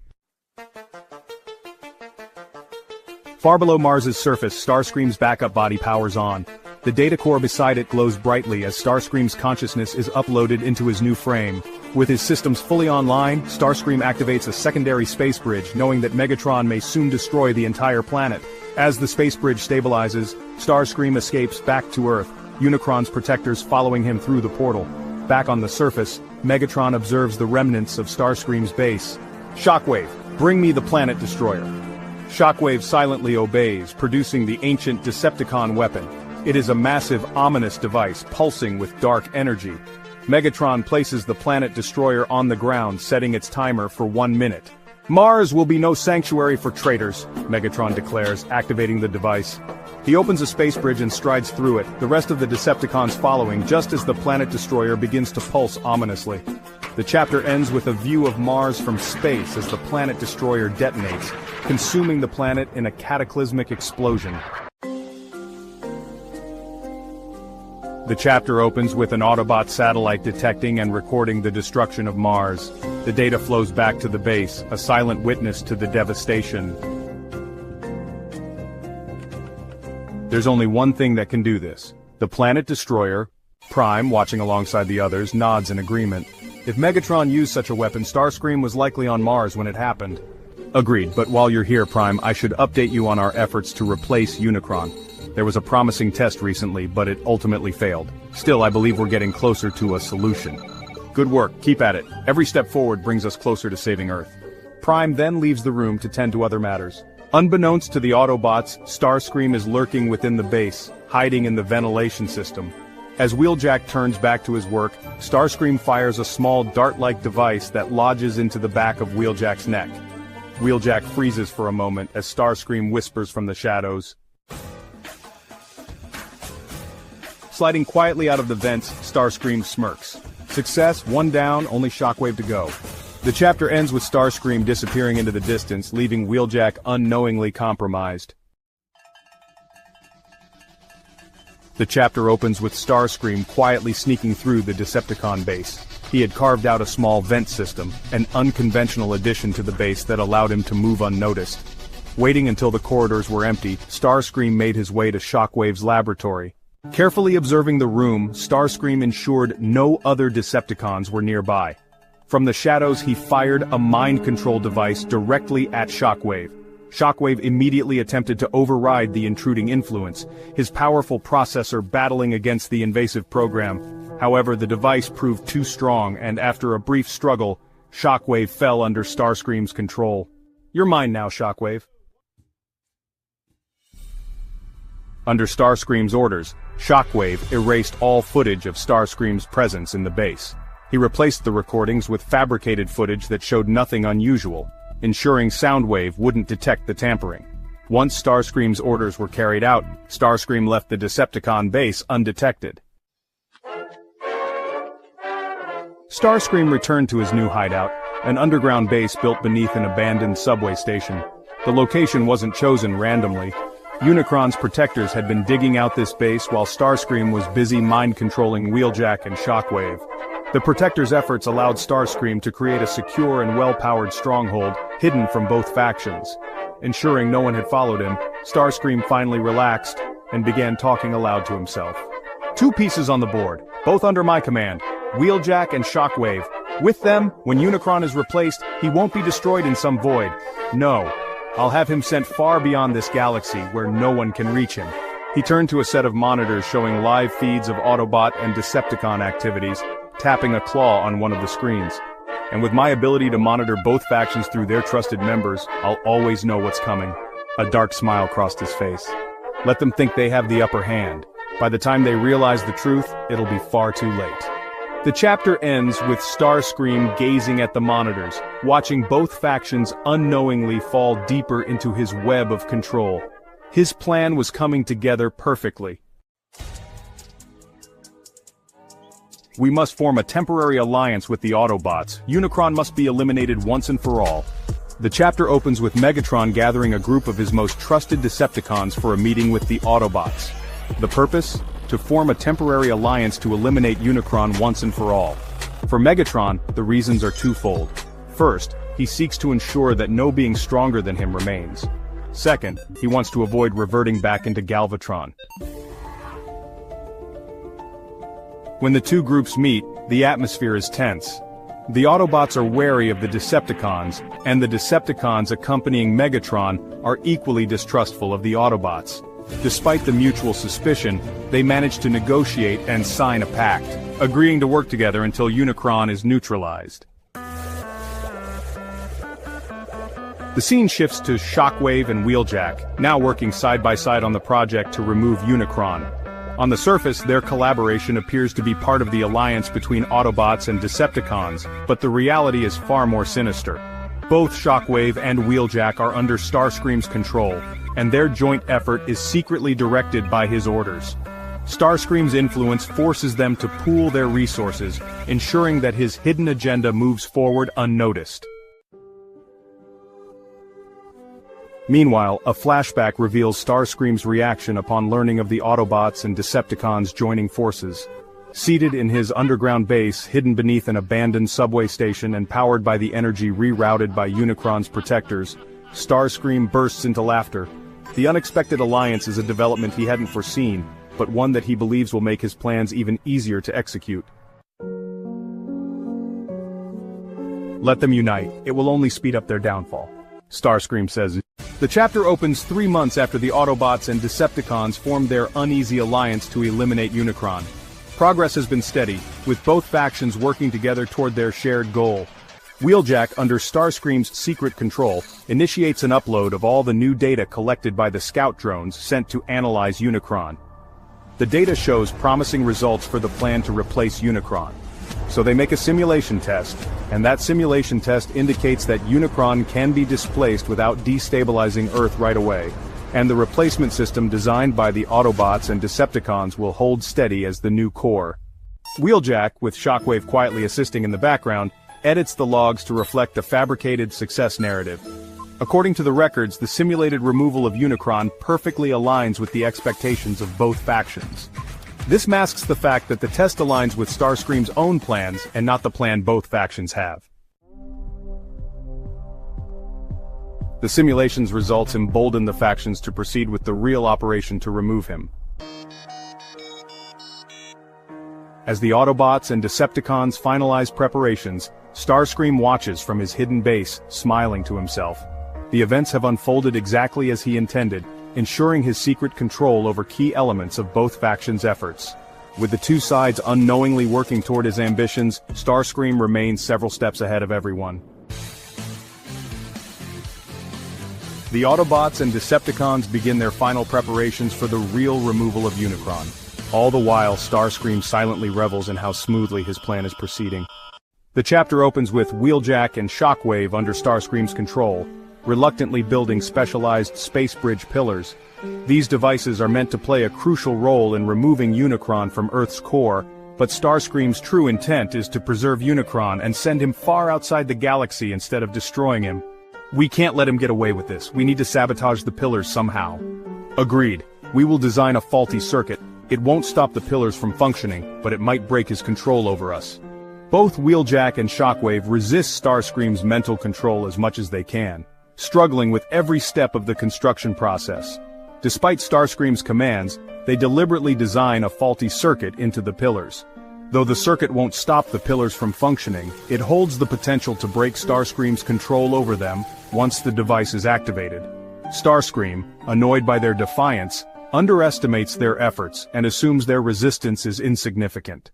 Far below Mars's surface, Starscream's backup body powers on. The data core beside it glows brightly as Starscream's consciousness is uploaded into his new frame. With his systems fully online, Starscream activates a secondary space bridge, knowing that Megatron may soon destroy the entire planet. As the space bridge stabilizes, Starscream escapes back to Earth, Unicron's protectors following him through the portal. Back on the surface, Megatron observes the remnants of Starscream's base. Shockwave, bring me the planet destroyer. Shockwave silently obeys, producing the ancient Decepticon weapon. It is a massive, ominous device, pulsing with dark energy. Megatron places the planet destroyer on the ground, setting its timer for 1 minute. Mars will be no sanctuary for traitors, Megatron declares, activating the device. He opens a space bridge and strides through it, the rest of the Decepticons following just as the planet destroyer begins to pulse ominously. The chapter ends with a view of Mars from space as the planet destroyer detonates, consuming the planet in a cataclysmic explosion. The chapter opens with an Autobot satellite detecting and recording the destruction of Mars. The data flows back to the base, a silent witness to the devastation. There's only one thing that can do this. The planet destroyer. Prime, watching alongside the others, nods in agreement. If Megatron used such a weapon, Starscream was likely on Mars when it happened. Agreed, but while you're here, Prime, I should update you on our efforts to replace Unicron. There was a promising test recently, but it ultimately failed. Still, I believe we're getting closer to a solution. Good work, keep at it. Every step forward brings us closer to saving Earth. Prime then leaves the room to tend to other matters. Unbeknownst to the Autobots, Starscream is lurking within the base, hiding in the ventilation system. As Wheeljack turns back to his work, Starscream fires a small dart-like device that lodges into the back of Wheeljack's neck. Wheeljack freezes for a moment as Starscream whispers from the shadows. Sliding quietly out of the vents, Starscream smirks. Success, 1 down, only Shockwave to go. The chapter ends with Starscream disappearing into the distance, leaving Wheeljack unknowingly compromised. The chapter opens with Starscream quietly sneaking through the Decepticon base. He had carved out a small vent system, an unconventional addition to the base that allowed him to move unnoticed. Waiting until the corridors were empty, Starscream made his way to Shockwave's laboratory. Carefully observing the room, Starscream ensured no other Decepticons were nearby. From the shadows, he fired a mind control device directly at Shockwave. Shockwave immediately attempted to override the intruding influence, his powerful processor battling against the invasive program. However, the device proved too strong, and after a brief struggle, Shockwave fell under Starscream's control. You're mine now, Shockwave. Under Starscream's orders, Shockwave erased all footage of Starscream's presence in the base. He replaced the recordings with fabricated footage that showed nothing unusual, ensuring Soundwave wouldn't detect the tampering. Once Starscream's orders were carried out, Starscream left the Decepticon base undetected. Starscream returned to his new hideout, an underground base built beneath an abandoned subway station. The location wasn't chosen randomly. Unicron's protectors had been digging out this base while Starscream was busy mind-controlling Wheeljack and Shockwave. The protectors' efforts allowed Starscream to create a secure and well-powered stronghold, hidden from both factions. Ensuring no one had followed him, Starscream finally relaxed and began talking aloud to himself. 2 pieces on the board, both under my command, Wheeljack and Shockwave. With them, when Unicron is replaced, he won't be destroyed in some void. No, I'll have him sent far beyond this galaxy where no one can reach him. He turned to a set of monitors showing live feeds of Autobot and Decepticon activities, tapping a claw on one of the screens. And with my ability to monitor both factions through their trusted members, I'll always know what's coming. A dark smile crossed his face. Let them think they have the upper hand. By the time they realize the truth, it'll be far too late. The chapter ends with Starscream gazing at the monitors, watching both factions unknowingly fall deeper into his web of control. His plan was coming together perfectly. We must form a temporary alliance with the Autobots. Unicron must be eliminated once and for all. The chapter opens with Megatron gathering a group of his most trusted Decepticons for a meeting with the Autobots. The purpose? To form a temporary alliance to eliminate Unicron once and for all. For Megatron, the reasons are twofold. First, he seeks to ensure that no being stronger than him remains. Second, he wants to avoid reverting back into Galvatron. When the two groups meet, the atmosphere is tense. The Autobots are wary of the Decepticons, and the Decepticons accompanying Megatron are equally distrustful of the Autobots. Despite the mutual suspicion, they manage to negotiate and sign a pact, agreeing to work together until Unicron is neutralized. The scene shifts to Shockwave and Wheeljack, now working side by side on the project to remove Unicron. On the surface, their collaboration appears to be part of the alliance between Autobots and Decepticons, but the reality is far more sinister. Both Shockwave and Wheeljack are under Starscream's control, and their joint effort is secretly directed by his orders. Starscream's influence forces them to pool their resources, ensuring that his hidden agenda moves forward unnoticed. Meanwhile, a flashback reveals Starscream's reaction upon learning of the Autobots and Decepticons joining forces. Seated in his underground base, hidden beneath an abandoned subway station and powered by the energy rerouted by Unicron's protectors, Starscream bursts into laughter. The unexpected alliance is a development he hadn't foreseen, but one that he believes will make his plans even easier to execute. Let them unite. It will only speed up their downfall, Starscream says. The chapter opens 3 months after the Autobots and Decepticons formed their uneasy alliance to eliminate Unicron. Progress has been steady, with both factions working together toward their shared goal. Wheeljack, under Starscream's secret control, initiates an upload of all the new data collected by the scout drones sent to analyze Unicron. The data shows promising results for the plan to replace Unicron. So they make a simulation test, and that simulation test indicates that Unicron can be displaced without destabilizing Earth right away, and the replacement system designed by the Autobots and Decepticons will hold steady as the new core. Wheeljack, with Shockwave quietly assisting in the background, edits the logs to reflect the fabricated success narrative. According to the records, the simulated removal of Unicron perfectly aligns with the expectations of both factions. This masks the fact that the test aligns with Starscream's own plans and not the plan both factions have. The simulation's results embolden the factions to proceed with the real operation to remove him. As the Autobots and Decepticons finalize preparations, Starscream watches from his hidden base, smiling to himself. The events have unfolded exactly as he intended, ensuring his secret control over key elements of both factions' efforts. With the two sides unknowingly working toward his ambitions, Starscream remains several steps ahead of everyone. The Autobots and Decepticons begin their final preparations for the real removal of Unicron. All the while, Starscream silently revels in how smoothly his plan is proceeding. The chapter opens with Wheeljack and Shockwave under Starscream's control, reluctantly building specialized space bridge pillars. These devices are meant to play a crucial role in removing Unicron from Earth's core But Starscream's true intent is to preserve Unicron and send him far outside the galaxy instead of destroying him. We can't let him get away with this. We need to sabotage the pillars somehow. Agreed. We will design a faulty circuit. It won't stop the pillars from functioning, but it might break his control over us. Both Wheeljack and Shockwave resist Starscream's mental control as much as they can, struggling with every step of the construction process. Despite Starscream's commands, they deliberately design a faulty circuit into the pillars. Though the circuit won't stop the pillars from functioning, it holds the potential to break Starscream's control over them once the device is activated. Starscream, annoyed by their defiance, underestimates their efforts and assumes their resistance is insignificant.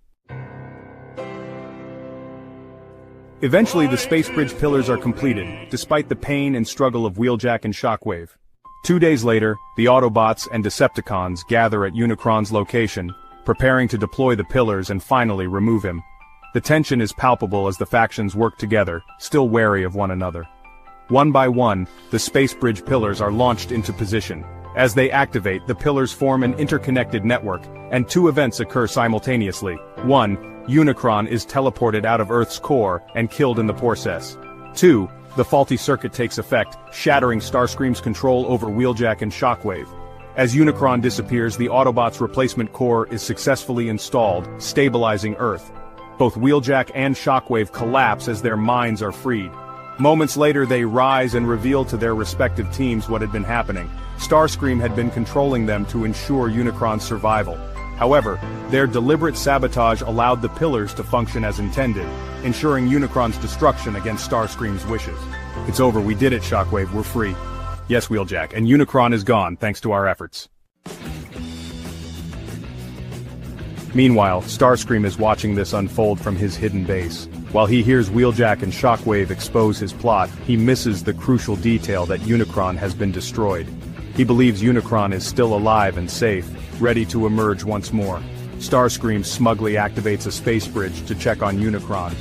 Eventually the space bridge pillars are completed, despite the pain and struggle of Wheeljack and Shockwave. 2 days later, the Autobots and Decepticons gather at Unicron's location, preparing to deploy the pillars and finally remove him. The tension is palpable as the factions work together, still wary of one another. One by one, the space bridge pillars are launched into position. As they activate, the pillars form an interconnected network, and 2 events occur simultaneously. 1, Unicron is teleported out of Earth's core and killed in the process. 2, the faulty circuit takes effect, shattering Starscream's control over Wheeljack and Shockwave. As Unicron disappears, the Autobots' replacement core is successfully installed, stabilizing Earth. Both Wheeljack and Shockwave collapse as their minds are freed. Moments later they rise and reveal to their respective teams what had been happening. Starscream had been controlling them to ensure Unicron's survival. However, their deliberate sabotage allowed the pillars to function as intended, ensuring Unicron's destruction against Starscream's wishes. It's over, we did it, Shockwave, we're free. Yes, Wheeljack, and Unicron is gone, thanks to our efforts. Meanwhile, Starscream is watching this unfold from his hidden base. While he hears Wheeljack and Shockwave expose his plot, he misses the crucial detail that Unicron has been destroyed. He believes Unicron is still alive and safe, ready to emerge once more. Starscream smugly activates a space bridge to check on Unicron.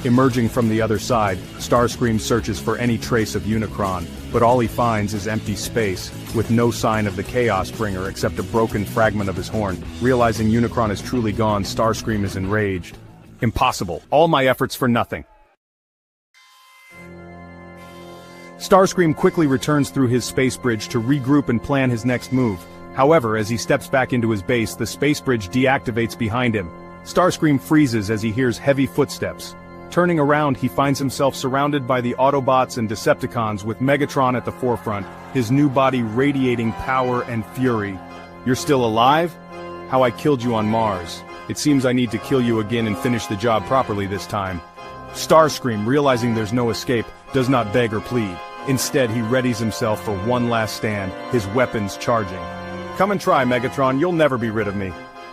Emerging from the other side, Starscream searches for any trace of Unicron, but all he finds is empty space, with no sign of the Chaos Bringer except a broken fragment of his horn. Realizing Unicron is truly gone, Starscream is enraged. Impossible. All my efforts for nothing. Starscream quickly returns through his space bridge to regroup and plan his next move. However, as he steps back into his base, the space bridge deactivates behind him. Starscream freezes as he hears heavy footsteps. Turning around, he finds himself surrounded by the Autobots and Decepticons with Megatron at the forefront, his new body radiating power and fury. You're still alive? How I killed you on Mars. It seems I need to kill you again and finish the job properly this time. Starscream, realizing there's no escape, does not beg or plead. Instead, he readies himself for one last stand, his weapons charging. Come and try, Megatron, you'll never be rid of me.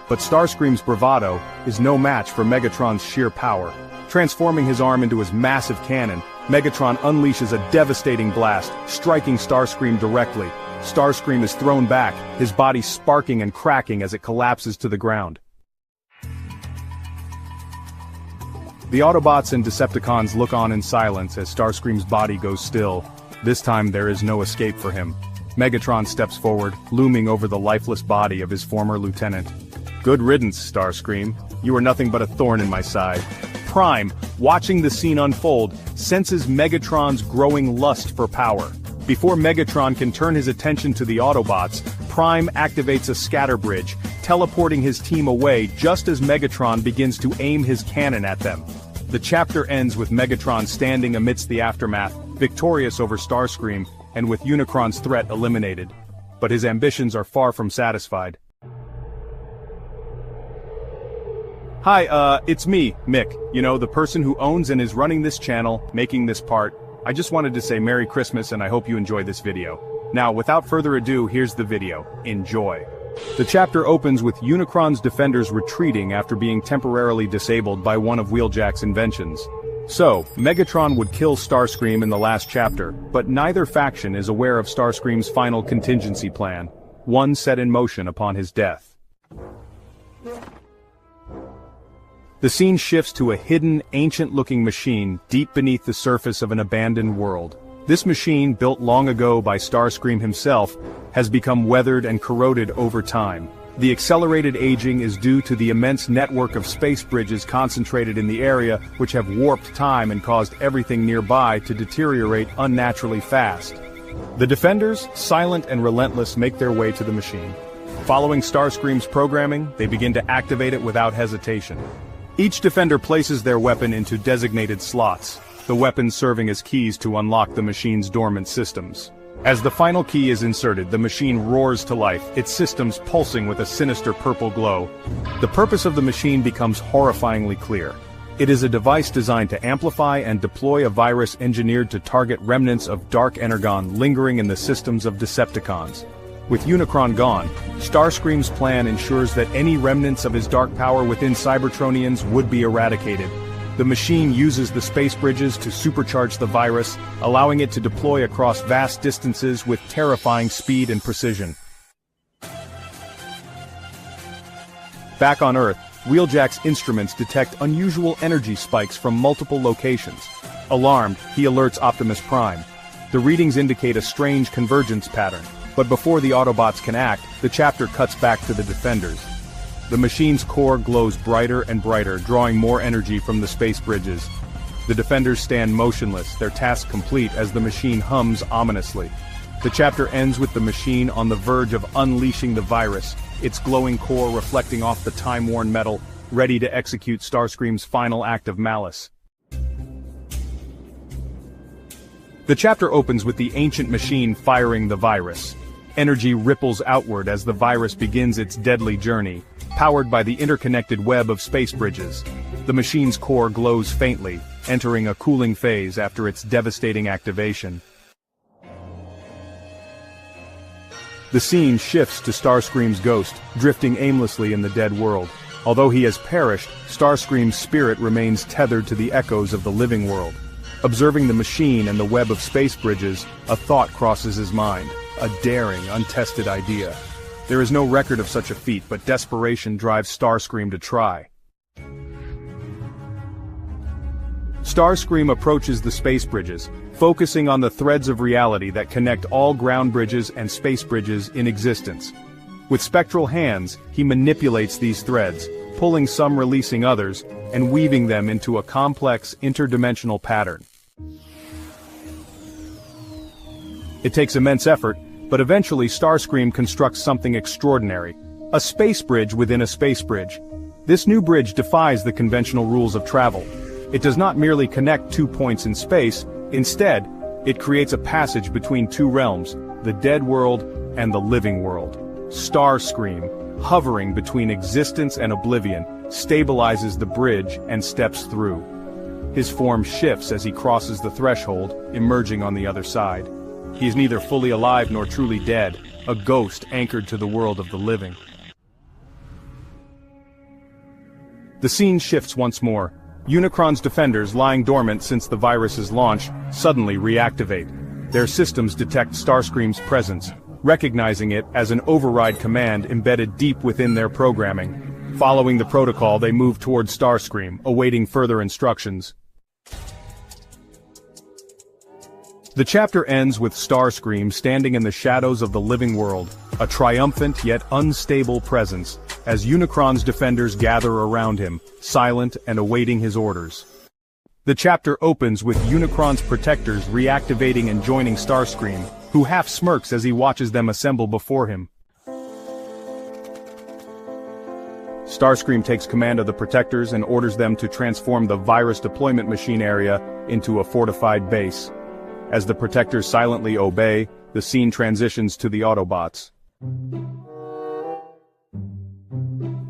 But Starscream's bravado is no match for Megatron's sheer power. Transforming his arm into his massive cannon, Megatron unleashes a devastating blast, striking Starscream directly. Starscream is thrown back, his body sparking and cracking as it collapses to the ground. The Autobots and Decepticons look on in silence as Starscream's body goes still. This time there is no escape for him. Megatron steps forward, looming over the lifeless body of his former lieutenant. Good riddance, Starscream. You are nothing but a thorn in my side. Prime, watching the scene unfold, senses Megatron's growing lust for power. Before Megatron can turn his attention to the Autobots, Prime activates a scatter bridge, teleporting his team away just as Megatron begins to aim his cannon at them. The chapter ends with Megatron standing amidst the aftermath, victorious over Starscream, and with Unicron's threat eliminated. But his ambitions are far from satisfied. Hi, it's me, Mick. You know, the person who owns and is running this channel, making this part. I just wanted to say Merry Christmas and I hope you enjoyed this video. Now, without further ado, here's the video. Enjoy. The chapter opens with Unicron's defenders retreating after being temporarily disabled by one of Wheeljack's inventions. So, Megatron would kill Starscream in the last chapter, but neither faction is aware of Starscream's final contingency plan, one set in motion upon his death. The scene shifts to a hidden, ancient-looking machine deep beneath the surface of an abandoned world. This machine, built long ago by Starscream himself, has become weathered and corroded over time. The accelerated aging is due to the immense network of space bridges concentrated in the area, which have warped time and caused everything nearby to deteriorate unnaturally fast. The defenders, silent and relentless, make their way to the machine. Following Starscream's programming, they begin to activate it without hesitation. Each defender places their weapon into designated slots, the weapons serving as keys to unlock the machine's dormant systems. As the final key is inserted, the machine roars to life, its systems pulsing with a sinister purple glow. The purpose of the machine becomes horrifyingly clear. It is a device designed to amplify and deploy a virus engineered to target remnants of dark energon lingering in the systems of Decepticons. With Unicron gone, Starscream's plan ensures that any remnants of his dark power within Cybertronians would be eradicated. The machine uses the space bridges to supercharge the virus, allowing it to deploy across vast distances with terrifying speed and precision. Back on Earth, Wheeljack's instruments detect unusual energy spikes from multiple locations. Alarmed, he alerts Optimus Prime. The readings indicate a strange convergence pattern, but before the Autobots can act, the chapter cuts back to the Defenders. The machine's core glows brighter and brighter, drawing more energy from the space bridges. The Defenders stand motionless, their task complete as the machine hums ominously. The chapter ends with the machine on the verge of unleashing the virus, its glowing core reflecting off the time-worn metal, ready to execute Starscream's final act of malice. The chapter opens with the ancient machine firing the virus. Energy ripples outward as the virus begins its deadly journey, powered by the interconnected web of space bridges. The machine's core glows faintly, entering a cooling phase after its devastating activation. The scene shifts to Starscream's ghost, drifting aimlessly in the dead world. Although he has perished, Starscream's spirit remains tethered to the echoes of the living world. Observing the machine and the web of space bridges, a thought crosses his mind, a daring, untested idea. There is no record of such a feat, but desperation drives Starscream to try. Starscream approaches the space bridges, focusing on the threads of reality that connect all ground bridges and space bridges in existence. With spectral hands, he manipulates these threads, pulling some, releasing others, and weaving them into a complex, interdimensional pattern. It takes immense effort, but eventually Starscream constructs something extraordinary. A space bridge within a space bridge. This new bridge defies the conventional rules of travel. It does not merely connect 2 points in space, instead, it creates a passage between 2 realms, the dead world and the living world. Starscream, hovering between existence and oblivion, stabilizes the bridge and steps through. His form shifts as he crosses the threshold, emerging on the other side. He is neither fully alive nor truly dead, a ghost anchored to the world of the living. The scene shifts once more. Unicron's defenders, lying dormant since the virus's launch, suddenly reactivate. Their systems detect Starscream's presence, recognizing it as an override command embedded deep within their programming. Following the protocol, they move towards Starscream, awaiting further instructions. The chapter ends with Starscream standing in the shadows of the living world, a triumphant yet unstable presence, as Unicron's defenders gather around him, silent and awaiting his orders. The chapter opens with Unicron's protectors reactivating and joining Starscream, who half smirks as he watches them assemble before him. Starscream takes command of the protectors and orders them to transform the virus deployment machine area into a fortified base. As the protectors silently obey, the scene transitions to the Autobots.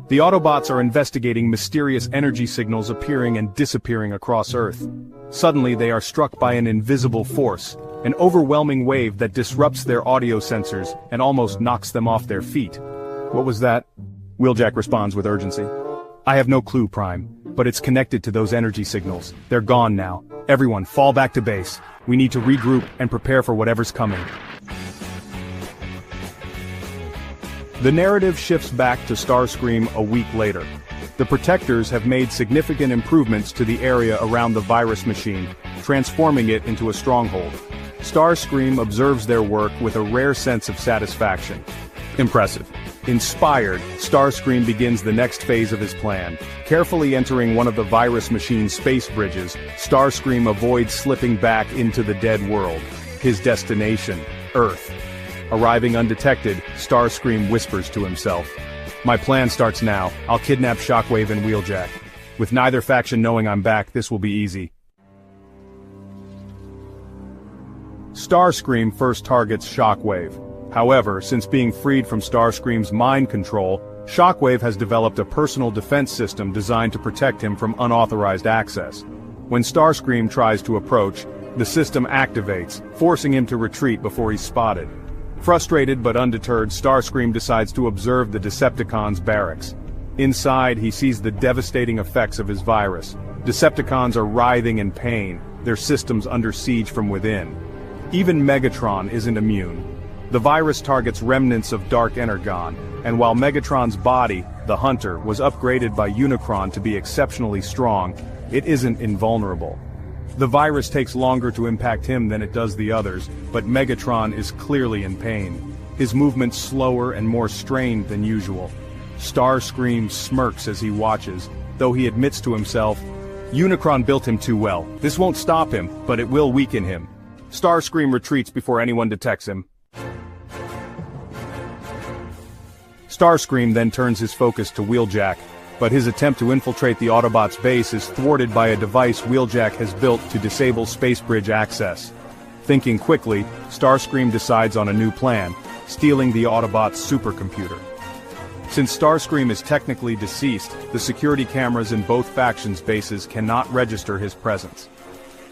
The Autobots are investigating mysterious energy signals appearing and disappearing across Earth. Suddenly they are struck by an invisible force, an overwhelming wave that disrupts their audio sensors and almost knocks them off their feet. What was that? Wheeljack responds with urgency. I have no clue, Prime, but it's connected to those energy signals. They're gone now. Everyone, fall back to base. We need to regroup and prepare for whatever's coming. The narrative shifts back to Starscream a week later. The Protectors have made significant improvements to the area around the virus machine, transforming it into a stronghold. Starscream observes their work with a rare sense of satisfaction. Impressive. Inspired, Starscream begins the next phase of his plan. Carefully entering one of the virus machine's space bridges, Starscream avoids slipping back into the dead world. His destination, Earth. Arriving undetected, Starscream whispers to himself, "My plan starts now. I'll kidnap Shockwave and Wheeljack. With neither faction knowing I'm back, this will be easy." Starscream first targets Shockwave. However, since being freed from Starscream's mind control, Shockwave has developed a personal defense system designed to protect him from unauthorized access. When Starscream tries to approach, the system activates, forcing him to retreat before he's spotted. Frustrated but undeterred, Starscream decides to observe the Decepticons' barracks. Inside, he sees the devastating effects of his virus. Decepticons are writhing in pain, their systems under siege from within. Even Megatron isn't immune. The virus targets remnants of Dark Energon, and while Megatron's body, the Hunter, was upgraded by Unicron to be exceptionally strong, it isn't invulnerable. The virus takes longer to impact him than it does the others, but Megatron is clearly in pain. His movements slower and more strained than usual. Starscream smirks as he watches, though he admits to himself, "Unicron built him too well. This won't stop him, but it will weaken him." Starscream retreats before anyone detects him. Starscream then turns his focus to Wheeljack, but his attempt to infiltrate the Autobots' base is thwarted by a device Wheeljack has built to disable space bridge access. Thinking quickly, Starscream decides on a new plan, stealing the Autobots' supercomputer. Since Starscream is technically deceased, the security cameras in both factions' bases cannot register his presence.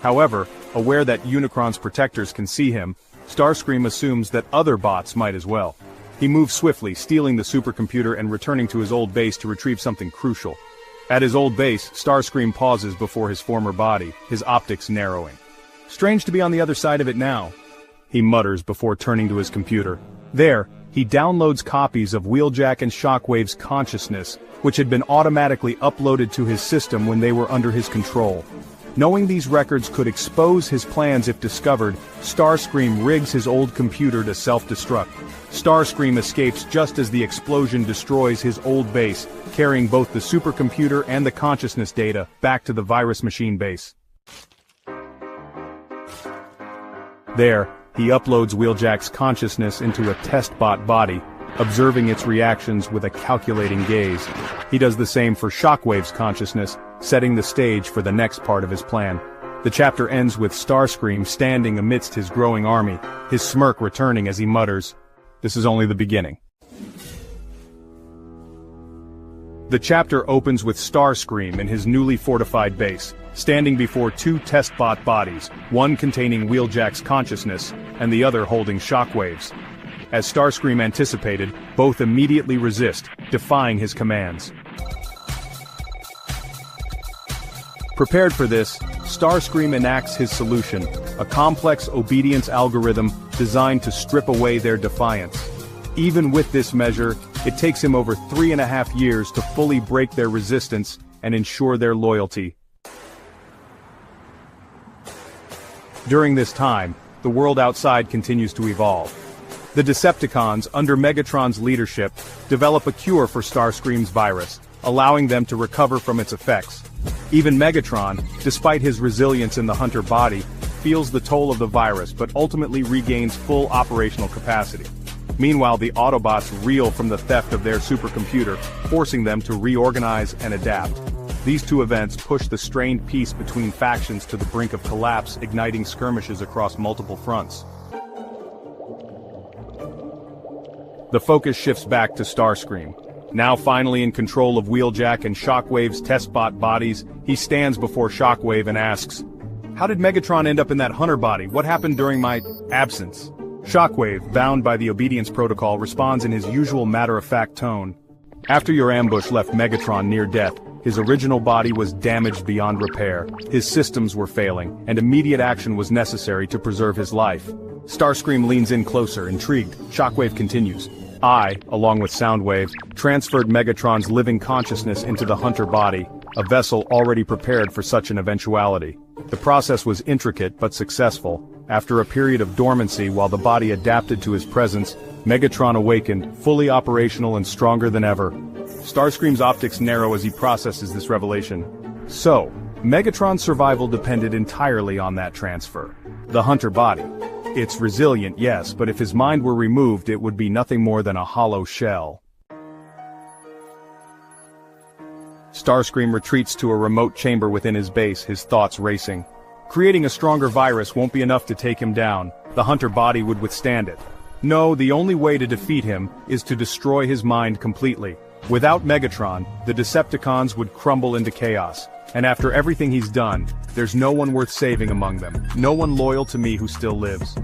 However, aware that Unicron's protectors can see him, Starscream assumes that other bots might as well. He moves swiftly, stealing the supercomputer and returning to his old base to retrieve something crucial. At his old base, Starscream pauses before his former body, his optics narrowing. "Strange to be on the other side of it now," he mutters before turning to his computer. There, he downloads copies of Wheeljack and Shockwave's consciousness, which had been automatically uploaded to his system when they were under his control. Knowing these records could expose his plans if discovered, Starscream rigs his old computer to self-destruct. Starscream escapes just as the explosion destroys his old base, carrying both the supercomputer and the consciousness data back to the virus machine base. There, he uploads Wheeljack's consciousness into a test-bot body, observing its reactions with a calculating gaze. He does the same for Shockwave's consciousness, setting the stage for the next part of his plan. The chapter ends with Starscream standing amidst his growing army, his smirk returning as he mutters, "This is only the beginning." The chapter opens with Starscream in his newly fortified base, standing before two test-bot bodies, one containing Wheeljack's consciousness, and the other holding Shockwave's. As Starscream anticipated, both immediately resist, defying his commands. Prepared for this, Starscream enacts his solution, a complex obedience algorithm designed to strip away their defiance. Even with this measure, it takes him over 3.5 years to fully break their resistance and ensure their loyalty. During this time, the world outside continues to evolve. The Decepticons, under Megatron's leadership, develop a cure for Starscream's virus, allowing them to recover from its effects. Even Megatron, despite his resilience in the Hunter body, feels the toll of the virus but ultimately regains full operational capacity. Meanwhile, the Autobots reel from the theft of their supercomputer, forcing them to reorganize and adapt. These two events push the strained peace between factions to the brink of collapse, igniting skirmishes across multiple fronts. The focus shifts back to Starscream. Now finally in control of Wheeljack and Shockwave's test-bot bodies, he stands before Shockwave and asks, "How did Megatron end up in that Hunter body? What happened during my absence?" Shockwave, bound by the obedience protocol, responds in his usual matter-of-fact tone. "After your ambush left Megatron near death, his original body was damaged beyond repair. His systems were failing, and immediate action was necessary to preserve his life." Starscream leans in closer, intrigued. Shockwave continues. "I, along with Soundwave, transferred Megatron's living consciousness into the Hunter body, a vessel already prepared for such an eventuality. The process was intricate but successful. After a period of dormancy while the body adapted to his presence, Megatron awakened, fully operational and stronger than ever. Starscream's optics narrow as he processes this revelation. So, Megatron's survival depended entirely on that transfer. The Hunter body. It's resilient, yes, but if his mind were removed, it would be nothing more than a hollow shell. Starscream retreats to a remote chamber within his base, his thoughts racing. Creating a stronger virus won't be enough to take him down. The Hunter body would withstand it. No, the only way to defeat him is to destroy his mind completely. Without Megatron, the Decepticons would crumble into chaos. And after everything he's done, there's no one worth saving among them, no one loyal to me who still lives.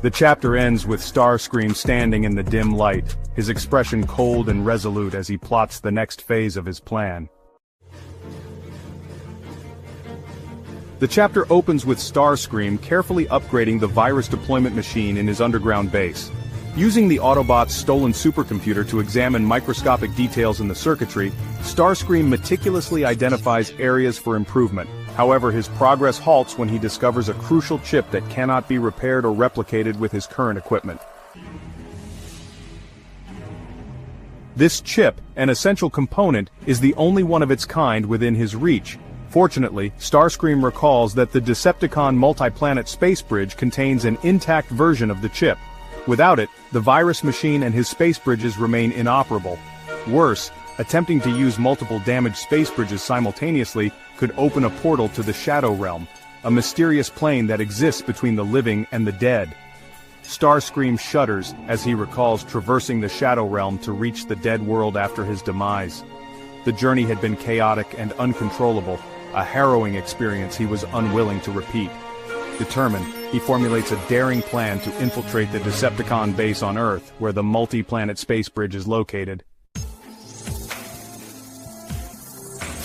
The chapter ends with Starscream standing in the dim light, his expression cold and resolute as he plots the next phase of his plan. The chapter opens with Starscream carefully upgrading the virus deployment machine in his underground base. Using the Autobot's stolen supercomputer to examine microscopic details in the circuitry, Starscream meticulously identifies areas for improvement. However, his progress halts when he discovers a crucial chip that cannot be repaired or replicated with his current equipment. This chip, an essential component, is the only one of its kind within his reach. Fortunately, Starscream recalls that the Decepticon multi-planet space bridge contains an intact version of the chip. Without it, the virus machine and his space bridges remain inoperable. Worse, attempting to use multiple damaged space bridges simultaneously could open a portal to the Shadow Realm, a mysterious plane that exists between the living and the dead. Starscream shudders as he recalls traversing the Shadow Realm to reach the dead world after his demise. The journey had been chaotic and uncontrollable, a harrowing experience he was unwilling to repeat. Determined, he formulates a daring plan to infiltrate the Decepticon base on Earth, where the multi-planet space bridge is located.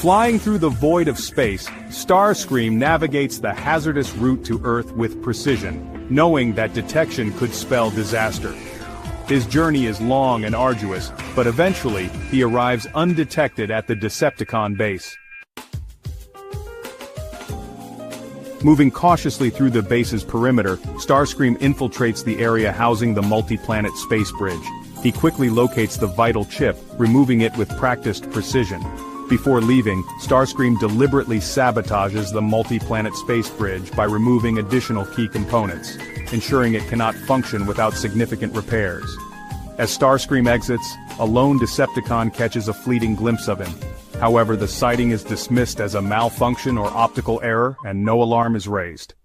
Flying through the void of space, Starscream navigates the hazardous route to Earth with precision, knowing that detection could spell disaster. His journey is long and arduous, but eventually, he arrives undetected at the Decepticon base. Moving cautiously through the base's perimeter, Starscream infiltrates the area housing the multi-planet space bridge. He quickly locates the vital chip, removing it with practiced precision. Before leaving, Starscream deliberately sabotages the multi-planet space bridge by removing additional key components, ensuring it cannot function without significant repairs. As Starscream exits, a lone Decepticon catches a fleeting glimpse of him. However, the sighting is dismissed as a malfunction or optical error, and no alarm is raised.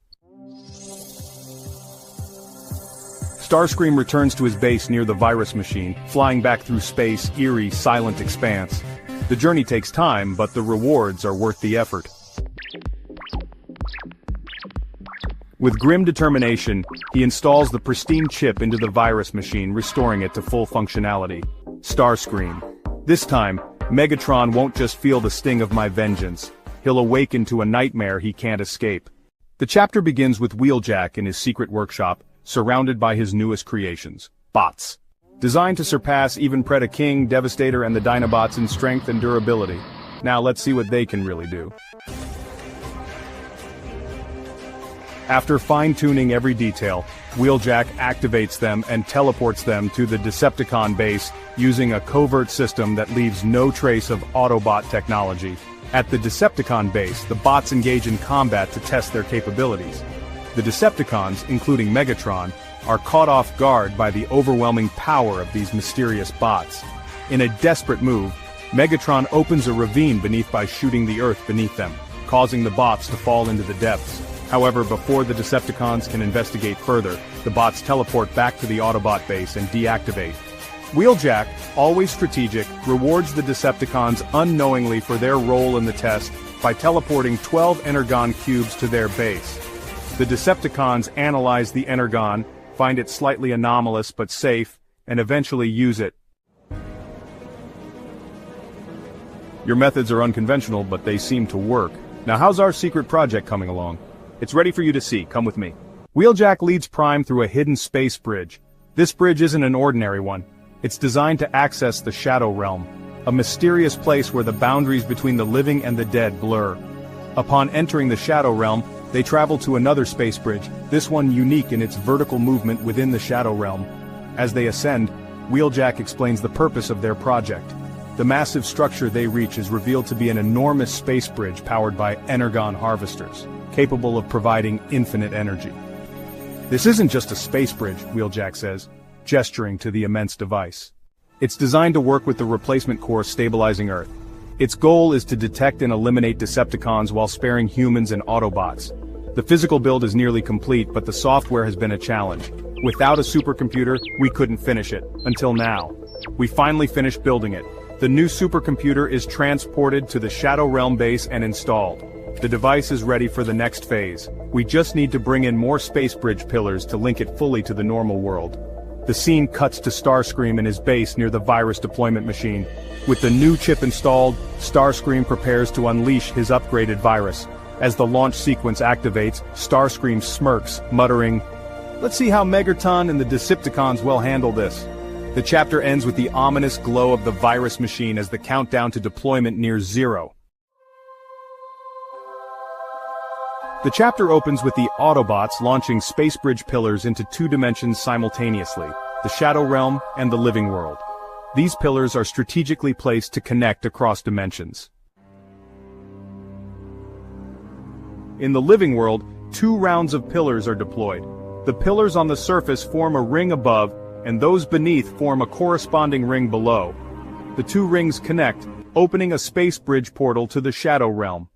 Starscream returns to his base near the virus machine, flying back through space, eerie, silent expanse. The journey takes time, but the rewards are worth the effort. With grim determination, he installs the pristine chip into the virus machine, restoring it to full functionality. Starscream. This time, Megatron won't just feel the sting of my vengeance. He'll awaken to a nightmare he can't escape. The chapter begins with Wheeljack in his secret workshop, surrounded by his newest creations, bots. Designed to surpass even Predaking, Devastator, and the Dinobots in strength and durability. Now let's see what they can really do. After fine-tuning every detail, Wheeljack activates them and teleports them to the Decepticon base using a covert system that leaves no trace of Autobot technology. At the Decepticon base, the bots engage in combat to test their capabilities. The Decepticons, including Megatron, are caught off guard by the overwhelming power of these mysterious bots. In a desperate move, Megatron opens a ravine beneath by shooting the Earth beneath them, causing the bots to fall into the depths. However, before the Decepticons can investigate further, the bots teleport back to the Autobot base and deactivate. Wheeljack, always strategic, rewards the Decepticons unknowingly for their role in the test by teleporting 12 Energon cubes to their base. The Decepticons analyze the Energon, find it slightly anomalous but safe, and eventually use it. Your methods are unconventional, but they seem to work. Now how's our secret project coming along? It's ready for you to see, come with me. Wheeljack leads Prime through a hidden space bridge. This bridge isn't an ordinary one. It's designed to access the Shadow Realm, a mysterious place where the boundaries between the living and the dead blur. Upon entering the Shadow Realm, they travel to another space bridge, this one unique in its vertical movement within the Shadow Realm. As they ascend, Wheeljack explains the purpose of their project. The massive structure they reach is revealed to be an enormous space bridge powered by energon harvesters, capable of providing infinite energy. This isn't just a space bridge, Wheeljack says, gesturing to the immense device. It's designed to work with the replacement core stabilizing Earth. Its goal is to detect and eliminate Decepticons while sparing humans and Autobots. The physical build is nearly complete, but the software has been a challenge. Without a supercomputer, we couldn't finish it, until now. We finally finished building it. The new supercomputer is transported to the Shadow Realm base and installed. The device is ready for the next phase. We just need to bring in more space bridge pillars to link it fully to the normal world. The scene cuts to Starscream in his base near the virus deployment machine. With the new chip installed, Starscream prepares to unleash his upgraded virus. As the launch sequence activates, Starscream smirks, muttering, "Let's see how Megatron and the Decepticons will handle this." The chapter ends with the ominous glow of the virus machine as the countdown to deployment nears 0. The chapter opens with the Autobots launching space bridge pillars into 2 dimensions simultaneously, the Shadow Realm and the living world. These pillars are strategically placed to connect across dimensions. In the living world, 2 rounds of pillars are deployed. The pillars on the surface form a ring above, and those beneath form a corresponding ring below. The 2 rings connect, opening a space bridge portal to the Shadow Realm.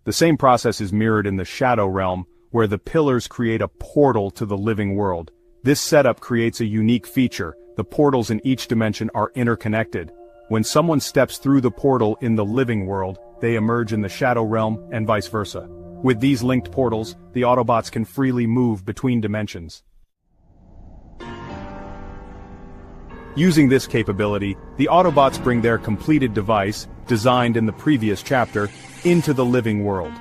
The same process is mirrored in the Shadow Realm, where the pillars create a portal to the living world. This setup creates a unique feature: the portals in each dimension are interconnected. When someone steps through the portal in the living world, they emerge in the Shadow Realm, and vice versa. With these linked portals, the Autobots can freely move between dimensions. Using this capability, the Autobots bring their completed device, designed in the previous chapter, into the living world.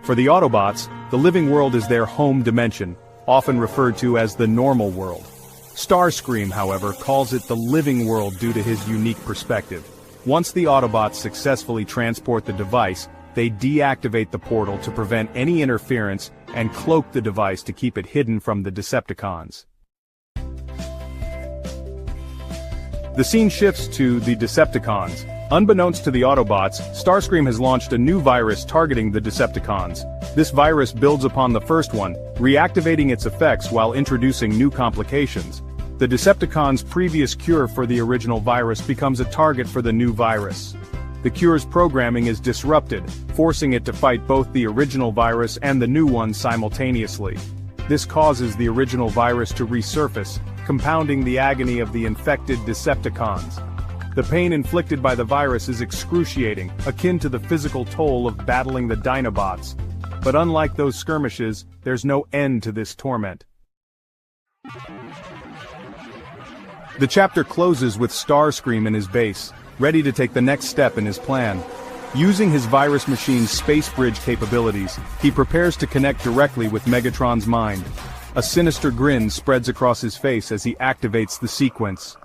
For the Autobots, the living world is their home dimension, often referred to as the normal world. Starscream, however, calls it the living world due to his unique perspective. Once the Autobots successfully transport the device, they deactivate the portal to prevent any interference and cloak the device to keep it hidden from the Decepticons. The scene shifts to the Decepticons. Unbeknownst to the Autobots, Starscream has launched a new virus targeting the Decepticons. This virus builds upon the first one, reactivating its effects while introducing new complications. The Decepticons' previous cure for the original virus becomes a target for the new virus. The cure's programming is disrupted, forcing it to fight both the original virus and the new one simultaneously. This causes the original virus to resurface, compounding the agony of the infected Decepticons. The pain inflicted by the virus is excruciating, akin to the physical toll of battling the Dinobots. But unlike those skirmishes, there's no end to this torment. The chapter closes with Starscream in his base, ready to take the next step in his plan. Using his virus machine's space bridge capabilities, he prepares to connect directly with Megatron's mind. A sinister grin spreads across his face as he activates the sequence.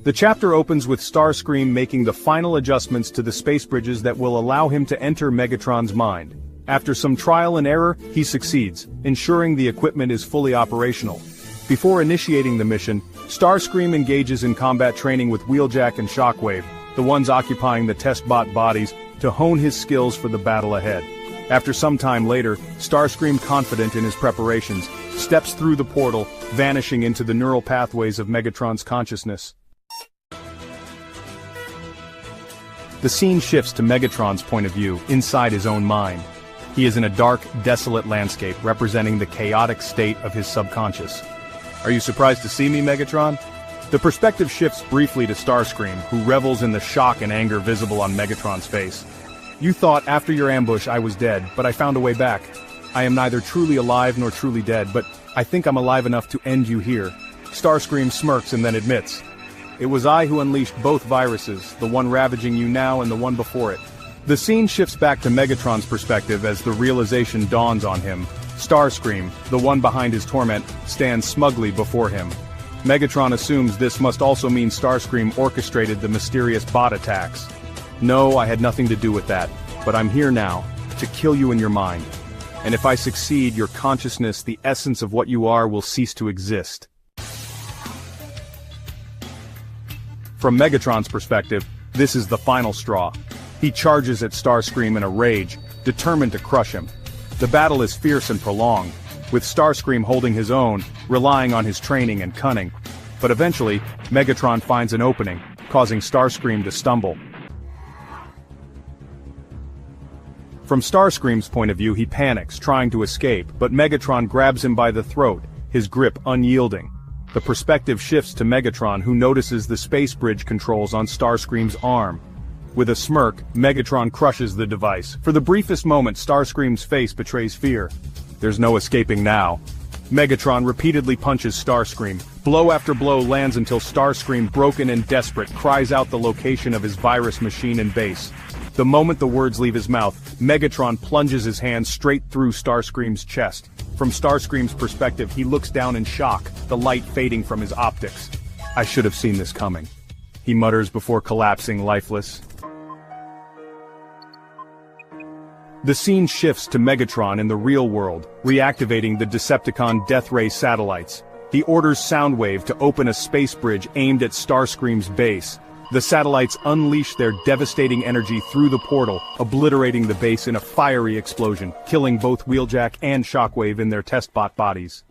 The chapter opens with Starscream making the final adjustments to the space bridges that will allow him to enter Megatron's mind. After some trial and error, he succeeds, ensuring the equipment is fully operational. Before initiating the mission, Starscream engages in combat training with Wheeljack and Shockwave, the ones occupying the test bot bodies, to hone his skills for the battle ahead. After some time later, Starscream, confident in his preparations, steps through the portal, vanishing into the neural pathways of Megatron's consciousness. The scene shifts to Megatron's point of view, inside his own mind. He is in a dark, desolate landscape representing the chaotic state of his subconscious. Are you surprised to see me, Megatron? The perspective shifts briefly to Starscream, who revels in the shock and anger visible on Megatron's face. You thought after your ambush I was dead, but I found a way back. I am neither truly alive nor truly dead, but I think I'm alive enough to end you here. Starscream smirks and then admits, "It was I who unleashed both viruses, the one ravaging you now and the one before it." The scene shifts back to Megatron's perspective as the realization dawns on him. Starscream, the one behind his torment, stands smugly before him. Megatron assumes this must also mean Starscream orchestrated the mysterious bot attacks. "No, I had nothing to do with that, but I'm here now, to kill you in your mind." And if I succeed, your consciousness, the essence of what you are, will cease to exist. From Megatron's perspective, this is the final straw. He charges at Starscream in a rage, determined to crush him. The battle is fierce and prolonged, with Starscream holding his own, relying on his training and cunning. But eventually, Megatron finds an opening, causing Starscream to stumble. From Starscream's point of view, he panics, trying to escape, but Megatron grabs him by the throat, his grip unyielding. The perspective shifts to Megatron, who notices the space bridge controls on Starscream's arm. With a smirk, Megatron crushes the device. For the briefest moment, Starscream's face betrays fear. There's no escaping now. Megatron repeatedly punches Starscream. Blow after blow lands until Starscream, broken and desperate, cries out the location of his virus machine and base. The moment the words leave his mouth, Megatron plunges his hand straight through Starscream's chest. From Starscream's perspective, he looks down in shock, the light fading from his optics. I should have seen this coming, he mutters before collapsing lifeless. The scene shifts to Megatron in the real world, reactivating the Decepticon Death Ray satellites. He orders Soundwave to open a space bridge aimed at Starscream's base. The satellites unleash their devastating energy through the portal, obliterating the base in a fiery explosion, killing both Wheeljack and Shockwave in their testbot bodies.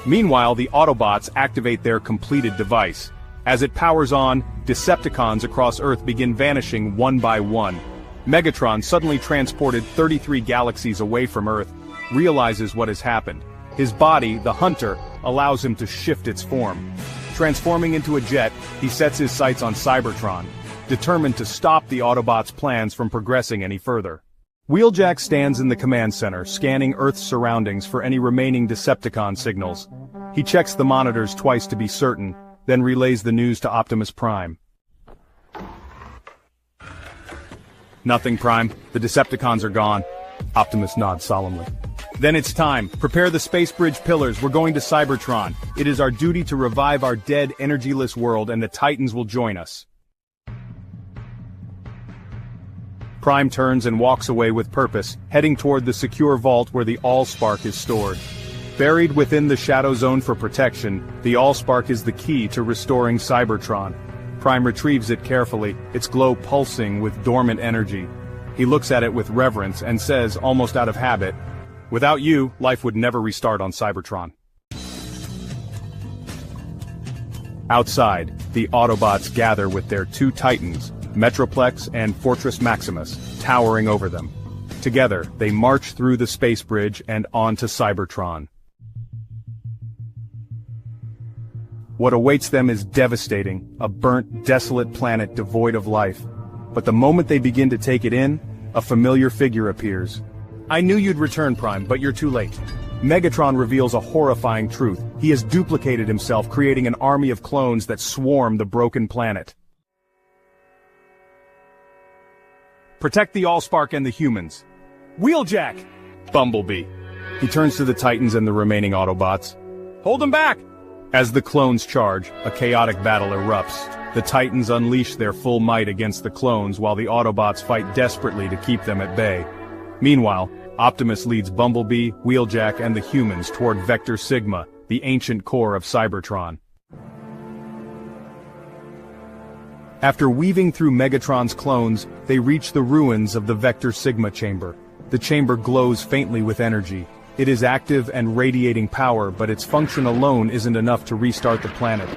Meanwhile, the Autobots activate their completed device. As it powers on, Decepticons across Earth begin vanishing one by one. Megatron, suddenly transported 33 galaxies away from Earth, realizes what has happened. His body, the Hunter, allows him to shift its form. Transforming into a jet, he sets his sights on Cybertron, determined to stop the Autobots' plans from progressing any further. Wheeljack stands in the command center, scanning Earth's surroundings for any remaining Decepticon signals. He checks the monitors twice to be certain, then relays the news to Optimus Prime. Nothing, Prime. The Decepticons are gone. Optimus nods solemnly. Then it's time. Prepare the space bridge pillars. We're going to Cybertron. It is our duty to revive our dead, energyless world, and the Titans will join us. Prime turns and walks away with purpose, heading toward the secure vault where the Allspark is stored. Buried within the Shadow Zone for protection, the Allspark is the key to restoring Cybertron. Prime retrieves it carefully, its glow pulsing with dormant energy. He looks at it with reverence and says, almost out of habit, "Without you, life would never restart on Cybertron." Outside, the Autobots gather with their two Titans, Metroplex and Fortress Maximus, towering over them. Together, they march through the space bridge and onto Cybertron. What awaits them is devastating, a burnt, desolate planet devoid of life. But the moment they begin to take it in, a familiar figure appears. "I knew you'd return, Prime, but you're too late." Megatron reveals a horrifying truth. He has duplicated himself, creating an army of clones that swarm the broken planet. Protect the Allspark and the humans. Wheeljack! Bumblebee. He turns to the Titans and the remaining Autobots. Hold them back! As the clones charge, a chaotic battle erupts. The Titans unleash their full might against the clones while the Autobots fight desperately to keep them at bay. Meanwhile, Optimus leads Bumblebee, Wheeljack, and the humans toward Vector Sigma, the ancient core of Cybertron. After weaving through Megatron's clones, they reach the ruins of the Vector Sigma chamber. The chamber glows faintly with energy. It is active and radiating power, but its function alone isn't enough to restart the planet.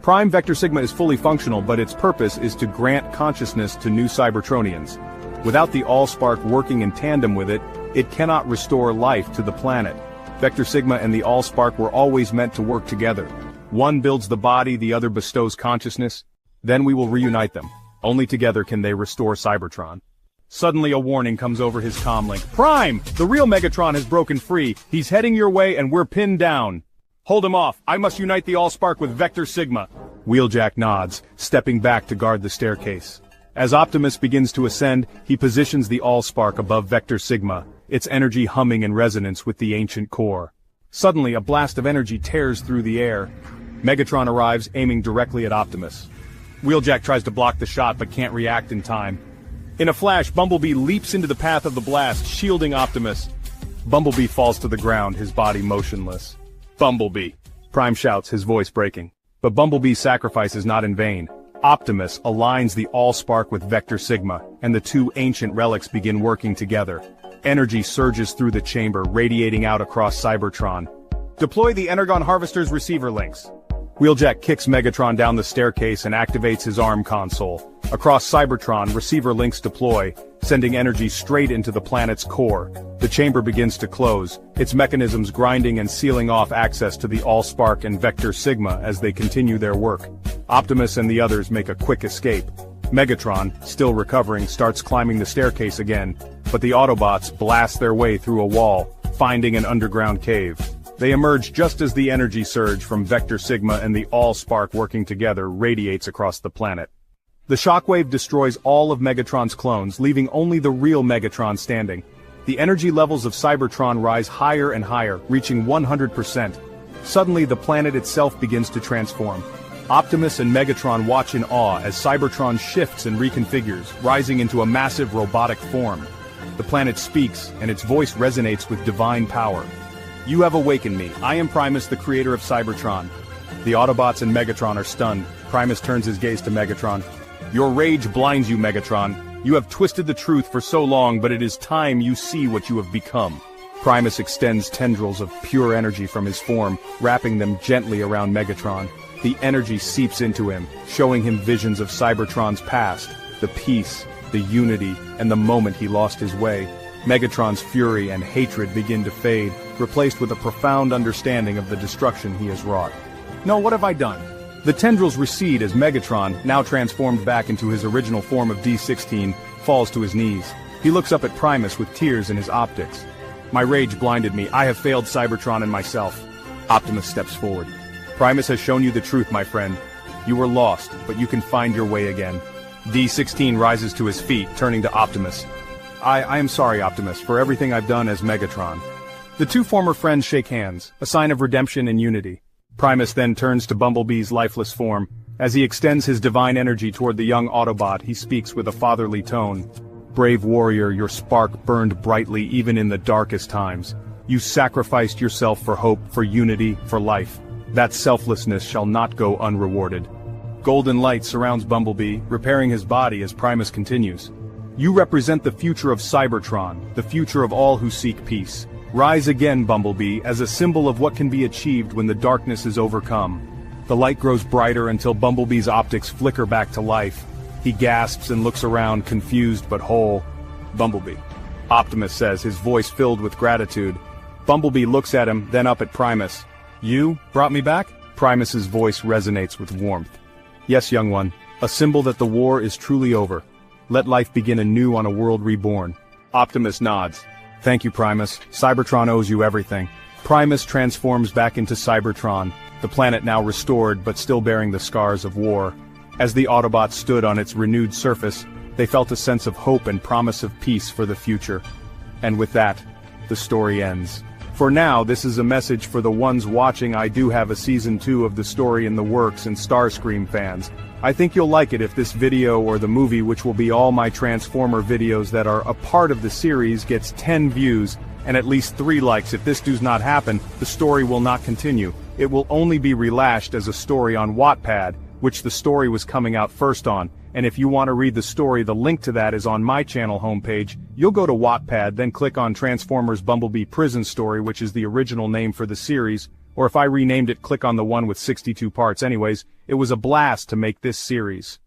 Prime Vector Sigma is fully functional, but its purpose is to grant consciousness to new Cybertronians. Without the Allspark working in tandem with it, it cannot restore life to the planet. Vector Sigma and the Allspark were always meant to work together. One builds the body, the other bestows consciousness. Then we will reunite them. Only together can they restore Cybertron. Suddenly a warning comes over his comlink. "Prime! The real Megatron has broken free. He's heading your way and we're pinned down." "Hold him off. I must unite the Allspark with Vector Sigma." Wheeljack nods, stepping back to guard the staircase. As Optimus begins to ascend, he positions the Allspark above Vector Sigma, its energy humming in resonance with the ancient core. Suddenly a blast of energy tears through the air. Megatron arrives, aiming directly at Optimus. Wheeljack tries to block the shot but can't react in time. In a flash, Bumblebee leaps into the path of the blast, shielding Optimus. Bumblebee falls to the ground, his body motionless. Bumblebee! Prime shouts, his voice breaking. But Bumblebee's sacrifice is not in vain. Optimus aligns the Allspark with Vector Sigma, and the two ancient relics begin working together. Energy surges through the chamber, radiating out across Cybertron. Deploy the Energon Harvester's receiver links. Wheeljack kicks Megatron down the staircase and activates his arm console. Across Cybertron, receiver links deploy, sending energy straight into the planet's core. The chamber begins to close, its mechanisms grinding and sealing off access to the Allspark and Vector Sigma as they continue their work. Optimus and the others make a quick escape. Megatron, still recovering, starts climbing the staircase again, but the Autobots blast their way through a wall, finding an underground cave. They emerge just as the energy surge from Vector Sigma and the Allspark working together radiates across the planet. The shockwave destroys all of Megatron's clones, leaving only the real Megatron standing. The energy levels of Cybertron rise higher and higher, reaching 100%. Suddenly, the planet itself begins to transform. Optimus and Megatron watch in awe as Cybertron shifts and reconfigures, rising into a massive robotic form. The planet speaks, and its voice resonates with divine power. You have awakened me. I am Primus, the creator of Cybertron. The Autobots and Megatron are stunned. Primus turns his gaze to Megatron. Your rage blinds you, Megatron. You have twisted the truth for so long, but it is time you see what you have become. Primus extends tendrils of pure energy from his form, wrapping them gently around Megatron. The energy seeps into him, showing him visions of Cybertron's past, the peace, the unity, and the moment he lost his way. Megatron's fury and hatred begin to fade, replaced with a profound understanding of the destruction he has wrought. No, what have I done? The tendrils recede as Megatron, now transformed back into his original form of D-16, falls to his knees. He looks up at Primus with tears in his optics. My rage blinded me. I have failed Cybertron and myself. Optimus steps forward. Primus has shown you the truth, my friend. You were lost, but you can find your way again. D-16 rises to his feet, turning to Optimus. I am sorry, Optimus, for everything I've done as Megatron. The two former friends shake hands, a sign of redemption and unity. Primus then turns to Bumblebee's lifeless form. As he extends his divine energy toward the young Autobot, he speaks with a fatherly tone. Brave warrior, your spark burned brightly even in the darkest times. You sacrificed yourself for hope, for unity, for life. That selflessness shall not go unrewarded. Golden light surrounds Bumblebee, repairing his body as Primus continues. You represent the future of Cybertron, the future of all who seek peace. Rise again, Bumblebee, as a symbol of what can be achieved when the darkness is overcome. The light grows brighter until Bumblebee's optics flicker back to life. He gasps and looks around, confused but whole. Bumblebee. Optimus says, his voice filled with gratitude. Bumblebee looks at him, then up at Primus. You brought me back? Primus's voice resonates with warmth. Yes, young one, a symbol that the war is truly over. Let life begin anew on a world reborn. Optimus nods. Thank you, Primus. Cybertron owes you everything. Primus transforms back into Cybertron, the planet now restored but still bearing the scars of war. As the Autobots stood on its renewed surface, they felt a sense of hope and promise of peace for the future. And with that, the story ends. For now, this is a message for the ones watching. I do have a season 2 of the story in the works, and Starscream fans. I think you'll like it if this video or the movie, which will be all my Transformer videos that are a part of the series, gets 10 views and at least 3 likes. If this does not happen, the story will not continue. It will only be relashed as a story on Wattpad, which the story was coming out first on. And if you want to read the story, the link to that is on my channel homepage. You'll go to Wattpad, then click on Transformers Bumblebee Prison Story, which is the original name for the series, or if I renamed it, click on the one with 62 parts. Anyways, it was a blast to make this series.